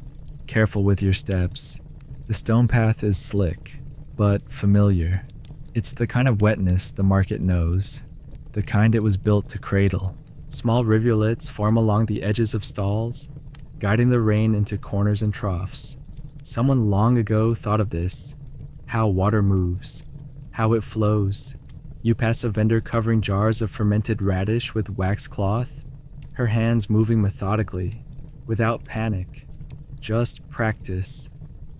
careful with your steps. The stone path is slick, but familiar. It's the kind of wetness the market knows, the kind it was built to cradle. Small rivulets form along the edges of stalls, guiding the rain into corners and troughs. Someone long ago thought of this, how water moves, how it flows. You pass a vendor covering jars of fermented radish with wax cloth, her hands moving methodically, without panic, just practice.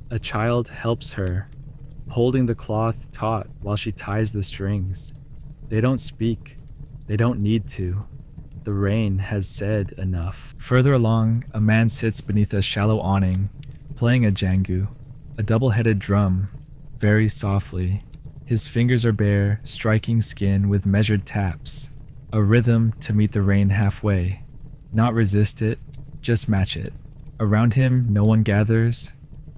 A child helps her, holding the cloth taut while she ties the strings. They don't speak, they don't need to. The rain has said enough. Further along, a man sits beneath a shallow awning, playing a jangu, a double-headed drum, very softly. His fingers are bare, striking skin with measured taps, a rhythm to meet the rain halfway. Not resist it, just match it. Around him, no one gathers,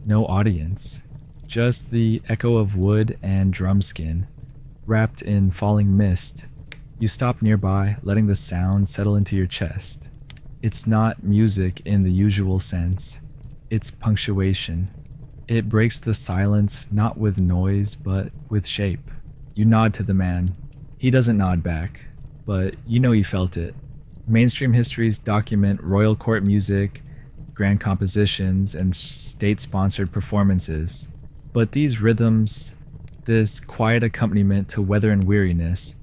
no audience, just the echo of wood and drum skin, wrapped in falling mist. You stop nearby, letting the sound settle into your chest. It's not music in the usual sense, it's punctuation. It breaks the silence not with noise, but with shape. You nod to the man. He doesn't nod back, but you know you felt it. Mainstream histories document royal court music, grand compositions, and state-sponsored performances. But these rhythms, this quiet accompaniment to weather and weariness,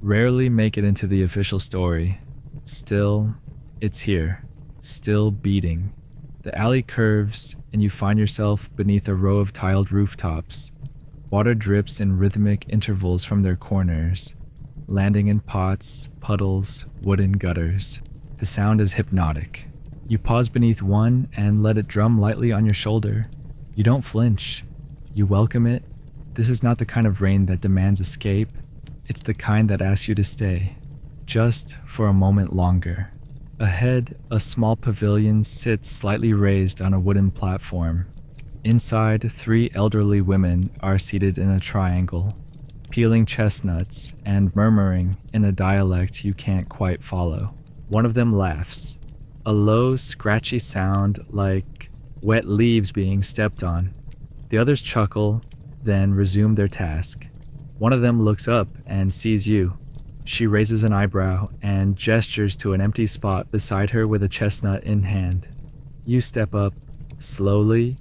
rarely make it into the official story. Still, it's here, still beating. The alley curves, and you find yourself beneath a row of tiled rooftops. Water drips in rhythmic intervals from their corners, landing in pots, puddles, wooden gutters. The sound is hypnotic. You pause beneath one and let it drum lightly on your shoulder. You don't flinch. You welcome it. This is not the kind of rain that demands escape. It's the kind that asks you to stay, just for a moment longer. Ahead, a small pavilion sits slightly raised on a wooden platform. Inside, 3 elderly women are seated in a triangle, peeling chestnuts and murmuring in a dialect you can't quite follow. One of them laughs, a low, scratchy sound like wet leaves being stepped on. The others chuckle, then resume their task. One of them looks up and sees you. She raises an eyebrow and gestures to an empty spot beside her with a chestnut in hand. You step up, slowly,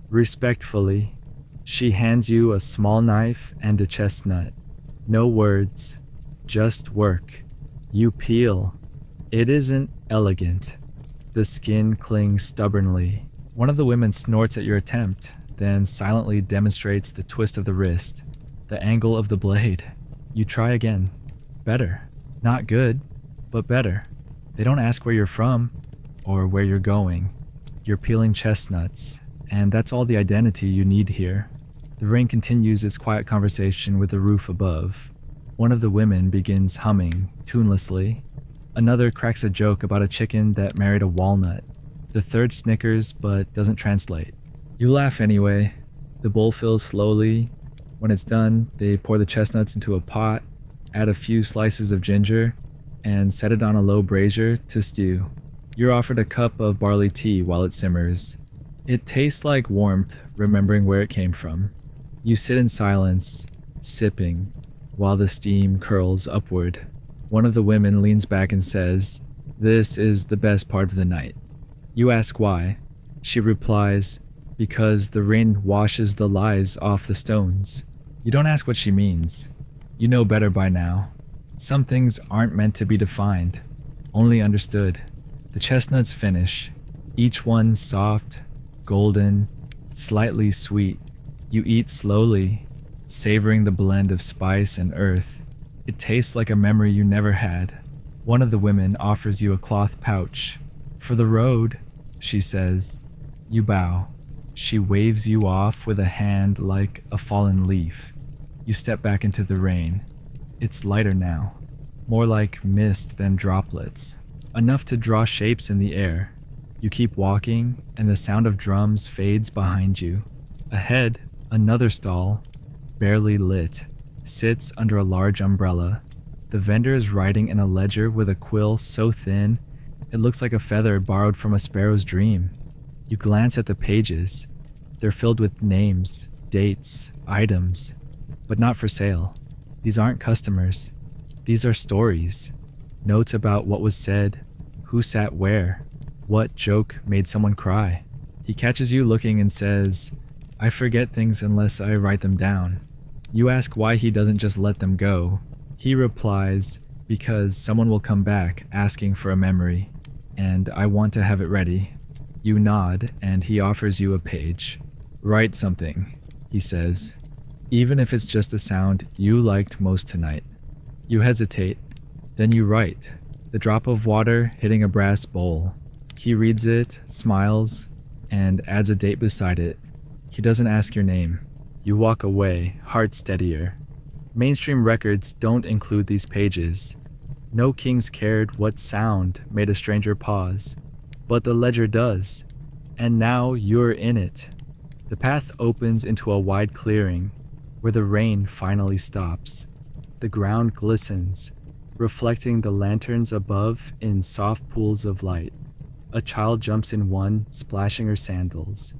respectfully. She hands you a small knife and a chestnut. No words, just work. You peel. It isn't elegant. The skin clings stubbornly. One of the women snorts at your attempt, then silently demonstrates the twist of the wrist, the angle of the blade. You try again. Better. Not good, but better. They don't ask where you're from or where you're going. You're peeling chestnuts, and that's all the identity you need here. The rain continues its quiet conversation with the roof above. One of the women begins humming, tunelessly. Another cracks a joke about a chicken that married a walnut. The third snickers but doesn't translate. You laugh anyway. The bowl fills slowly. When it's done, they pour the chestnuts into a pot, add a few slices of ginger, and set it on a low brazier to stew. You're offered a cup of barley tea while it simmers. It tastes like warmth, remembering where it came from. You sit in silence, sipping, while the steam curls upward. One of the women leans back and says, "This is the best part of the night." You ask why. She replies, "Because the rain washes the lies off the stones." You don't ask what she means. You know better by now. Some things aren't meant to be defined, only understood. The chestnuts finish, each one soft, golden, slightly sweet. You eat slowly, savoring the blend of spice and earth. It tastes like a memory you never had. One of the women offers you a cloth pouch. "For the road," she says. You bow. She waves you off with a hand like a fallen leaf. You step back into the rain. It's lighter now, more like mist than droplets, enough to draw shapes in the air. You keep walking, and the sound of drums fades behind you. Ahead, another stall, barely lit, sits under a large umbrella. The vendor is writing in a ledger with a quill so thin it looks like a feather borrowed from a sparrow's dream. You glance at the pages. They're filled with names, dates, items, but not for sale. These aren't customers. These are stories. Notes about what was said, who sat where, what joke made someone cry. He catches you looking and says, "I forget things unless I write them down." You ask why he doesn't just let them go. He replies, "Because someone will come back asking for a memory, and I want to have it ready." You nod, and he offers you a page. "Write something," he says, "even if it's just the sound you liked most tonight." You hesitate, then you write, the drop of water hitting a brass bowl. He reads it, smiles, and adds a date beside it. He doesn't ask your name. You walk away, heart steadier. Mainstream records don't include these pages. No kings cared what sound made a stranger pause, but the ledger does, and now you're in it. The path opens into a wide clearing, where the rain finally stops. The ground glistens, reflecting the lanterns above in soft pools of light. A child jumps in one, splashing her sandals.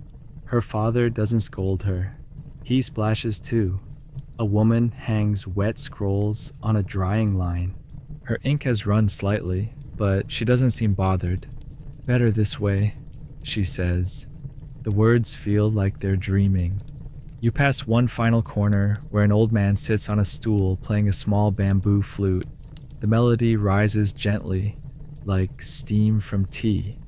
Her father doesn't scold her. He splashes too. A woman hangs wet scrolls on a drying line. Her ink has run slightly, but she doesn't seem bothered. "Better this way," she says. The words feel like they're dreaming. You pass one final corner where an old man sits on a stool playing a small bamboo flute. The melody rises gently, like steam from tea.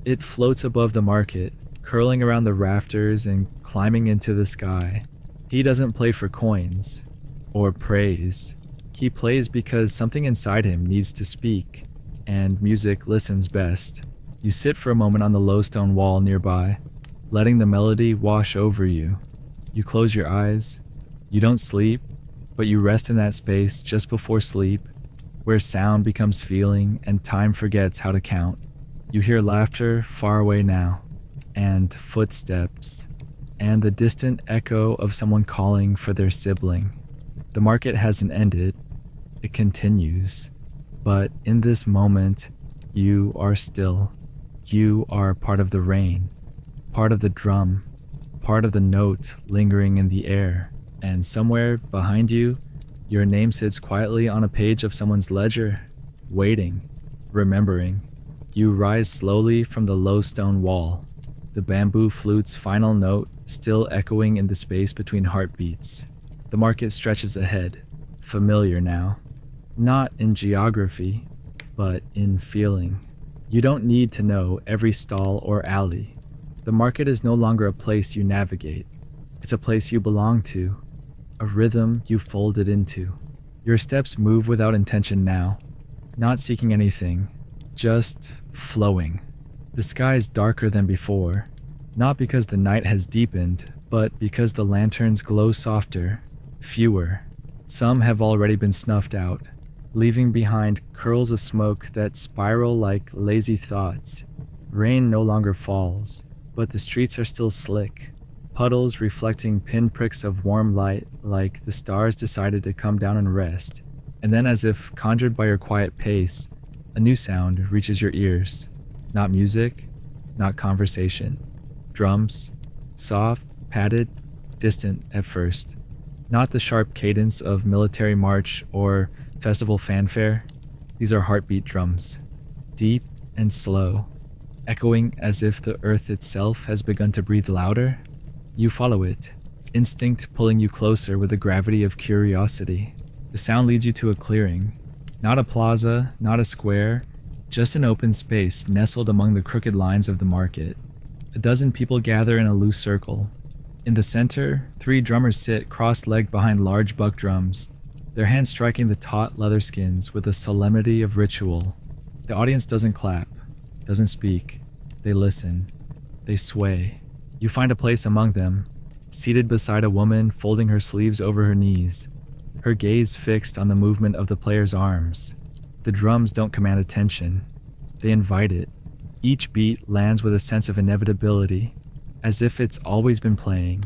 It floats above the market, curling around the rafters and climbing into the sky. He doesn't play for coins or praise. He plays because something inside him needs to speak, and music listens best. You sit for a moment on the low stone wall nearby, letting the melody wash over you. You close your eyes. You don't sleep, but you rest in that space just before sleep, where sound becomes feeling and time forgets how to count. You hear laughter far away now, and footsteps, and the distant echo of someone calling for their sibling. The market hasn't ended. It continues. But in this moment, you are still. You are part of the rain, part of the drum, part of the note lingering in the air, and somewhere behind you, your name sits quietly on a page of someone's ledger, waiting, remembering. You rise slowly from the low stone wall, the bamboo flute's final note still echoing in the space between heartbeats. The market stretches ahead, familiar now, not in geography, but in feeling. You don't need to know every stall or alley. The market is no longer a place you navigate. It's a place you belong to, a rhythm you folded into. Your steps move without intention now, not seeking anything, just flowing. The sky is darker than before, not because the night has deepened, but because the lanterns glow softer, fewer. Some have already been snuffed out, leaving behind curls of smoke that spiral like lazy thoughts. Rain no longer falls, but the streets are still slick, puddles reflecting pinpricks of warm light like the stars decided to come down and rest. And then, as if conjured by your quiet pace, a new sound reaches your ears. Not music, not conversation. Drums, soft, padded, distant at first. Not the sharp cadence of military march or festival fanfare. These are heartbeat drums, deep and slow, echoing as if the earth itself has begun to breathe louder. You follow it, instinct pulling you closer with the gravity of curiosity. The sound leads you to a clearing, not a plaza, not a square, just an open space nestled among the crooked lines of the market. A dozen people gather in a loose circle. In the center, 3 drummers sit cross-legged behind large buck drums, their hands striking the taut leather skins with the solemnity of ritual. The audience doesn't clap, doesn't speak. They listen. They sway. You find a place among them, seated beside a woman folding her sleeves over her knees, her gaze fixed on the movement of the player's arms. The drums don't command attention. They invite it. Each beat lands with a sense of inevitability, as if it's always been playing,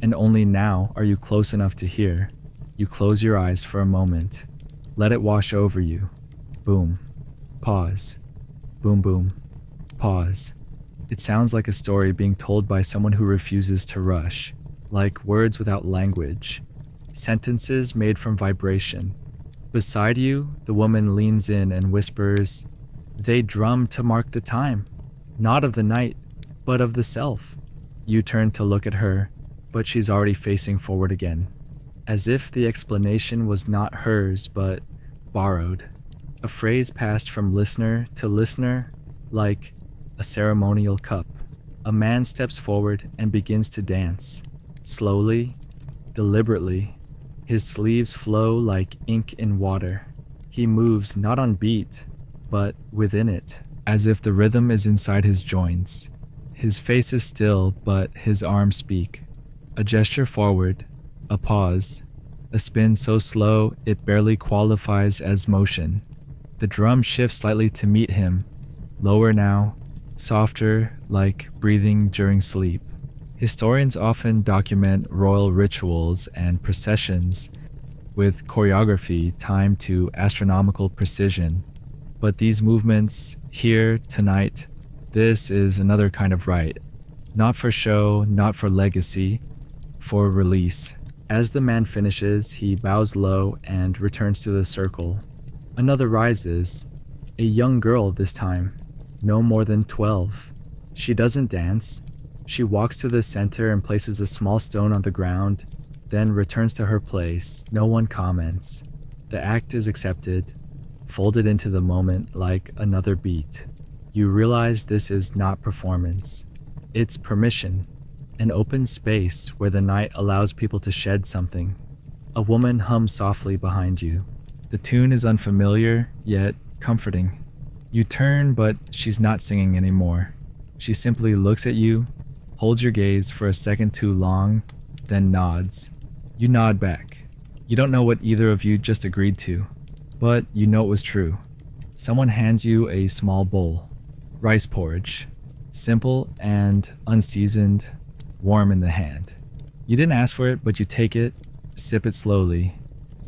and only now are you close enough to hear. You close your eyes for a moment. Let it wash over you. Boom. Pause. Boom boom. Pause. It sounds like a story being told by someone who refuses to rush, like words without language, sentences made from vibration. Beside you, the woman leans in and whispers, "They drum to mark the time, not of the night, but of the self." You turn to look at her, but she's already facing forward again, as if the explanation was not hers but borrowed. A phrase passed from listener to listener like a ceremonial cup. A man steps forward and begins to dance. Slowly, deliberately, his sleeves flow like ink in water. He moves not on beat, but within it, as if the rhythm is inside his joints. His face is still, but his arms speak. A gesture forward, a pause, a spin so slow it barely qualifies as motion. The drum shifts slightly to meet him, lower now, softer, like breathing during sleep. Historians often document royal rituals and processions with choreography timed to astronomical precision. But these movements, here, tonight, this is another kind of rite. Not for show, not for legacy, for release. As the man finishes, he bows low and returns to the circle. Another rises, a young girl this time, no more than 12. She doesn't dance. She walks to the center and places a small stone on the ground, then returns to her place. No one comments. The act is accepted, folded into the moment like another beat. You realize this is not performance. It's permission, an open space where the night allows people to shed something. A woman hums softly behind you. The tune is unfamiliar, yet comforting. You turn, but she's not singing anymore. She simply looks at you, holds your gaze for a second too long, then nods. You nod back. You don't know what either of you just agreed to, but you know it was true. Someone hands you a small bowl. Rice porridge. Simple and unseasoned, warm in the hand. You didn't ask for it, but you take it, sip it slowly.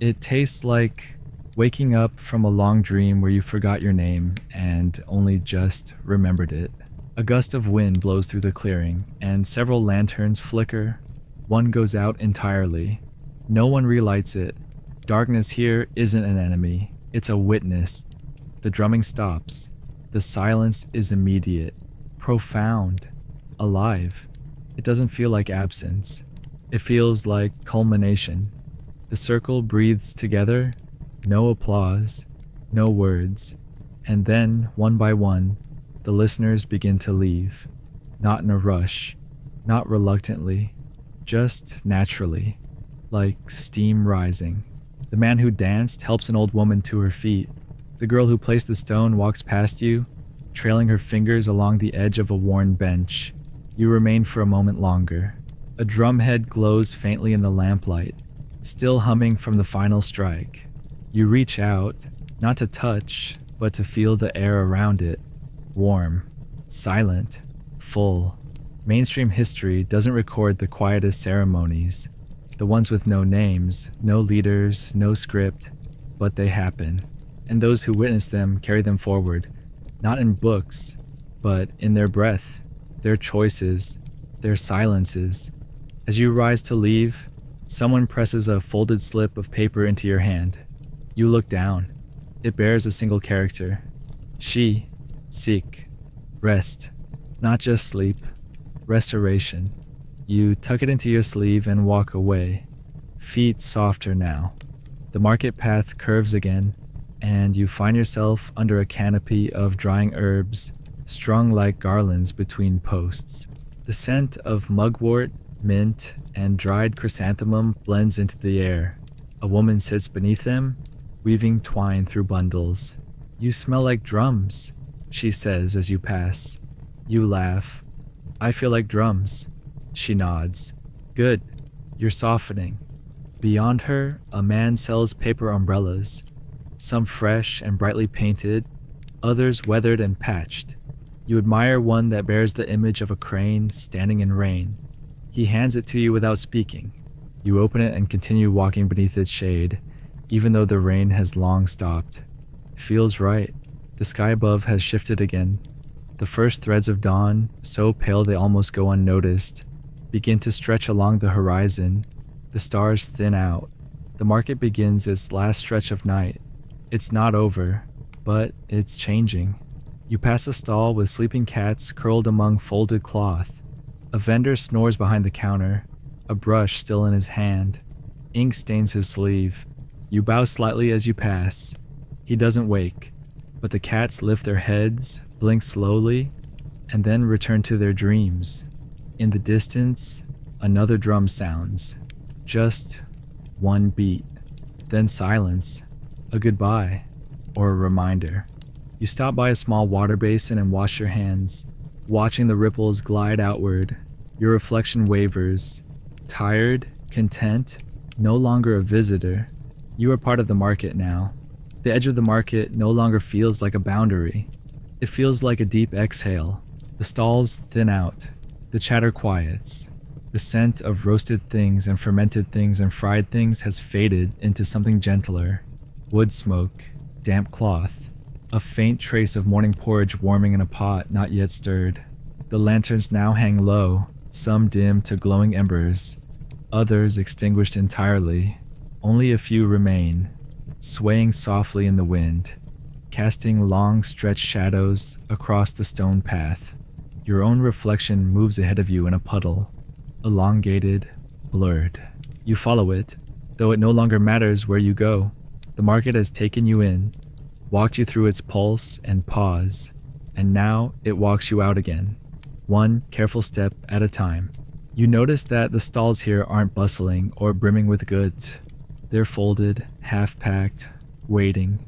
It tastes like waking up from a long dream where you forgot your name and only just remembered it. A gust of wind blows through the clearing, and several lanterns flicker. One goes out entirely. No one relights it. Darkness here isn't an enemy, it's a witness. The drumming stops. The silence is immediate, profound, alive. It doesn't feel like absence. It feels like culmination. The circle breathes together, no applause, no words, and then, one by one, the listeners begin to leave. Not in a rush, not reluctantly, just naturally, like steam rising. The man who danced helps an old woman to her feet. The girl who placed the stone walks past you, trailing her fingers along the edge of a worn bench. You remain for a moment longer. A drumhead glows faintly in the lamplight, still humming from the final strike. You reach out, not to touch, but to feel the air around it. Warm, silent, full, Mainstream history doesn't record the quietest ceremonies, the ones with no names, no leaders, no script, but they happen. And those who witness them carry them forward, not in books, but in their breath, their choices, their silences. As you rise to leave, someone presses a folded slip of paper into your hand. You look down. It bears a single character. She, seek, rest, not just sleep, restoration. You tuck it into your sleeve and walk away, feet softer now. The market path curves again, and you find yourself under a canopy of drying herbs strung like garlands between posts. The scent of mugwort, mint, and dried chrysanthemum blends into the air. A woman sits beneath them, weaving twine through bundles. "You smell like drums," she says as you pass. You laugh. "I feel like drums." She nods. "Good. You're softening." Beyond her, a man sells paper umbrellas, some fresh and brightly painted, others weathered and patched. You admire one that bears the image of a crane standing in rain. He hands it to you without speaking. You open it and continue walking beneath its shade, even though the rain has long stopped. It feels right. The sky above has shifted again. The first threads of dawn, so pale they almost go unnoticed, begin to stretch along the horizon. The stars thin out. The market begins its last stretch of night. It's not over, but it's changing. You pass a stall with sleeping cats curled among folded cloth. A vendor snores behind the counter, a brush still in his hand. Ink stains his sleeve. You bow slightly as you pass. He doesn't wake, but the cats lift their heads, blink slowly, and then return to their dreams. In the distance, another drum sounds. Just one beat. Then silence, a goodbye, or a reminder. You stop by a small water basin and wash your hands, watching the ripples glide outward. Your reflection wavers. Tired, content, no longer a visitor. You are part of the market now. The edge of the market no longer feels like a boundary. It feels like a deep exhale. The stalls thin out. The chatter quiets. The scent of roasted things and fermented things and fried things has faded into something gentler. Wood smoke, damp cloth, a faint trace of morning porridge warming in a pot not yet stirred. The lanterns now hang low, some dim to glowing embers, others extinguished entirely. Only a few remain, swaying softly in the wind, casting long stretched shadows across the stone path. Your own reflection moves ahead of you in a puddle, elongated, blurred. You follow it, though it no longer matters where you go. The market has taken you in, walked you through its pulse and pause, and now it walks you out again, one careful step at a time. You notice that the stalls here aren't bustling or brimming with goods. They're folded, half-packed, waiting,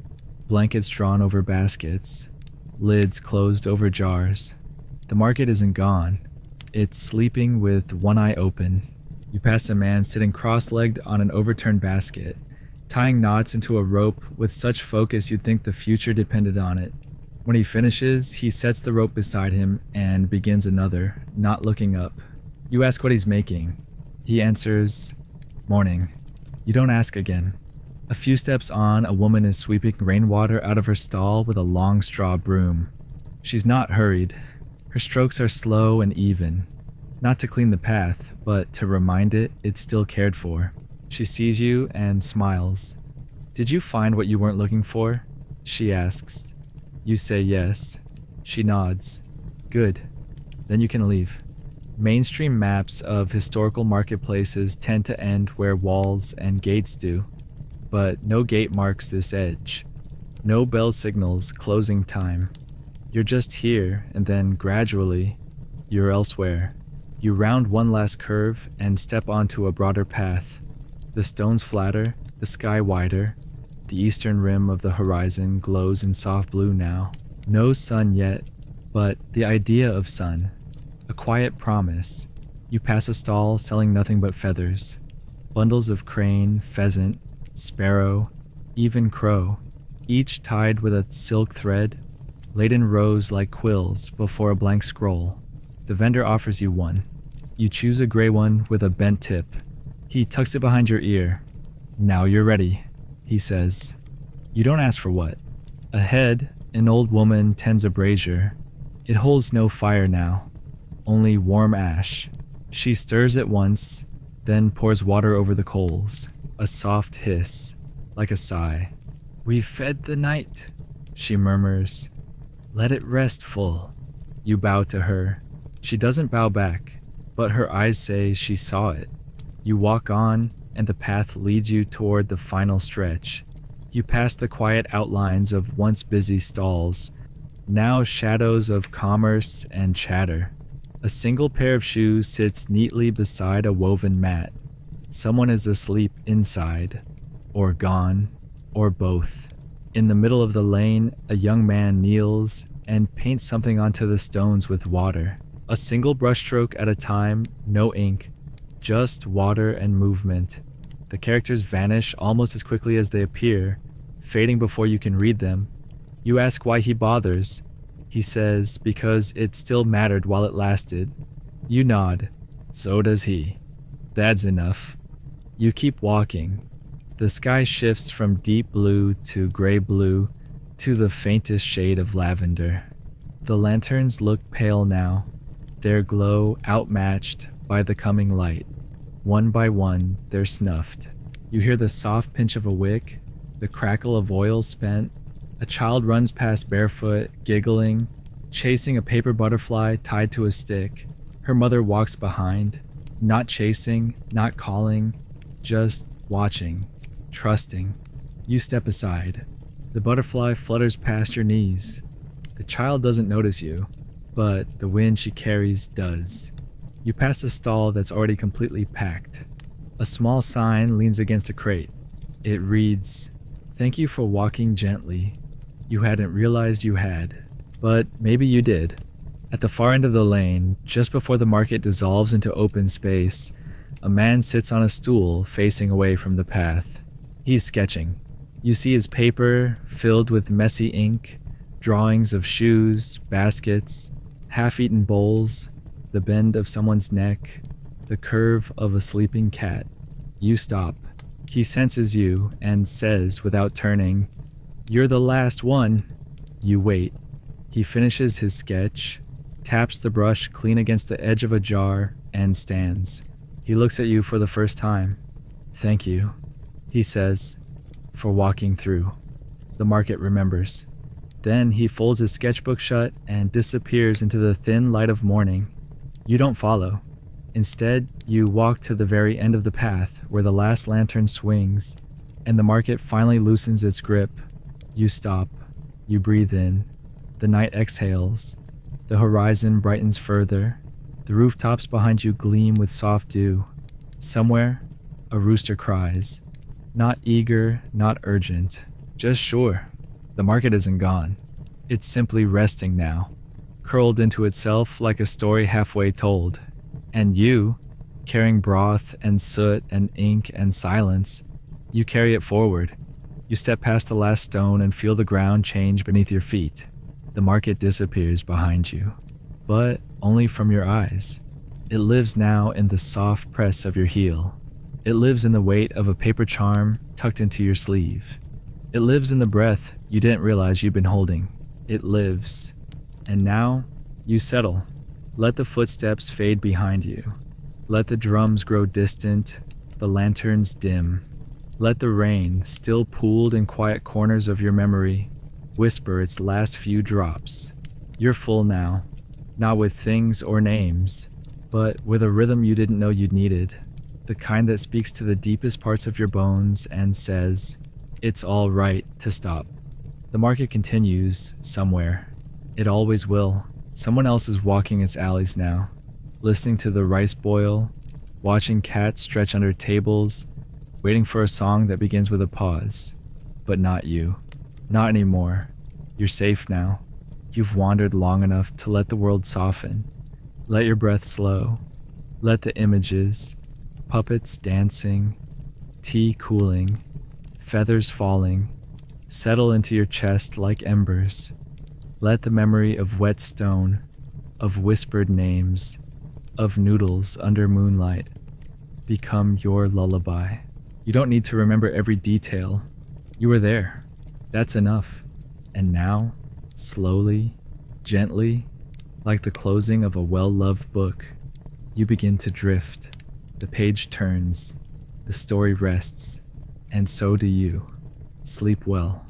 blankets drawn over baskets, lids closed over jars. The market isn't gone. It's sleeping with one eye open. You pass a man sitting cross-legged on an overturned basket, tying knots into a rope with such focus you'd think the future depended on it. When he finishes, he sets the rope beside him and begins another, not looking up. You ask what he's making. He answers, "Morning." You don't ask again. A few steps on, a woman is sweeping rainwater out of her stall with a long straw broom. She's not hurried. Her strokes are slow and even, not to clean the path, but to remind it it's still cared for. She sees you and smiles. "Did you find what you weren't looking for?" she asks. You say yes. She nods. "Good. Then you can leave." Mainstream maps of historical marketplaces tend to end where walls and gates do, but no gate marks this edge. No bell signals closing time. You're just here, and then gradually, you're elsewhere. You round one last curve and step onto a broader path. The stones flatter, the sky wider. The eastern rim of the horizon glows in soft blue now. No sun yet, but the idea of sun. A quiet promise. You pass a stall selling nothing but feathers. Bundles of crane, pheasant, sparrow, even crow, each tied with a silk thread, laid in rows like quills before a blank scroll. The vendor offers you one. You choose a gray one with a bent tip. He tucks it behind your ear. "Now you're ready," he says. You don't ask for what. Ahead, an old woman tends a brazier. It holds no fire now, only warm ash. She stirs it once, then pours water over the coals. A soft hiss, like a sigh. "We've fed the night," she murmurs. "Let it rest full." You bow to her. She doesn't bow back, but her eyes say she saw it. You walk on, and the path leads you toward the final stretch. You pass the quiet outlines of once busy stalls, now shadows of commerce and chatter. A single pair of shoes sits neatly beside a woven mat. Someone is asleep inside, or gone, or both. In the middle of the lane, a young man kneels and paints something onto the stones with water. A single brushstroke at a time, no ink, just water and movement. The characters vanish almost as quickly as they appear, fading before you can read them. You ask why he bothers. He says because it still mattered while it lasted. You nod. So does he. That's enough. You keep walking. The sky shifts from deep blue to gray blue to the faintest shade of lavender. The lanterns look pale now, their glow outmatched by the coming light. One by one, they're snuffed. You hear the soft pinch of a wick, the crackle of oil spent. A child runs past barefoot, giggling, chasing a paper butterfly tied to a stick. Her mother walks behind, not chasing, not calling, just watching, trusting. You step aside. The butterfly flutters past your knees. The child doesn't notice you, but the wind she carries does. You pass a stall that's already completely packed. A small sign leans against a crate. It reads, "Thank you for walking gently. You hadn't realized you had, but maybe you did." At the far end of the lane, just before the market dissolves into open space, a man sits on a stool facing away from the path. He's sketching. You see his paper filled with messy ink, drawings of shoes, baskets, half-eaten bowls, the bend of someone's neck, the curve of a sleeping cat. You stop. He senses you and says without turning, "You're the last one." You wait. He finishes his sketch, taps the brush clean against the edge of a jar, and stands. He looks at you for the first time. "Thank you," he says, "for walking through." The market remembers. Then he folds his sketchbook shut and disappears into the thin light of morning. You don't follow. Instead, you walk to the very end of the path where the last lantern swings, and the market finally loosens its grip. You stop. You breathe in. The night exhales. The horizon brightens further. The rooftops behind you gleam with soft dew. Somewhere, a rooster cries. Not eager, not urgent. Just sure. The market isn't gone. It's simply resting now, curled into itself like a story halfway told. And you, carrying broth and soot and ink and silence, you carry it forward. You step past the last stone and feel the ground change beneath your feet. The market disappears behind you, but only from your eyes. It lives now in the soft press of your heel. It lives in the weight of a paper charm tucked into your sleeve. It lives in the breath you didn't realize you'd been holding. It lives. And now, you settle. Let the footsteps fade behind you. Let the drums grow distant, the lanterns dim. Let the rain, still pooled in quiet corners of your memory, whisper its last few drops. You're full now, not with things or names, but with a rhythm you didn't know you needed. The kind that speaks to the deepest parts of your bones and says, "It's all right to stop." The market continues somewhere. It always will. Someone else is walking its alleys now, listening to the rice boil, watching cats stretch under tables, waiting for a song that begins with a pause. But not you. Not anymore. You're safe now. You've wandered long enough to let the world soften. Let your breath slow. Let the images, puppets dancing, tea cooling, feathers falling, settle into your chest like embers. Let the memory of wet stone, of whispered names, of noodles under moonlight, become your lullaby. You don't need to remember every detail. You were there. That's enough. And now, slowly, gently, like the closing of a well-loved book, you begin to drift. The page turns, the story rests, and so do you. Sleep well.